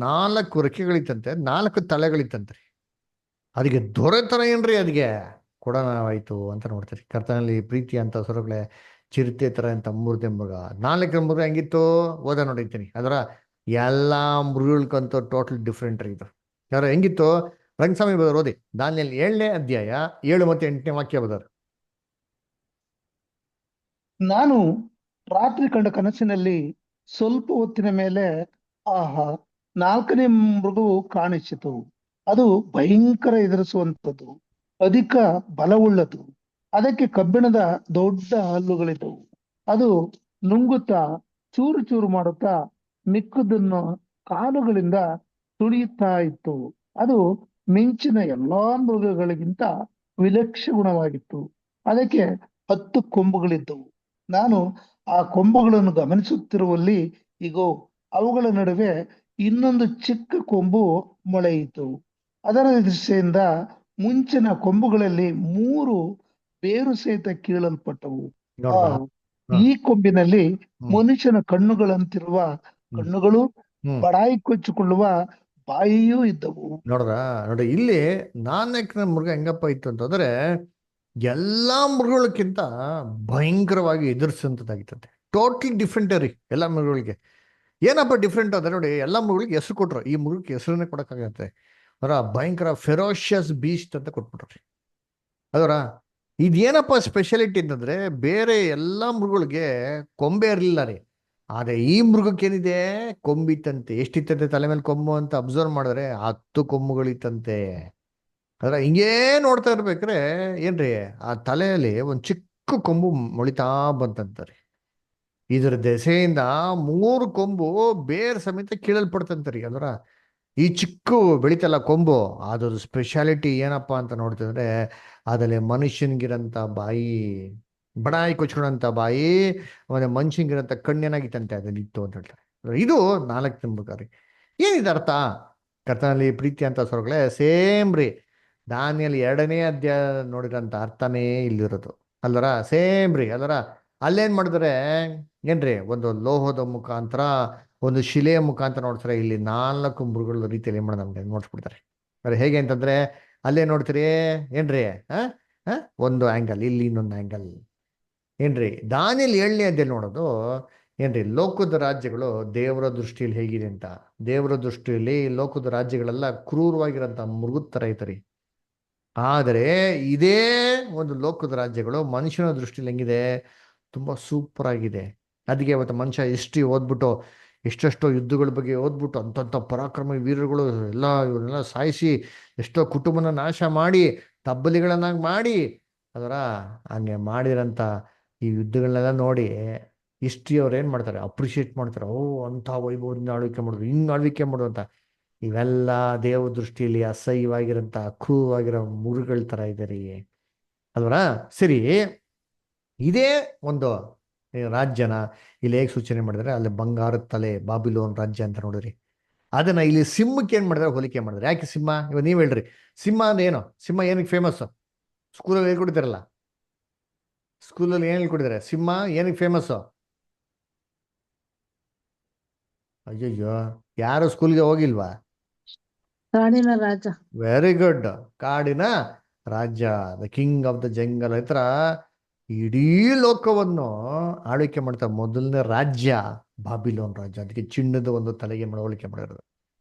4 ರೆಕ್ಕೆಗಳಿತ್ತಂತೆ, 4 ತಲೆಗಳಿತ್ತಂತ್ರಿ. ಅದಕ್ಕೆ ದೊರೆತನ ಏನ್ರಿ ಅದಕ್ಕೆ ಕೊಡೋಣವಾಯ್ತು ಅಂತ ನೋಡ್ತೀರಿ. ಕರ್ತನಲ್ಲಿ ಪ್ರೀತಿ ಅಂತ ಸ್ವರಗಳೇ ಚಿರತೆ ತರ ಅಂತ ಮೂರನೇ ಮೃಗ. 4ನೇ ಮೃಗ ಹೆಂಗಿತ್ತು ಓದ ನೋಡಿರ್ತೀನಿ. ಅದರ ಎಲ್ಲಾ ಮೃಗಕ್ಕಂತೂ ಟೋಟಲ್ ಡಿಫ್ರೆಂಟ್ ರೀ ಇದು. ಯಾರು ಹೆಂಗಿತ್ತು ರಂಗಸ್ವಾಮಿ ಬದರ್ ಓದಿ ದಾನಿಯಲ್ಲಿ 7ನೇ ಅಧ್ಯಾಯ 7 ಮತ್ತು 8ನೇ ವಾಕ್ಯ ಬದರ್. ನಾನು ರಾತ್ರಿ ಕಂಡ ಕನಸಿನಲ್ಲಿ ಸ್ವಲ್ಪ ಹೊತ್ತಿನ ಮೇಲೆ ಆಹಾ 4ನೇ ಮೃಗವು ಕಾಣಿಸಿತು. ಅದು ಭಯಂಕರ ಎದುರಿಸುವಂಥದ್ದು, ಅಧಿಕ ಬಲವುಳ್ಳದು. ಅದಕ್ಕೆ ಕಬ್ಬಿಣದ ದೊಡ್ಡ ಹಲ್ಲುಗಳಿದ್ದವು. ಅದು ನುಂಗುತ್ತಾ ಚೂರು ಚೂರು ಮಾಡುತ್ತಾ ಮಿಕ್ಕುದನ್ನು ಕಾಲುಗಳಿಂದ ತುಳಿಯುತ್ತಾ ಇತ್ತು. ಅದು ಮಿಂಚಿನ ಎಲ್ಲಾ ಮೃಗಗಳಿಗಿಂತ ವಿಲಕ್ಷಣವಾಗಿತ್ತು. ಅದಕ್ಕೆ 10 ಕೊಂಬುಗಳಿದ್ದವು. ನಾನು ಆ ಕೊಂಬುಗಳನ್ನು ಗಮನಿಸುತ್ತಿರುವಲ್ಲಿ ಇಗೋ, ಅವುಗಳ ನಡುವೆ ಇನ್ನೊಂದು ಚಿಕ್ಕ ಕೊಂಬು ಮೊಳೆಯಿತು. ಅದರ ದೃಷ್ಟಿಯಿಂದ ಮುಂಚಿನ ಕೊಂಬುಗಳಲ್ಲಿ 3 ಬೇರು ಸಹಿತ ಕೀಳಲ್ಪಟ್ಟವು. ಈ ಕೊಂಬಿನಲ್ಲಿ ಮನುಷ್ಯನ ಕಣ್ಣುಗಳಂತಿರುವ ಕಣ್ಣುಗಳು, ಬಡಾಯಿ ಕೊಚ್ಚಿಕೊಳ್ಳುವ ಬಾಯಿಯೂ ಇದ್ದವು. ನೋಡಿ ಇಲ್ಲಿ 4ನೇ ಮೃಗ ಹೆಂಗಪ್ಪ ಇತ್ತು ಅಂತಂದ್ರೆ ಎಲ್ಲಾ ಮೃಗಗಳಕ್ಕಿಂತ ಭಯಂಕರವಾಗಿ ಎದುರಿಸಂತದ್ದಾಗಿತ್ತಂತೆ. ಟೋಟಲಿ ಡಿಫ್ರೆಂಟ್ ರೀ ಎಲ್ಲಾ ಮೃಗಗಳಿಗೆ. ಏನಪ್ಪ ಡಿಫ್ರೆಂಟ್ ಅಂದ್ರೆ ನೋಡಿ ಎಲ್ಲಾ ಮೃಗಗಳಿಗೆ ಹೆಸರು ಕೊಟ್ರು. ಈ ಮೃಗಕ್ಕೆ ಹೆಸರನ್ನೇ ಕೊಡಕ್ಕಾಗತ್ತೆ. ಅವರ ಭಯಂಕರ ಫೆರೋಷಿಯಸ್ ಬೀಸ್ಟ್ ಅಂತ ಕೊಟ್ಬಿಟ್ರಿ. ಅದರ ಇದೇನಪ್ಪ ಸ್ಪೆಷಾಲಿಟಿ ಅಂತಂದ್ರೆ ಬೇರೆ ಎಲ್ಲಾ ಮೃಗಗಳಿಗೆ ಕೊಂಬೆ ಇರಲಿಲ್ಲ ರೀ. ಆದ್ರೆ ಈ ಮೃಗಕ್ಕೆ ಏನಿದೆ ಕೊಂಬಿತ್ತಂತೆ. ಎಷ್ಟಿತ್ತಂತೆ ತಲೆ ಮೇಲೆ ಕೊಂಬು ಅಂತ ಅಬ್ಸರ್ವ್ ಮಾಡಿದ್ರೆ 10 ಕೊಂಬುಗಳಿತ್ತಂತೆ. ಅದ್ರ ಹಿಂಗೇ ನೋಡ್ತಾ ಇರ್ಬೇಕ್ರೆ ಏನ್ರಿ ಆ ತಲೆಯಲ್ಲಿ ಒಂದು ಚಿಕ್ಕ ಕೊಂಬು ಮೊಳಿತಾ ಬಂತಂತಾರೆ. ಇದ್ರ ದೆಸೆಯಿಂದ 3 ಕೊಂಬು ಬೇರ್ ಸಮೇತ ಕೀಳಲ್ಪಡ್ತಂತರಿ. ಅಂದ್ರ ಈ ಚಿಕ್ಕ ಬೆಳಿತಲ್ಲ ಕೊಂಬು, ಅದ್ರ ಸ್ಪೆಷಾಲಿಟಿ ಏನಪ್ಪಾ ಅಂತ ನೋಡ್ತಿದ್ರೆ ಅದ್ರಲ್ಲಿ ಮನುಷ್ಯನ್ಗಿರಂತ ಬಾಯಿ, ಬಡಾಯಿ ಕೊಚ್ಕೊಳ್ಳೋಂಥ ಬಾಯಿ, ಆಮೇಲೆ ಮನುಷ್ಯನ್ಗಿರಂತ ಕಣ್ಣೇನಾಗಿತ್ತಂತೆ ಅದ್ರಲ್ಲಿ ಇತ್ತು ಅಂತ ಹೇಳ್ತಾರೆ. ಇದು 4ನೇ ಮೃಗ ರೀ. ಏನಿದೆ ಅರ್ಥ? ಕರ್ತನಲ್ಲಿ ಪ್ರೀತಿ ಅಂತ ಸ್ವರ್ಗಳೇ ಸೇಮ್ ರೀ. ದಾನಿಯಲ್ಲಿ 2ನೇ ಅಧ್ಯಾಯ ನೋಡಿರೋಂಥ ಅರ್ಥನೇ ಇಲ್ಲಿರೋದು ಅಲ್ಲರ ಸೇಮ್ ರೀ. ಅಲ್ಲರ ಅಲ್ಲೇನ್ ಮಾಡಿದ್ರೆ ಏನ್ರಿ ಒಂದು ಲೋಹದ ಮುಖಾಂತರ ಒಂದು ಶಿಲೆಯ ಮುಖಾಂತರ ನೋಡ್ತಾರೆ. ಇಲ್ಲಿ 4 ಮೃಗಗಳ ರೀತಿಯಲ್ಲಿ ಏನ್ ಮಾಡೋದು ನಮ್ಗೆ ನೋಡ್ಸ್ಬಿಡ್ತಾರೆ. ಹೇಗೆ ಅಂತಂದ್ರೆ ಅಲ್ಲೇ ನೋಡ್ತೀರಿ ಏನ್ರಿ ಒಂದು ಆಂಗಲ್, ಇಲ್ಲಿ ಇನ್ನೊಂದು ಆಂಗಲ್ ಏನ್ರಿ. ದಾನಿಯಲ್ಲಿ 7ನೇ ಅಧ್ಯಾಯ ನೋಡೋದು ಏನ್ರಿ ಲೋಕದ ರಾಜ್ಯಗಳು ದೇವರ ದೃಷ್ಟಿಯಲ್ಲಿ ಹೇಗಿದೆ ಅಂತ. ದೇವರ ದೃಷ್ಟಿಯಲ್ಲಿ ಲೋಕದ ರಾಜ್ಯಗಳೆಲ್ಲ ಕ್ರೂರವಾಗಿರೋಂಥ ಮೃಗದ ತರ ಐತರಿ. ಆದರೆ ಇದೇ ಒಂದು ಲೋಕದ ರಾಜ್ಯಗಳು ಮನುಷ್ಯನ ದೃಷ್ಟಿಯಲ್ಲಿ ಹೆಂಗಿದೆ, ತುಂಬಾ ಸೂಪರ್ ಆಗಿದೆ. ಅದಕ್ಕೆ ಅವತ್ತು ಮನುಷ್ಯ ಹಿಸ್ಟ್ರಿ ಓದ್ಬಿಟ್ಟು ಎಷ್ಟೆಷ್ಟೋ ಯುದ್ಧಗಳ ಬಗ್ಗೆ ಓದ್ಬಿಟ್ಟು ಅಂತಂಥ ಪರಾಕ್ರಮ ವೀರರುಗಳು ಇವನ್ನೆಲ್ಲ ಸಾಯಿಸಿ ಎಷ್ಟೋ ಕುಟುಂಬನ ನಾಶ ಮಾಡಿ ತಬ್ಬಲಿಗಳನ್ನಾಗಿ ಮಾಡಿ ಅದರ ಹಂಗೆ ಮಾಡಿರೋಂಥ ಈ ಯುದ್ಧಗಳನ್ನೆಲ್ಲ ನೋಡಿ ಹಿಸ್ಟ್ರಿ ಅವ್ರು ಏನು ಮಾಡ್ತಾರೆ, ಅಪ್ರಿಷಿಯೇಟ್ ಮಾಡ್ತಾರೆ. ಓ ಅಂಥ ವೈಭವದಿಂದ ಆಳ್ವಿಕೆ ಮಾಡೋದು, ಹಿಂಗೆ ಆಳ್ವಿಕೆ ಮಾಡೋದು ಅಂತ. ಇವೆಲ್ಲ ದೇವ ದೃಷ್ಟಿಯಲ್ಲಿ ಅಸಹ್ಯವಾಗಿರೋಂಥ ಕ್ರೂರವಾಗಿರೋ ಮುರುಗಳ ಥರ ಇದೆ ರೀ ಅಲ್ವರ. ಸರಿ, ಇದೇ ಒಂದು ರಾಜ್ಯನ ಇಲ್ಲಿ ಹೇಗೆ ಸೂಚನೆ ಮಾಡಿದ್ರೆ ಅಲ್ಲಿ ಬಂಗಾರದ ತಲೆ ಬಾಬಿಲೋನ್ ರಾಜ್ಯ ಅಂತ ನೋಡಿರಿ. ಅದನ್ನ ಇಲ್ಲಿ ಸಿಂಹಕ್ಕೆ ಏನು ಮಾಡಿದ್ರೆ ಹೋಲಿಕೆ ಮಾಡಿದ್ರೆ. ಯಾಕೆ ಸಿಂಹ? ಇವಾಗ ನೀವು ಹೇಳ್ರಿ ಸಿಂಹ ಅಂದ್ರೆ ಏನು? ಸಿಂಹ ಏನಕ್ಕೆ ಫೇಮಸ್? ಸ್ಕೂಲಲ್ಲಿ ಹೇಳ್ಕೊಡ್ತಾರಲ್ಲ, ಸ್ಕೂಲಲ್ಲಿ ಏನು ಹೇಳ್ಕೊಡಿದ್ದಾರೆ? ಸಿಂಹ ಏನಕ್ಕೆ ಫೇಮಸ್ಸು? ಅಯ್ಯಯ್ಯೋ, ಯಾರು ಸ್ಕೂಲ್ಗೆ ಹೋಗಿಲ್ವಾ? ಕಾಡಿನ ರಾಜ. Very good. ಕಾಡಿನ ರಾಜ್ಯ, the king of the jungle. ಈ ಥರ ಇಡೀ ಲೋಕವನ್ನು ಆಳ್ವಿಕೆ ಮಾಡ್ತಾರೆ. ಮೊದಲನೇ ರಾಜ್ಯ ಬಾಬಿಲೋನ್ ರಾಜ್ಯ. ಅದಕ್ಕೆ ಚಿನ್ನದ ಒಂದು ತಲೆಗೆ ಹೋಲಿಕೆ ಮಾಡಿರೋದು.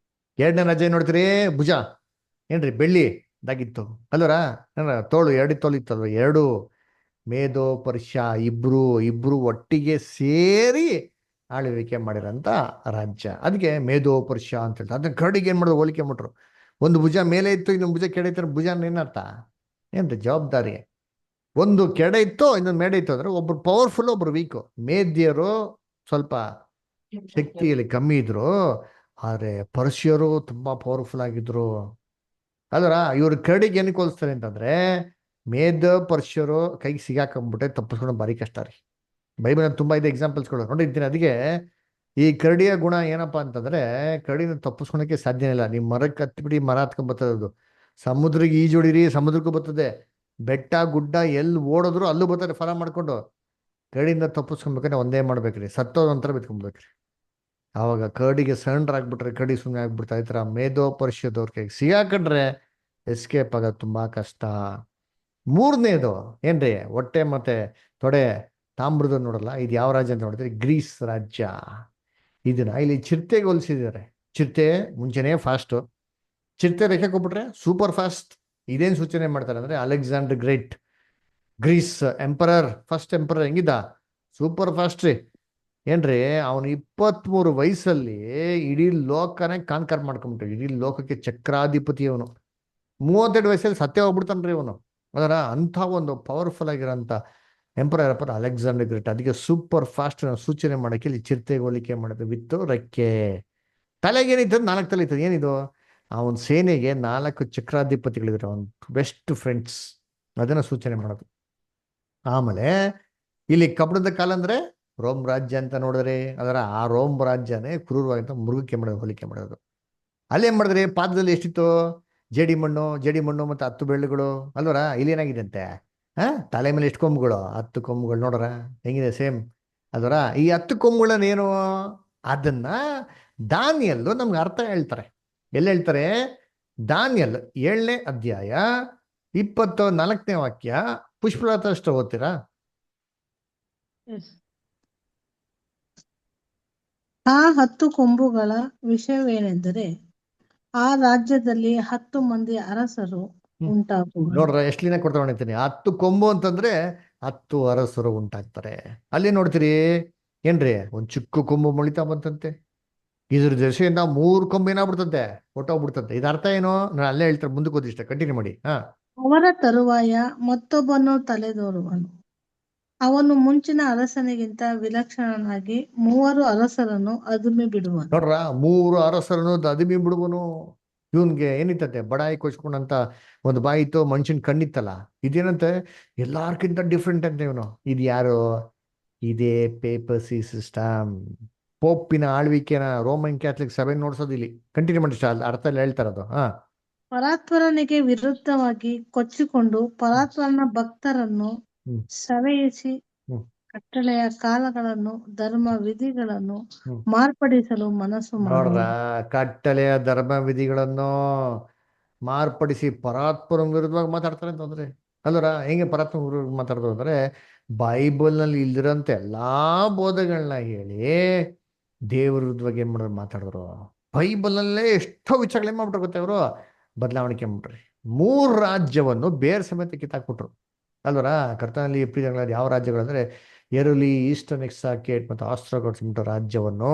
ಎರಡನೇ ರಾಜ್ಯ ಏನ್ ನೋಡ್ತೀರಿ? ಭುಜ ಏನ್ರಿ, ಬೆಳ್ಳಿ ಇದಾಗಿತ್ತು ಅಲ್ವರ. ತೋಳು, ಎರಡು ತೋಳು ಇತ್ತಲ್ವ, ಎರಡು. ಮೇದೋ ಪರ್ಷಿಯ ಇಬ್ರು ಇಬ್ರು ಒಟ್ಟಿಗೆ ಸೇರಿ ಆಳ್ವಿಕೆ ಮಾಡಿರೋಂಥ ರಾಜ್ಯ. ಅದಕ್ಕೆ ಮೇದೋ ಪರ್ಷಿಯ ಅಂತ ಹೇಳ್ತಾರೆ. ಅದನ್ನ ಕರಡಿಗೆ ಏನ್ ಮಾಡಿದ್ರು? ಹೋಲಿಕೆ ಮಾಡ್ರು. ಒಂದು ಭುಜ ಮೇಲೆ ಇತ್ತು, ಇನ್ನೊಂದು ಭುಜ ಕೆಡೆ ಇತ್ತು. ಭುಜ ಏನರ್ಥ? ಏನ್ರಿ? ಜವಾಬ್ದಾರಿ. ಒಂದು ಕೆಡೆ ಇತ್ತು, ಇನ್ನೊಂದು ಮೇಡೆ ಇತ್ತು. ಅಂದ್ರೆ ಒಬ್ರು ಪವರ್ಫುಲ್, ಒಬ್ರು ವೀಕು. ಮೇದ್ಯರು ಸ್ವಲ್ಪ ಶಕ್ತಿಯಲ್ಲಿ ಕಮ್ಮಿ ಇದ್ರು, ಆದ್ರೆ ಪರ್ಷಿಯರು ತುಂಬಾ ಪವರ್ಫುಲ್ ಆಗಿದ್ರು. ಅಲ್ವರ. ಇವ್ರು ಕರಡಿಗೆ ಏನಕ್ಕೆ ಹೋಲಿಸ್ತಾರೆ ಅಂತಂದ್ರೆ, ಮೇದ ಪರ್ಷಿಯರು ಕೈಗೆ ಸಿಗಾಕೊಂಡ್ಬಿಟ್ಟೆ ತಪ್ಪಿಸ್ಕೊಂಡು ಭಾರಿ ಕಷ್ಟ ರೀ. ಬೈಬಲ್ ತುಂಬಾ ಇದೆ ಎಕ್ಸಾಂಪಲ್ಸ್ಗಳು ನೋಡಿರ್ತೀನಿ. ಅದಕ್ಕೆ ಈ ಕರಡಿಯ ಗುಣ ಏನಪ್ಪಾ ಅಂತಂದ್ರೆ, ಕರಡಿನ ತಪ್ಪಿಸ್ಕೊಳಕ್ಕೆ ಸಾಧ್ಯ ಇಲ್ಲ. ನೀವು ಮರಕ್ಕೆ ಹತ್ಬಿಡಿ, ಮರ ಹತ್ಕೊಂಡ್ ಬರ್ತದೆ ಅದು. ಸಮುದ್ರಕ್ಕೆ ಈಜೊಡಿರಿ, ಸಮುದ್ರಕ್ಕೂ ಬರ್ತದೆ. ಬೆಟ್ಟ ಗುಡ್ಡ ಎಲ್ಲಿ ಓಡಿದ್ರು ಅಲ್ಲೂ ಬರ್ತಾರೆ ಫಾಲೋ ಮಾಡ್ಕೊಂಡು. ಕರಡಿಯಿಂದ ತಪ್ಪಿಸ್ಕೊಬೇಕಂದ್ರೆ ಒಂದೇ ಮಾಡ್ಬೇಕ್ರಿ, ಸತ್ತೋದ್ ಒಂಥರ ಬಿತ್ಕೊಂಡ್ಬೇಕ್ರಿ. ಆವಾಗ ಕರಡಿಗೆ ಸರೆಂಡರ್ ಆಗ್ಬಿಟ್ರೆ ಕರಡಿ ಸುಮ್ಮನೆ ಆಗ್ಬಿಡ್ತಾ. ಈ ಥರ ಮೇದೋ ಪರ್ಷಿಯದವ್ರ ಕೈಗೆ ಸಿಗಾಕೊಂಡ್ರೆ ಎಸ್ಕೇಪ್ ಆಗೋದು ತುಂಬಾ ಕಷ್ಟ. ಮೂರನೇದು ಏನ್ರಿ? ಹೊಟ್ಟೆ ಮತ್ತೆ ತೊಡೆ ತಾಮ್ರದ ನೋಡಲ್ಲ. ಇದು ಯಾವ ರಾಜ್ಯ ಅಂತ ನೋಡಿದ್ರೆ ಗ್ರೀಸ್ ರಾಜ್ಯ. ಇದನ್ನ ಇಲ್ಲಿ ಚಿರತೆಗೆ ಹೋಲಿಸಿದ್ದಾರೆ. ಚಿರತೆ ಮುಂಚೆನೇ ಫಾಸ್ಟ್, ಚಿರತೆ ರೆಕ್ಕೆ ಕೊಟ್ಬಿಟ್ರೆ ಸೂಪರ್ ಫಾಸ್ಟ್. ಇದೇನ್ ಸೂಚನೆ ಮಾಡ್ತಾರೆ ಅಂದ್ರೆ, Alexander great, Greece emperor, first emperor ಹೆಂಗಿದ್ದ? ಸೂಪರ್ ಫಾಸ್ಟ್ ರೀ. ಏನ್ರಿ, ಅವನು 23 ವಯಸ್ಸಲ್ಲಿ ಇಡೀ ಲೋಕನೇ ಕಾನ್ಕರ್ ಮಾಡ್ಕೊಂಬಿಟ್ರು. ಇಡೀ ಲೋಕಕ್ಕೆ ಚಕ್ರಾಧಿಪತಿ ಅವನು. 32 ವಯಸ್ಸಲ್ಲಿ ಸತ್ಯ ಹೋಗ್ಬಿಡ್ತಾನ್ರಿ ಅವನು. ಅದರ ಅಂಥ ಒಂದು ಪವರ್ಫುಲ್ ಆಗಿರೋಂಥ ಎಂಪರರ್ ಅಪ್ಪ ಅಲೆಕ್ಸಾಂಡರ್ ಗ್ರೇಟ್. ಅದಕ್ಕೆ ಸೂಪರ್ ಫಾಸ್ಟ್ ಸೂಚನೆ ಮಾಡಕ್ಕೆ ಇಲ್ಲಿ ಚಿರತೆಗೆ ಹೋಲಿಕೆ ಮಾಡಿದ್ರು. ವಿತ್ತು ರೆಕ್ಕೆ. ತಲೆಗೇನಿತ್ತು? 4 ತಲೆ ಇತ್ತು. ಏನಿದು? ಅವನ ಸೇನೆಗೆ 4 ಚಕ್ರಾಧಿಪತಿಗಳಿದ್ರು, ಅವನ್ ಬೆಸ್ಟ್ ಫ್ರೆಂಡ್ಸ್. ಅದನ್ನ ಸೂಚನೆ ಮಾಡೋದು. ಆಮೇಲೆ ಇಲ್ಲಿ ಕಬ್ಬಣದ ಕಾಲ ಅಂದ್ರೆ ರೋಮ್ ರಾಜ್ಯ ಅಂತ ನೋಡಿದ್ರೆ, ಅದರ ಆ ರೋಮ್ ರಾಜ್ಯನೇ ಕ್ರೂರವಾಗಿಂತ ಮೃಗಕ್ಕೆ ಮಾಡೋದು, ಹೋಲಿಕೆ ಮಾಡೋದು. ಅಲ್ಲೇನ್ ಮಾಡಿದ್ರಿ? ಪಾದದಲ್ಲಿ ಎಷ್ಟಿತ್ತು? ಜೇಡಿ ಮಣ್ಣು ಮತ್ತೆ 10 ಬೆಳ್ಳುಗಳು ಅಲ್ವರ. ಇಲ್ಲಿ ಏನಾಗಿದೆ ಅಂತೆ? ತಲೆ ಮೇಲೆ ಎಷ್ಟು ಕೊಂಬುಗಳು? 10 ಕೊಂಬುಗಳು. ನೋಡ್ರ ಹೆಂಗಿದೆ? ಸೇಮ್ ಅದರ. ಈ 10 ಕೊಂಬುಗಳನ್ನೇನು? ಅದನ್ನ ದಾನಿಯಲ್ಲು ನಮ್ಗೆ ಅರ್ಥ ಹೇಳ್ತಾರೆ. ಎಲ್ಲಿ ಹೇಳ್ತಾರೆ? ದಾನಿಯಲ್ 7ನೇ ಅಧ್ಯಾಯ 24ನೇ ವಾಕ್ಯ. ಪುಷ್ಪಲತಾ ಅಷ್ಟು ಓದ್ತೀರಾ? ಆ 10 ಕೊಂಬುಗಳ ವಿಷಯವೇನೆಂದರೆ, ಆ ರಾಜ್ಯದಲ್ಲಿ 10 ಮಂದಿ ಅರಸರು ಉಂಟಾಗುವರು. ನೋಡ್ರ ಎಷ್ಟು ಲೀನ ಕೊಡ್ತಾ ಹೊಣಿತೀನಿ. 10 ಕೊಂಬು ಅಂತಂದ್ರೆ 10 ಅರಸರು ಉಂಟಾಗ್ತಾರೆ. ಅಲ್ಲಿ ನೋಡ್ತೀರಿ ಏನ್ರಿ? ಒಂದ್ ಚಿಕ್ಕ ಕೊಂಬು ಮೊಳಿತಾ ಬಂತಂತೆ. ಇದ್ರ ದಶೆಯಿಂದ 3 ಕೊಂಬು ಏನಾಗ್ಬಿಡ್ತಂತೆ? ಹೊಟ್ಟೋಗ್ಬಿಡ್ತಂತೆ. ಇದ ಅರ್ಥ ಏನು? ನಾನು ಅಲ್ಲೇ ಹೇಳ್ತಾರೆ, ಮುಂದಕ್ಕೆ ಓದಿಷ್ಟ ಕಂಟಿನ್ಯೂ ಮಾಡಿ. ಅವರ ತರುವಾಯ ಮತ್ತೊಬ್ಬನು ತಲೆದೋರುವನು. ಅವನು ಮುಂಚಿನ ಅರಸನಿಗಿಂತ ವಿಲಕ್ಷಣನಾಗಿ 3 ಅರಸರನ್ನು ಅದುಮಿ ಬಿಡುವನು. ನೋಡ್ರ, 3 ಅರಸರನ್ನು ಅದುಮಿ ಬಿಡುವನು. ಇವನ್ಗೆ ಏನಿತ್ತಂತೆ? ಬಡಾಯಿ ಕೊಚ್ಕೊಂಡಂತ ಒಂದು ಬಾಯಿ ಇತ್ತು, ಮನುಷ್ಯನ್ ಕಣ್ಣಿತ್ತಲ್ಲ. ಇದೇನಂತೆ? ಎಲ್ಲಾರ್ಕಿಂತ ಡಿಫ್ರೆಂಟ್ ಅಂತ ಇವನು. ಇದು ಯಾರು? ಇದೇ ಪೇಪಸಿ ಸಿಸ್ಟಮ್. ಪೋಪಿನ ಆಳ್ವಿಕೆನ ರೋಮನ್ ಕ್ಯಾಥಲಿಕ್ ಸಭೆ ನೋಡ್ಸೋದು. ಇಲ್ಲಿ ಕಂಟಿನ್ಯೂ ಮಾಡಿ, ಅರ್ಥ ಎಲ್ಲ ಹೇಳ್ತಾರದು. ಪರಾತ್ಪರನಿಗೆ ವಿರುದ್ಧವಾಗಿ ಕೊಚ್ಚಿಕೊಂಡು ಪರಾತ್ಪರನ ಭಕ್ತರನ್ನು ಸವೆಯಿಸಿ ಕಟ್ಟಳೆಯ ಕಾಲಗಳನ್ನು ಧರ್ಮ ವಿಧಿಗಳನ್ನು ಮಾರ್ಪಡಿಸಲು ಮನಸ್ಸು ನೋಡ್ರ, ಕಟ್ಟಳೆಯ ಧರ್ಮ ವಿಧಿಗಳನ್ನು ಮಾರ್ಪಡಿಸಿ ಪರಾತ್ಪರ ವಿರುದ್ಧವಾಗಿ ಮಾತಾಡ್ತಾರೆ ಅಂತಂದ್ರೆ ಅಲ್ಲರ. ಹೆಂಗೆ ಪರಾತ್ಪರ ವಿರುದ್ಧ ಮಾತಾಡ್ತಾರೆ ಅಂದ್ರೆ, ಬೈಬಲ್ ನಲ್ಲಿ ಇಲ್ದಿರಂತೆ ಎಲ್ಲಾ ಬೋಧೆಗಳನ್ನ ಹೇಳಿ ದೇವ್ರ ವಿರುದ್ಧವಾಗಿ ಏನ್ ಮಾಡಿದ್ರು? ಮಾತಾಡಿದ್ರು. ಬೈಬಲ್ ನಲ್ಲೇ ಎಷ್ಟೋ ವಿಚಾರಗಳು ಏನ್ ಮಾಡ್ಬಿಟ್ರು ಗೊತ್ತೇ? ಅವರು ಬದಲಾವಣೆ ಮಾಡ್ರಿ. 3 ರಾಜ್ಯವನ್ನು ಬೇರೆ ಸಮೇತ ಕಿತ್ತಾಕ್ಬಿಟ್ರು ಅಲ್ವರ. ಕರ್ತನಲ್ಲಿ ಪ್ರಿಯಗಳಾದ ಯಾವ ರಾಜ್ಯಗಳು ಅಂದ್ರೆ, ಎರುಲಿ, ಈಸ್ಟರ್ನ್ ಎಕ್ಸಾಕೇಟ್ ಮತ್ತು ಆಸ್ಟ್ರೋಗಟ್ಸ್ ರಾಜ್ಯವನ್ನು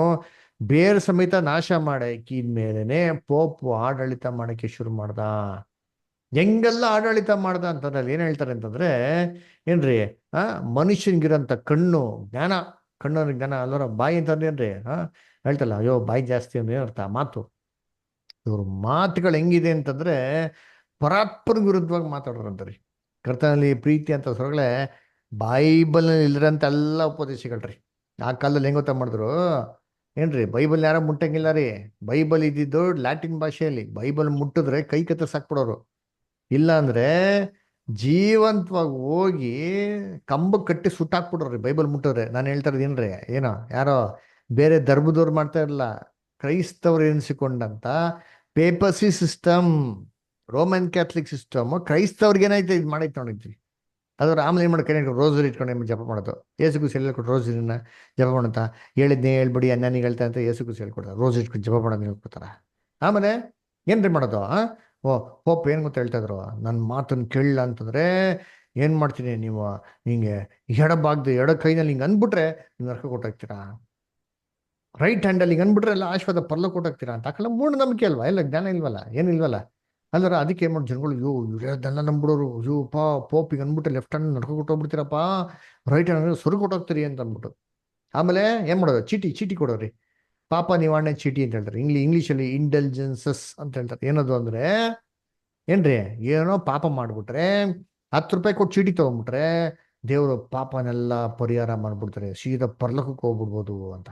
ಬೇರೆ ಸಮೇತ ನಾಶ ಮಾಡಕ್ಕಿದ್ಮೇಲೆನೆ ಪೋಪ್ ಆಡಳಿತ ಮಾಡಕ್ಕೆ ಶುರು ಮಾಡ್ದ. ಹೆಂಗೆಲ್ಲ ಆಡಳಿತ ಮಾಡ್ದ ಅಂತಂದ್ರೆ ಅಲ್ಲಿ ಏನ್ ಹೇಳ್ತಾರೆ ಅಂತಂದ್ರೆ, ಏನ್ರಿ? ಮನುಷ್ಯನ್ಗಿರಂತ ಕಣ್ಣು ಜ್ಞಾನ, ಕಣ್ಣು ಜ್ಞಾನ ಅಲ್ವರ. ಬಾಯಿ ಅಂತಂದೇನ್ರಿ? ಹೇಳ್ತಲ್ಲ, ಅಯ್ಯೋ ಬಾಯಿ ಜಾಸ್ತಿ ಅಂದ್ರೆ ಏನರ್ಥ? ಮಾತು. ಇವ್ರ ಮಾತುಗಳು ಹೆಂಗಿದೆ ಅಂತಂದ್ರೆ ಪರಾತ್ಪರ ವಿರುದ್ಧವಾಗಿ ಮಾತಾಡೋರಂತ್ರಿ. ಕರ್ತನಲ್ಲಿ ಪ್ರೀತಿ ಅಂತ ಹೊರಗಡೆ ಬೈಬಲ್ ಇಲ್ರಂತ ಎಲ್ಲ ಉಪದೇಶಗಳ್ರಿ. ಆ ಕಾಲದಲ್ಲಿ ಹೆಂಗ್ ಗೊತ್ತಾ ಮಾಡಿದ್ರು? ಏನ್ರಿ? ಬೈಬಲ್ ಯಾರ ಮುಟ್ಟಂಗಿಲ್ಲ ರೀ. ಬೈಬಲ್ ಇದ್ದಿದ್ದು ಲ್ಯಾಟಿನ್ ಭಾಷೆಯಲ್ಲಿ. ಬೈಬಲ್ ಮುಟ್ಟಿದ್ರೆ ಕೈ ಕತ್ತರಿಸಾಕ್ಬಿಡೋರು. ಇಲ್ಲ ಅಂದ್ರೆ ಜೀವಂತವಾಗಿ ಹೋಗಿ ಕಂಬ ಕಟ್ಟಿ ಸುಟ್ಟಾಕ್ಬಿಡೋರಿ ಬೈಬಲ್ ಮುಟ್ಟಿದ್ರೆ. ನಾನು ಹೇಳ್ತಾ ಇರೋದು ಏನ್ರಿ? ಏನೋ ಯಾರೋ ಬೇರೆ ಧರ್ಮದವ್ರು ಮಾಡ್ತಾ ಇರಲ್ಲ. ಕ್ರೈಸ್ತವರು ಎನಿಸಿಕೊಂಡಂತ ಪೇಪಸಿ ಸಿಸ್ಟಮ್, ರೋಮನ್ ಕ್ಯಾಥಲಿಕ್ ಸಿಸ್ಟಮ್ ಕ್ರೈಸ್ತವ್ರಿಗೆ ಏನಾಯ್ತು ಇದು ಮಾಡೈತೆ ನೋಡಿದ್ವಿ. ಅದ್ರ ಆಮೇಲೆ ಏನು ಮಾಡ್ಕೊಂಡು ರೋಸರಿ ಇಟ್ಕೊಂಡು ಏನು ಜಪ ಮಾಡೋದು. ಏಸುಗೂ ಸೆಲ್ಲ ಕೊಟ್ಟು ರೋಸರಿನ ಜಪ ಮಾಡುತ್ತಾ ಹೇಳಿದ್ನೇ ಹೇಳ್ಬಿಡಿ ಅನ್ಯಾನಿಗೆ ಹೇಳ್ತಾ ಅಂತ ಏಸುಗೂ ಹೇಳ್ಕೊಡ್ತಾರೆ. ರೋಸ್ ಇಟ್ಕೊಂಡು ಜಪ ಮಾಡೋದು ಹೇಳ್ಕೊಡ್ತಾರೆ. ಆಮೇಲೆ ಏನ್ರಿ ಮಾಡೋದು? ಓ ಹೋಪ್ ಏನು ಗೊತ್ತ ಹೇಳ್ತಾ ಇದ್ರು, ನನ್ನ ಮಾತನ್ನು ಕೇಳಲ್ಲ ಅಂತಂದ್ರೆ ಏನು ಮಾಡ್ತೀನಿ, ನೀವು ಹಿಂಗೆ ಎಡ ಕೈನಲ್ಲಿ ಹಿಂಗೆ ಅಂದ್ಬಿಟ್ರೆ ನೀವು ನರ್ಕ ಕೊಟ್ಟಾಗ್ತೀರಾ, ರೈಟ್ ಹ್ಯಾಂಡಲ್ಲಿ ಹಿಂಗೆ ಅಂದ್ಬಿಟ್ರೆ ಎಲ್ಲ ಆಶೀರ್ವಾದ ಪರ್ಲ ಕೊಟ್ಟಾಗ್ತೀರಾ ಅಂತ. ಆಕಲ್ಲ ಮೂಢನಂಬಿಕೆ ಅಲ್ವಾ? ಎಲ್ಲ ಜ್ಞಾನ ಇಲ್ವಲ್ಲ, ಏನಿಲ್ವಲ್ಲ. ಅಲ್ಲರ ಅದಕ್ಕೆ ಏನು ಮಾಡಿ ಜನಗಳು ಇವ್ರೆಲ್ಲ ನಂಬಿಡೋರು, ಪೋಪಿಗೆ ಅಂದ್ಬಿಟ್ಟು ಲೆಫ್ಟ್ ಹ್ಯಾಂಡ್ ನಡ್ಕೊಂಡು ಹೋಗ್ಬಿಡ್ತೀರಪ್ಪ, ರೈಟ್ ಹ್ಯಾಂಡ್ ಸ್ವರ್ಗ ಕೊಟ್ಟೋಗ್ತೀರಿ ಅಂತ ಅಂದ್ಬಿಟ್ಟು. ಆಮೇಲೆ ಏನು ಮಾಡೋದು? ಚೀಟಿ ಕೊಡೋರಿ, ಪಾಪ ನಿವಾರಣೆ ಚೀಟಿ ಅಂತ ಹೇಳ್ತಾರೆ. ಇಂಗ್ಲೀಷಲ್ಲಿ ಇಂಟೆಲಿಜೆನ್ಸಸ್ ಅಂತ ಹೇಳ್ತಾರೆ. ಏನದು ಅಂದರೆ ಏನ್ರಿ, ಏನೋ ಪಾಪ ಮಾಡಿಬಿಟ್ರೆ 10 ರೂಪಾಯಿ ಕೊಟ್ಟು ಚೀಟಿ ತೊಗೊಂಡ್ಬಿಟ್ರೆ ದೇವರು ಪಾಪನೆಲ್ಲ ಪರಿಹಾರ ಮಾಡಿಬಿಡ್ತಾರೆ, ಸೀದಾ ಪರ್ಲೋಕಕ್ಕೆ ಹೋಗ್ಬಿಡ್ಬೋದು ಅಂತ.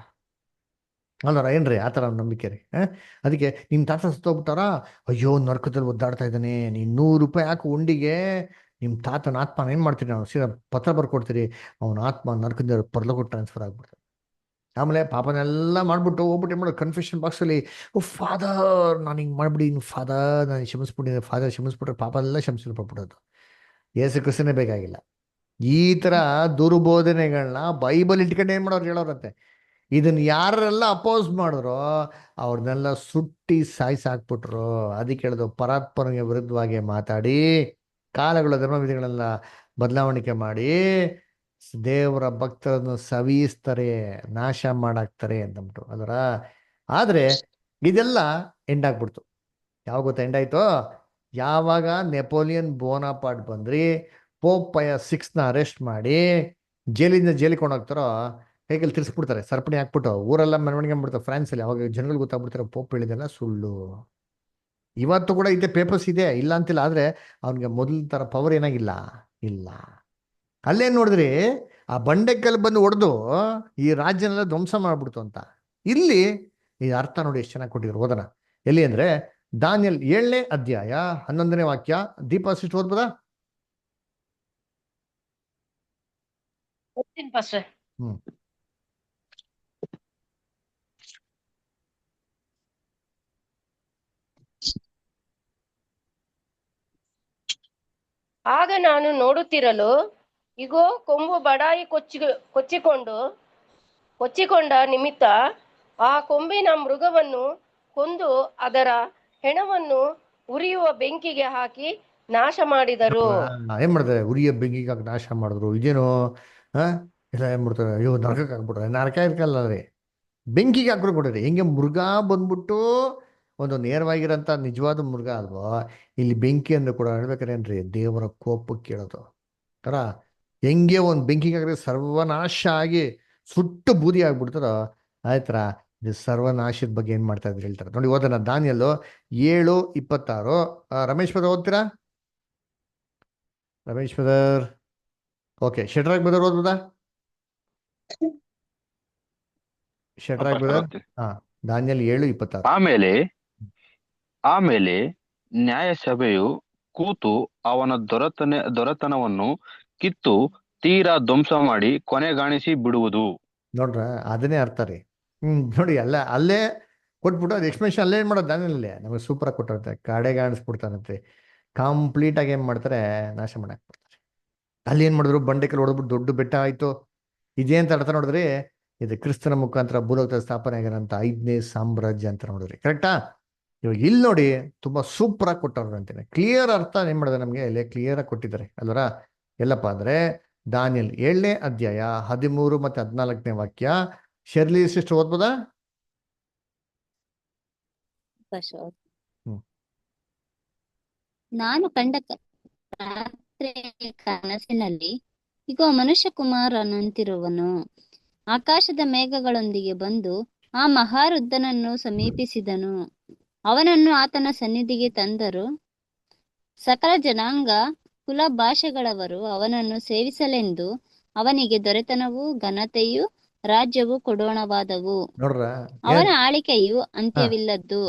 ಅಲ್ಲರ ಏನ್ರಿ ಆ ಥರ ನಂಬಿಕೆ ರೀ. ಅದಕ್ಕೆ ನಿಮ್ಮ ತಾತ ಸತ್ತೋಗ್ಬಿಟ್ಟಾರ, ಅಯ್ಯೋ ನರ್ಕದಲ್ಲಿ ಒದ್ದಾಡ್ತಾ ಇದ್ದಾನೆ, ನೀನು 100 ರೂಪಾಯಿ ಹಾಕು ಉಂಡಿಗೆ, ನಿಮ್ಮ ತಾತನ ಆತ್ಮನ ಏನು ಮಾಡ್ತೀರಿ, ನಾವು ಸೀದಾ ಪತ್ರ ಬರ್ಕೊಡ್ತೀರಿ, ಅವನ ಆತ್ಮ ನರ್ಕದಿಂದ ಪರ್ಲೋಕಕ್ಕೆ ಟ್ರಾನ್ಸ್ಫರ್ ಆಗ್ಬಿಡ್ತಾರೆ. ಆಮೇಲೆ ಪಾಪನೆಲ್ಲ ಮಾಡ್ಬಿಟ್ಟು ಹೋಗ್ಬಿಟ್ಟು ಏನು ಮಾಡೋದು, ಕನ್ಫೆಷನ್ ಬಾಕ್ಸಲ್ಲಿ ಓ ಫಾದರ್ ನಾನು ಹಿಂಗೆ ಮಾಡ್ಬಿಡಿ, ಫಾದರ್ ನಾನು ಕ್ಷಮಿಸ್ಬಿಟ್ಟಿದ್ದೆ, ಫಾದರ್ ಕ್ಷಮಿಸ್ಬಿಟ್ರೆ ಪಾಪ ಎಲ್ಲ ಕ್ಷಮಿಸ್ಬಿಡ್ಬಿಡೋದು. ಏಸು ಕ್ರಿಸ್ತನೇ ಬೇಕಾಗಿಲ್ಲ. ಈ ಥರ ದುರ್ಬೋಧನೆಗಳನ್ನ ಬೈಬಲ್ ಇಟ್ಕೊಂಡು ಏನು ಮಾಡೋರು ಹೇಳೋರಂತೆ. ಇದನ್ನು ಯಾರೆಲ್ಲ ಅಪೋಸ್ ಮಾಡಿದ್ರು ಅವ್ರನ್ನೆಲ್ಲ ಸುಟ್ಟಿ ಸಾಯಿಸಾಕ್ಬಿಟ್ರು. ಅದಕ್ಕೆ ಹೇಳಿದ್ರು, ಪರಾತ್ಪರನಿಗೆ ವಿರುದ್ಧವಾಗಿ ಮಾತಾಡಿ ಕಾಲಗಳ ಧರ್ಮವಿಧಿಗಳೆಲ್ಲ ಬದಲಾವಣೆ ಮಾಡಿ ದೇವರ ಭಕ್ತರನ್ನು ಸವಿಸ್ತಾರೆ, ನಾಶ ಮಾಡಾಕ್ತಾರೆ ಅಂತಂದ್ಬಿಟ್ಟು ಅದರ. ಆದರೆ ಇದೆಲ್ಲ ಎಂಡ್ ಆಗ್ಬಿಡ್ತು. ಯಾವಾಗ ಗೊತ್ತಾ ಎಂಡ್ ಆಯ್ತು? ಯಾವಾಗ ನೆಪೋಲಿಯನ್ ಬೋನಾಪಾರ್ಟ್ ಬಂದ್ರಿ ಪೋಪ್ ಪಯ 6ನ ಅರೆಸ್ಟ್ ಮಾಡಿ ಜೈಲಿಗೆ ಕೊಂಡೋಗ್ತಾರೋ ಕೈಗೆ ತಿರ್ಸ್ಬಿಡ್ತಾರೆ, ಸರಪಣಿ ಹಾಕ್ಬಿಟ್ಟು ಊರೆಲ್ಲ ಮೆರವಣಿಗೆ ಮಾಡ್ತಾರೆ ಫ್ರಾನ್ಸಲ್ಲಿ. ಅವಾಗ ಜನಗಳು ಗೊತ್ತಾಗ್ಬಿಡ್ತಾರೆ ಪೋಪ್ ಹೇಳಿದೆಲ್ಲ ಸುಳ್ಳು. ಇವತ್ತು ಕೂಡ ಇದೆ, ಪೇಪರ್ಸ್ ಇದೆ, ಇಲ್ಲ ಅಂತಿಲ್ಲ. ಆದರೆ ಅವ್ನಿಗೆ ಮೊದಲ ಥರ ಪವರ್ ಏನಾಗಿಲ್ಲ, ಇಲ್ಲ. ಅಲ್ಲೇನು ನೋಡಿದ್ರಿ, ಆ ಬಂಡೆಕಲ್ಲಿ ಬಂದು ಹೊಡೆದು ಈ ರಾಜ್ಯನೆಲ್ಲ ಧ್ವಂಸ ಮಾಡ್ಬಿಡ್ತು ಅಂತ. ಇಲ್ಲಿ ಈ ಅರ್ಥ ನೋಡಿ ಎಷ್ಟು ಚೆನ್ನಾಗಿ ಕೊಟ್ಟಿದ್ರು. ಓದನ ಎಲ್ಲಿ ಅಂದರೆ ದಾನಿಯೇಲ್ 7ನೇ ಅಧ್ಯಾಯ 11ನೇ ವಾಕ್ಯ. ದೀಪ ಸಿಸ್ಟರ್ ಓದ್ಬೋದಾ? ಹ್ಮ್. ಆಗ ನಾನು ನೋಡುತ್ತಿರಲು, ಇಗೋ, ಕೊಂಬು ಬಡಾಯಿ ಕೊಚ್ಚಿಕೊಂಡ ನಿಮಿತ್ತ ಆ ಕೊಂಬಿನ ಮೃಗವನ್ನು ಕೊಂದು ಅದರ ಹೆಣವನ್ನು ಉರಿಯುವ ಬೆಂಕಿಗೆ ಹಾಕಿ ನಾಶ ಮಾಡಿದರು. ಏನ್ ಮಾಡ್ತಾರೆ? ಉರಿಯ ಬೆಂಕಿಗೆ ಹಾಕಿ ನಾಶ ಮಾಡಿದ್ರು. ಇದೇನು ಎಲ್ಲ ಏನ್ ಮಾಡ್ತಾರೆ? ಅಯ್ಯೋ ನರಕಕ್ಕೆ ಹಾಕ್ಬಿಟ್ರೆ, ನರಕ ಇರ್ಕಲ್ಲ ರೀ, ಬೆಂಕಿಗೆ ಹಾಕ್ರು ಕೊಡ್ರಿ. ಹೆಂಗೆ ಮೃಗ ಬಂದ್ಬಿಟ್ಟು ಒಂದು ನೇರವಾಗಿರೋಂಥ ನಿಜವಾದ ಮೃಗ ಅಲ್ವೋ, ಇಲ್ಲಿ ಬೆಂಕಿ ಅಂದ್ರೆ ಕೂಡ ಹೇಳ್ಬೇಕಾರೇನ್ರಿ, ದೇವರ ಕೋಪಕ್ಕೆ ಕೇಳೋದು ತರ. ಹೆಂಗೆ ಒಂದು ಬೆಂಕಿಗೆ ಹಾಕಿದ್ರೆ ಸರ್ವನಾಶ ಆಗಿ ಸುಟ್ಟು ಬೂದಿ ಆಗ್ಬಿಡ್ತಾರೋ ಆಯ್ತರ ಇದು ಸರ್ವನಾಶದ ಬಗ್ಗೆ ಏನ್ ಮಾಡ್ತಾ ಇದ್ರು ಹೇಳ್ತಾರೆ ನೋಡಿ. ಓದೋಣ ದಾನಿಯೇಲ್ 7:26. ರಮೇಶ್ ಬ್ರದರ್ ಓದ್ತೀರಾ? Ramesh brother okay. Shadrach brother ಓದ್ಬೋದಾ? Shadrach brother Daniel 7:26. ಆಮೇಲೆ ನ್ಯಾಯಸಭೆಯು ಕೂತು ಅವನ ದೊರೆತನವನ್ನು ಕಿತ್ತು ತೀರಾ ಧ್ವಂಸ ಮಾಡಿ ಕೊನೆಗಾಣಿಸಿ ಬಿಡುವುದು. ನೋಡ್ರ, ಅದನ್ನೇ ಅರ್ಥ ರೀ. ನೋಡಿ ಅಲ್ಲೇ ಕೊಟ್ಬಿಟ್ಟು ಅದು ಎಕ್ಸ್ಪ್ಲೇಷನ್ ಅಲ್ಲೇ ಏನ್ ಮಾಡೋದು, ದಾನಿಯೇಲಲ್ಲೇ ನಮಗೆ ಸೂಪರ್ ಆಗಿ ಕೊಟ್ಟಿರುತ್ತೆ. ಕಾಣಿಸ್ಬಿಡ್ತಾನಂತೆ, ಕಂಪ್ಲೀಟ್ ಆಗಿ ಏನ್ ಮಾಡ್ತಾರೆ, ನಾಶ ಮಾಡಾಕ್ಬಿಡ್ತಾರೆ. ಅಲ್ಲಿ ಏನ್ ಮಾಡಿದ್ರು, ಬಂಡೆಕಲ್ಲಿ ಹೊಡೆದ್ಬಿಟ್ಟು ದೊಡ್ಡ ಬೆಟ್ಟ ಆಯ್ತು. ಇದೇ ಅಂತ ಅರ್ಥ ನೋಡಿದ್ರಿ, ಇದು ಕ್ರಿಸ್ತನ ಮುಖಾಂತರ ಭೂಲೋಕದ ಸ್ಥಾಪನೆ ಆಗಿರೋಂಥ 5ನೇ ಸಾಮ್ರಾಜ್ಯ ಅಂತ ನೋಡಿದ್ರಿ. ಕರೆಕ್ಟಾ? ಇವಾಗ ಇಲ್ಲಿ ನೋಡಿ ತುಂಬಾ ಸೂಪರ್ ಆಗಿ ಕೊಟ್ಟವ್ರು ಅಂತೀನಿ. ಕ್ಲಿಯರ್ ಅರ್ಥ ಏನ್ ಮಾಡಿದ್ರೆ ನಮ್ಗೆ ಇಲ್ಲಿ ಕ್ಲಿಯರ್ ಆಗಿ ಕೊಟ್ಟಿದ್ದಾರೆ ಅಲ್ವರ. ಎಲ್ಲಪ್ಪ ಅಂದ್ರೆ ದಾನಿಯೇಲ್ 7ನೇ ಅಧ್ಯಾಯ 13 ಮತ್ತೆ 14ನೇ ವಾಕ್ಯ. ಶೆರ್ಲಿ ಸಿಸ್ಟರ್ ಓದ್ಬೋದಾ? ನಾನು ಕಂಡ ರಾತ್ರಿ ಕನಸಿನಲ್ಲಿ, ಇಗೋ, ಮನುಷ್ಯ ಕುಮಾರನಂತಿರುವನು ಆಕಾಶದ ಮೇಘಗಳೊಂದಿಗೆ ಬಂದು ಆ ಮಹಾವೃದ್ಧನನ್ನು ಸಮೀಪಿಸಿದನು. ಅವನನ್ನು ಆತನ ಸನ್ನಿಧಿಗೆ ತಂದರು. ಸಕಲ ಜನಾಂಗ ಕುಲ ಭಾಷೆಗಳವರು ಅವನನ್ನು ಸೇವಿಸಲೆಂದು ಅವನಿಗೆ ದೊರೆತನವು ಘನತೆಯು ರಾಜ್ಯವು ಕೊಡೋಣವಾದವು. ಅವನ ಆಳಿಕೆಯು ಅಂತ್ಯವಿಲ್ಲದ್ದು,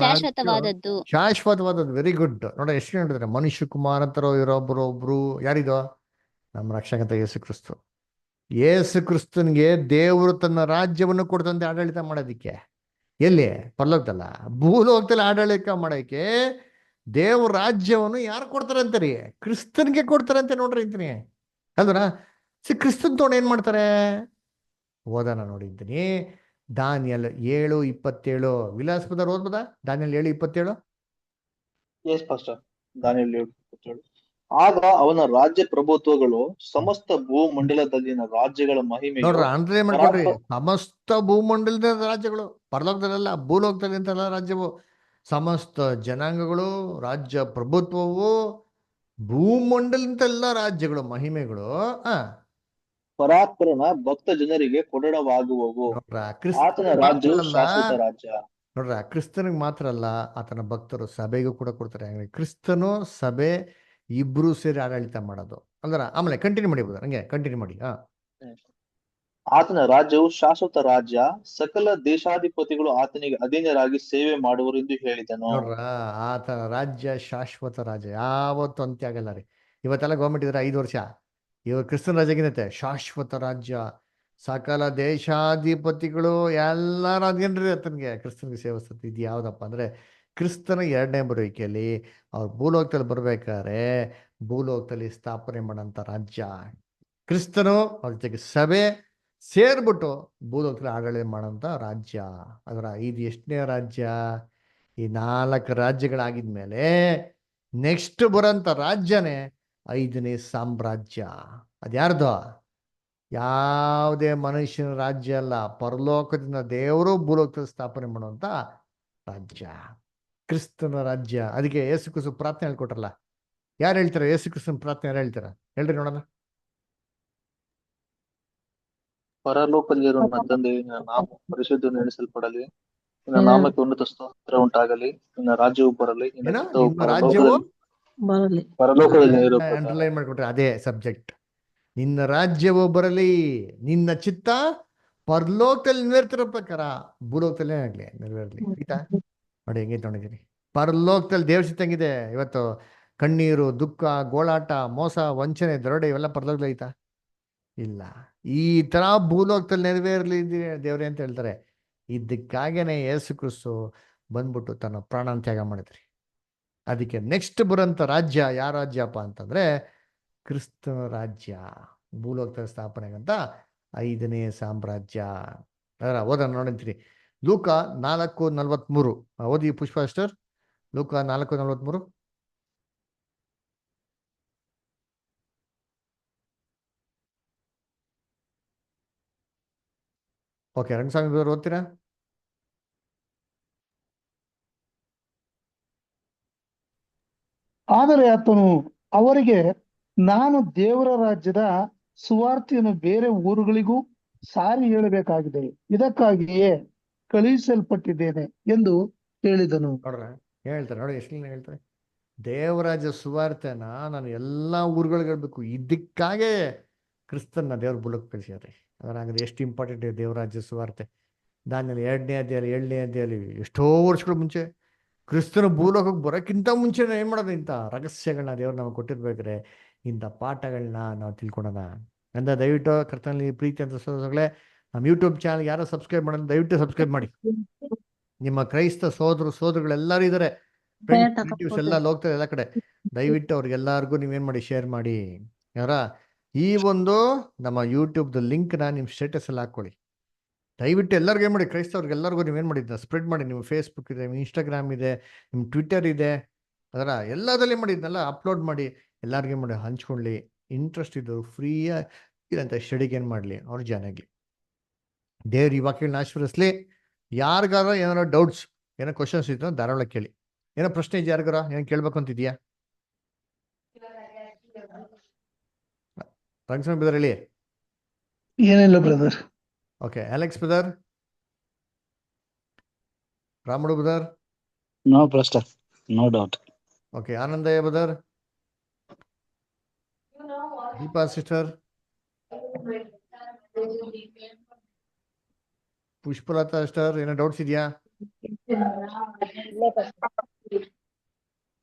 ಶಾಶ್ವತವಾದದ್ದು. ಶಾಶ್ವತವಾದದ್ದು. Very good. ನೋಡ ಎಷ್ಟು ಹೇಳಿದ್ರೆ ಮನುಷ್ಯ ಕುಮಾರ್ ಅಂತಾರೋ ಒಬ್ರು ಯಾರಿದೋ? ನಮ್ಮ ರಕ್ಷಕಂತ ಯೇಸು ಕ್ರಿಸ್ತು. ಯೇಸು ಕ್ರಿಸ್ತನ್ಗೆ ದೇವರು ತನ್ನ ರಾಜ್ಯವನ್ನು ಕೊಡ್ತಂತೆ ಆಡಳಿತ ಮಾಡೋದಿಕ್ಕೆ. ಎಲ್ಲಿ? ಪರಲೋಕದಲ್ಲ. ಭೂಲೋಕದಲ್ಲಿ ಆಡಳಿತ ಮಾಡಕ್ಕೆ ದೇವ್ರ ರಾಜ್ಯವನ್ನು ಯಾರು ಕೊಡ್ತಾರೆ ಅಂತೀರಿ? ಕ್ರಿಸ್ತನ್ಗೆ ಕೊಡ್ತಾರಂತೆ ನೋಡ್ರಿ ಅಂತೀನಿ. ಅಲ್ವರ? ಕ್ರಿಸ್ತನ್ ತಗೊಂಡು ಏನ್ ಮಾಡ್ತಾರೆ? ಓದೋಣ ನೋಡಿದ್ದೀನಿ. ದಾನಿಯಲ್ 7:27. ವಿಲಾಸಪದ ಓದ್ಬೋದಾ? ದಾನಿಯಲ್ 7:27. Yes pastor. ದಾನಿಯೇಲ 7:27. ಆಗ ಅವನ ರಾಜ್ಯ ಪ್ರಭುತ್ವಗಳು ಸಮಸ್ತ ಭೂಮಂಡಲದಲ್ಲಿನ ರಾಜ್ಯಗಳ ಮಹಿಮೆಯು ನೋಡ್ರ, ಅಂದ್ರೆ ಮಾಡ್ಕೊಡ್ರಿ, ಪರಾತ್ಪ ಸಮಸ್ತ ಭೂಮಂಡಲದ ರಾಜ್ಯಗಳು, ಪರಲೋಕದಲ್ಲ ಭೂಲೋಕದಲ್ಲಿ ಅಂತೆಲ್ಲ ರಾಜ್ಯವು, ಸಮಸ್ತ ಜನಾಂಗಗಳು, ರಾಜ್ಯ ಪ್ರಭುತ್ವವು, ಭೂಮಂಡಲದೆಲ್ಲ ರಾಜ್ಯಗಳು, ಮಹಿಮೆಗಳು ಪರಾತ್ಪರನ ಭಕ್ತ ಜನರಿಗೆ ಕೊಡಣವಾಗುವವು. ನೋಡ್ರ, ಆತನ ಕ್ರಿಸ್ತನಿಗೆ ಮಾತ್ರ ರಾಜ್ಯವು ಅಲ್ಲ, ಶಾಶ್ವತ ರಾಜ್ಯ. ನೋಡ್ರ, ಕ್ರಿಸ್ತನಿಗೆ ಮಾತ್ರ ಅಲ್ಲ, ಆತನ ಭಕ್ತರು ಸಭೆಗೂ ಕೂಡ ಕೊಡ್ತಾರೆ. ಹಂಗೆ ಕ್ರಿಸ್ತನು ಸಭೆ ಇಬ್ರು ಸೇರಿ ಆಡಳಿತ ಮಾಡೋದು ಅಂದ್ರೆ. ಆಮೇಲೆ ಕಂಟಿನ್ಯೂ ಮಾಡಿಬೋದು, ಹಂಗೆ ಕಂಟಿನ್ಯೂ ಮಾಡಿ. ಆತನ ರಾಜ್ಯವು ಶಾಶ್ವತ ರಾಜ್ಯ, ಸಕಲ ದೇಶಾಧಿಪತಿಗಳು ಆತನಿಗೆ ಅಧೀನರಾಗಿ ಸೇವೆ ಮಾಡುವರು ಎಂದು ಹೇಳಿದನು. ನೋಡ್ರ, ಆತನ ರಾಜ್ಯ ಶಾಶ್ವತ ರಾಜ್ಯ, ಯಾವತ್ತು ಅಂತ್ಯ ಆಗಲ್ಲ ರೀ. ಇವತ್ತೆಲ್ಲ ಗೌರ್ಮೆಂಟ್ ಇದ್ರೆ 5 ವರ್ಷ, ಇವಾಗ ಕ್ರಿಸ್ತನ ರಾಜ್ಯಗಿನತೆ ಶಾಶ್ವತ ರಾಜ್ಯ, ಸಕಲ ದೇಶಾಧಿಪತಿಗಳು ಎಲ್ಲಾರು ಅದೇನ್ರಿ ಆತನಿಗೆ ಕ್ರಿಸ್ತನಿಗೆ ಸೇವಿಸ್ತದೆ. ಇದು ಯಾವ್ದಪ್ಪ ಅಂದ್ರೆ ಕ್ರಿಸ್ತನ 2ನೇ ಬರುವಿಕೆಯಲ್ಲಿ ಅವ್ರು ಭೂಲೋಕದಲ್ಲಿ ಬರ್ಬೇಕಾದ್ರೆ ಭೂಲೋಕದಲ್ಲಿ ಸ್ಥಾಪನೆ ಮಾಡೋಂಥ ರಾಜ್ಯ. ಕ್ರಿಸ್ತನು ಅವ್ರ ಜೊತೆಗೆ ಸಭೆ ಸೇರ್ಬಿಟ್ಟು ಭೂಲೋಕದಲ್ಲಿ ಆಡಳಿತ ಮಾಡೋಂಥ ರಾಜ್ಯ. ಅದರ ಇದು ಎಷ್ಟನೇ ರಾಜ್ಯ? ಈ 4 ರಾಜ್ಯಗಳಾಗಿದ್ಮೇಲೆ ನೆಕ್ಸ್ಟ್ ಬರೋಂಥ ರಾಜ್ಯನೇ 5ನೇ ಸಾಮ್ರಾಜ್ಯ. ಅದ್ಯಾರ್ದು? ಯಾವುದೇ ಮನುಷ್ಯನ ರಾಜ್ಯ ಅಲ್ಲ, ಪರಲೋಕದಿಂದ ದೇವರು ಭೂಲೋಕದಲ್ಲಿ ಸ್ಥಾಪನೆ ಮಾಡುವಂತ ರಾಜ್ಯ, ಕ್ರಿಸ್ತನ ರಾಜ್ಯ. ಅದಕ್ಕೆ ಯೇಸು ಕ್ರಿಸ್ತ ಪ್ರಾರ್ಥನೆ ಹೇಳ್ಕೊಟ್ರಲ್ಲ. ಯಾರು ಹೇಳ್ತಾರೆ ಯೇಸು ಕ್ರಿಸ್ತನ ಪ್ರಾರ್ಥನೆ? ಯಾರು ಹೇಳ್ತಾರ? ಹೇಳ್ರಿ ನೋಡೋಣ. ಪರಲೋಕದಲ್ಲಿರುವ ನನ್ನ ತಂದೆ, ನಿನ್ನ ನಾಮ ಪರಿಶುದ್ಧ ನೆನೆಸಲ್ಪಡಲಿ, ನಿನ್ನ ನಾಮಕ್ಕೆ ಉನ್ನತ ಸ್ತೋತ್ರ ಉಂಟಾಗಲಿ, ನಿನ್ನ ರಾಜ್ಯವು ಬರಲಿ, ನಿನ್ನ ಚಿತ್ತವು ನಿಮ್ಮ ರಾಜ್ಯವು ಪರಲೋಕದಲ್ಲಿ ಅಂಡರ್ಲೈನ್ ಮಾಡ್ಕೊಟ್ರೆ ಅದೇ ಸಬ್ಜೆಕ್ಟ್. ನಿನ್ನ ರಾಜ್ಯವು ಬರಲಿ, ನಿನ್ನ ಚಿತ್ತ ಪರಲೋಕದಲ್ಲಿ ನೆರವೇರ್ತಿರೋ ಪ್ರಕಾರ ಭೂಲೋಕದಲ್ಲೇ ಆಗ್ಲಿ ನೆರವೇರ್ಲಿ. ಆಯ್ತಾ? ನೋಡಿ ಹೆಂಗೆ ತೊಗೊಂಡಿದ್ದೀನಿ. ಪರಲೋಕದಲ್ಲಿ ದೇವ್ರ ಚಿತ್ತ ಹೆಂಗಿದೆ ಇವತ್ತು? ಕಣ್ಣೀರು, ದುಃಖ, ಗೋಳಾಟ, ಮೋಸ, ವಂಚನೆ, ದರೋಡೆ ಇವೆಲ್ಲ ಪರಲೋಕದಲ್ಲಿ ಐತಾ? ಇಲ್ಲ. ಈ ತರ ಭೂಲೋಕದಲ್ಲಿ ನೆರವೇರ್ಲಿ ದೇವ್ರೆ ಅಂತ ಹೇಳ್ತಾರೆ. ಇದಕ್ಕಾಗೇನೆ ಯೇಸು ಕ್ರಿಸ್ತು ಬಂದ್ಬಿಟ್ಟು ತನ್ನ ಪ್ರಾಣ ತ್ಯಾಗ ಮಾಡಿದ್ರಿ. ಅದಕ್ಕೆ ನೆಕ್ಸ್ಟ್ ಬರೋಂಥ ರಾಜ್ಯ ಯಾವ ರಾಜ್ಯಪ್ಪ ಅಂತಂದ್ರೆ ಕ್ರಿಸ್ತನ ರಾಜ್ಯ, ಭೂಲೋಕದ ಸ್ಥಾಪನೆಗಂತ 5ನೇ ಸಾಮ್ರಾಜ್ಯ. ಅದರ ಓದೋಣ ನೋಡಿರ್ತೀರಿ. ಲೂಕ 4:43 ಓದಿ ಪುಷ್ಪ ಅಷ್ಟರ್. ಲೂಕ 4:43. ಓಕೆ, ರಂಗಸ್ವಾಮಿ ಓದ್ತೀರಾ? ಆದರೆ ಆತನು ಅವರಿಗೆ, ನಾನು ದೇವರ ರಾಜ್ಯದ ಸುವಾರ್ತೆಯನ್ನು ಬೇರೆ ಊರುಗಳಿಗೂ ಸಾರಿ ಹೇಳಬೇಕಾಗಿದೆ, ಇದಕ್ಕಾಗಿಯೇ ಕಳುಹಿಸಲ್ಪಟ್ಟಿದ್ದೇನೆ ಎಂದು ಹೇಳಿದನು. ನೋಡ್ರ, ಹೇಳ್ತಾರೆ ನೋಡಿ, ಎಷ್ಟು ಹೇಳ್ತಾರೆ. ದೇವರಾಜ್ಯ ಸುವಾರ್ತೆನ ನಾನು ಎಲ್ಲಾ ಊರುಗಳಿಗೆ ಹೇಳ್ಬೇಕು, ಇದಕ್ಕಾಗೆ ಕ್ರಿಸ್ತನ್ನ ದೇವ್ರ ಬುಲಕ್ ಕಳಿಸ್ಯಾರೆ. ಅದರಾಗದೆ ಎಷ್ಟು ಇಂಪಾರ್ಟೆಂಟ್ ಇದೆ ದೇವರಾಜ್ಯ ಸುವಾರ್ತೆ. ದಾನಿಯಲ್ 2ನೇ ಅಧ್ಯಾಯ 7ನೇ ಅಧ್ಯಾಯ ಎಷ್ಟೋ ವರ್ಷಗಳ ಮುಂಚೆ ಕ್ರಿಸ್ತನ ಭೂಲೋಕಕ್ಕೆ ಬರೋಕ್ಕಿಂತ ಮುಂಚೆ ಏನ್ ಮಾಡೋದು? ಇಂಥ ರಹಸ್ಯಗಳನ್ನ ದೇವ್ರು ನಮಗೆ ಕೊಟ್ಟಿರ್ಬೇಕಾದ್ರೆ ಇಂಥ ಪಾಠಗಳನ್ನ ನಾವು ತಿಳ್ಕೊಳೋಣ ಅಂತ. ದಯವಿಟ್ಟು ಕರ್ತನಲ್ಲಿ ಪ್ರೀತಿ ಅಂತ ಸೋದರಗಳೇ, ನಮ್ಮ ಯೂಟ್ಯೂಬ್ ಚಾನಲ್ ಯಾರೋ ಸಬ್ಸ್ಕ್ರೈಬ್ ಮಾಡೋದು ದಯವಿಟ್ಟು ಸಬ್ಸ್ಕ್ರೈಬ್ ಮಾಡಿ. ನಿಮ್ಮ ಕ್ರೈಸ್ತ ಸೋದರಗಳೆಲ್ಲರೂ ಇದ್ದಾರೆ, ಫ್ರೆಂಡ್ಸ್ ರಿಲೇಟಿವ್ಸ್ ಎಲ್ಲ ಹೋಗ್ತಾರೆ ಎಲ್ಲ ಕಡೆ. ದಯವಿಟ್ಟು ಅವ್ರಿಗೆಲ್ಲರಿಗೂ ನೀವೇನ್ ಮಾಡಿ, ಶೇರ್ ಮಾಡಿ. ಯಾರ ಈ ಒಂದು ನಮ್ಮ ಯೂಟ್ಯೂಬ್ದು ಲಿಂಕ್ನ ನಿಮ್ಮ ಸ್ಟೇಟಸ್ ಎಲ್ಲ ಹಾಕೊಳ್ಳಿ. ದಯವಿಟ್ಟು ಎಲ್ಲರಿಗೂ ಏನು ಮಾಡಿ, ಕ್ರೈಸ್ತವ್ರಿಗೆಲ್ಲರಿಗೂ ನೀವೇನು ಮಾಡಿದ್ನ ಸ್ಪ್ರೆಡ್ ಮಾಡಿ. ನಿಮ್ಮ ಫೇಸ್ಬುಕ್ ಇದೆ, ನಿಮ್ಮ ಇನ್ಸ್ಟಾಗ್ರಾಮ್ ಇದೆ, ನಿಮ್ಮ ಟ್ವಿಟ್ಟರ್ ಇದೆ, ಅದರ ಎಲ್ಲದಲ್ಲಿ ಮಾಡಿದ್ನೆಲ್ಲ ಅಪ್ಲೋಡ್ ಮಾಡಿ, ಎಲ್ಲರಿಗೂ ಮಾಡಿ ಹಂಚ್ಕೊಳ್ಳಿ. ಇಂಟ್ರೆಸ್ಟ್ ಇದ್ದವರು ಫ್ರೀಯಾಗಿ ಅಂತ ಸ್ಟಡಿಗೆ ಏನು ಮಾಡಲಿ, ಅವ್ರು ಜಾಯ್ನ್ ಆಗಲಿ. ದೇವ್ರು ಈ ವಾಕ್ಯಗಳನ್ನ ಆಶೀರ್ವದಿಸ್ಲಿ. ಯಾರಿಗಾರ ಏನಾರ ಡೌಟ್ಸ್, ಏನೋ ಕ್ವಶನ್ಸ್ ಇತ್ತು ಧಾರಾಳ ಕೇಳಿ. ಏನೋ ಪ್ರಶ್ನೆ ಇದೆಯಾ ಯಾರಿಗಾರ? ಏನೋ ಕೇಳ್ಬೇಕು ಅಂತಿದ್ಯಾ? ರಂಗಸ್ವಾಮಿ ಬ್ರದರ್ ಹೇಳಿ. ಏನಿಲ್ಲ brother. Okay, Alex brother, Ramudu brother. No pastor, no doubt. Okay, Anandayya brother, Deepa sister, Pushpalatha sister, ಏನೋ ಡೌಟ್ಸ್ ಇದೆಯಾ?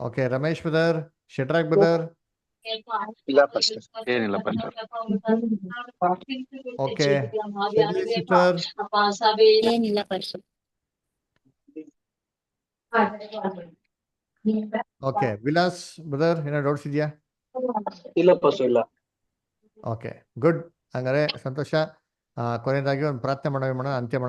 Okay, Ramesh brother, Shadrach brother. ಇಲ್ಲ ಪಾಸ್ಟರ್, ಏನಿಲ್ಲ ಪಾಸ್ಟರ್. ಓಕೆ, ಸಿಸ್ಟರ್, ಏನಿಲ್ಲ ಪರಿಶುದ್ಧ. ಓಕೆ, ವಿಲಾಸ್ ಬ್ರದರ್ ಏನೋ ಡೌಟ್ಸ್ ಇದೆಯಾ? ಇಲ್ಲ ಪಾಸ್ಟರ್, ಇಲ್ಲ. Okay, good. ಹಂಗಾರೆ ಸಂತೋಷ. ಕೊನೆಯದಾಗಿ ಒಂದು ಪ್ರಾರ್ಥನೆ ಮಾಡೋಣ, ಅಂತ್ಯ ಮಾಡೋಣ.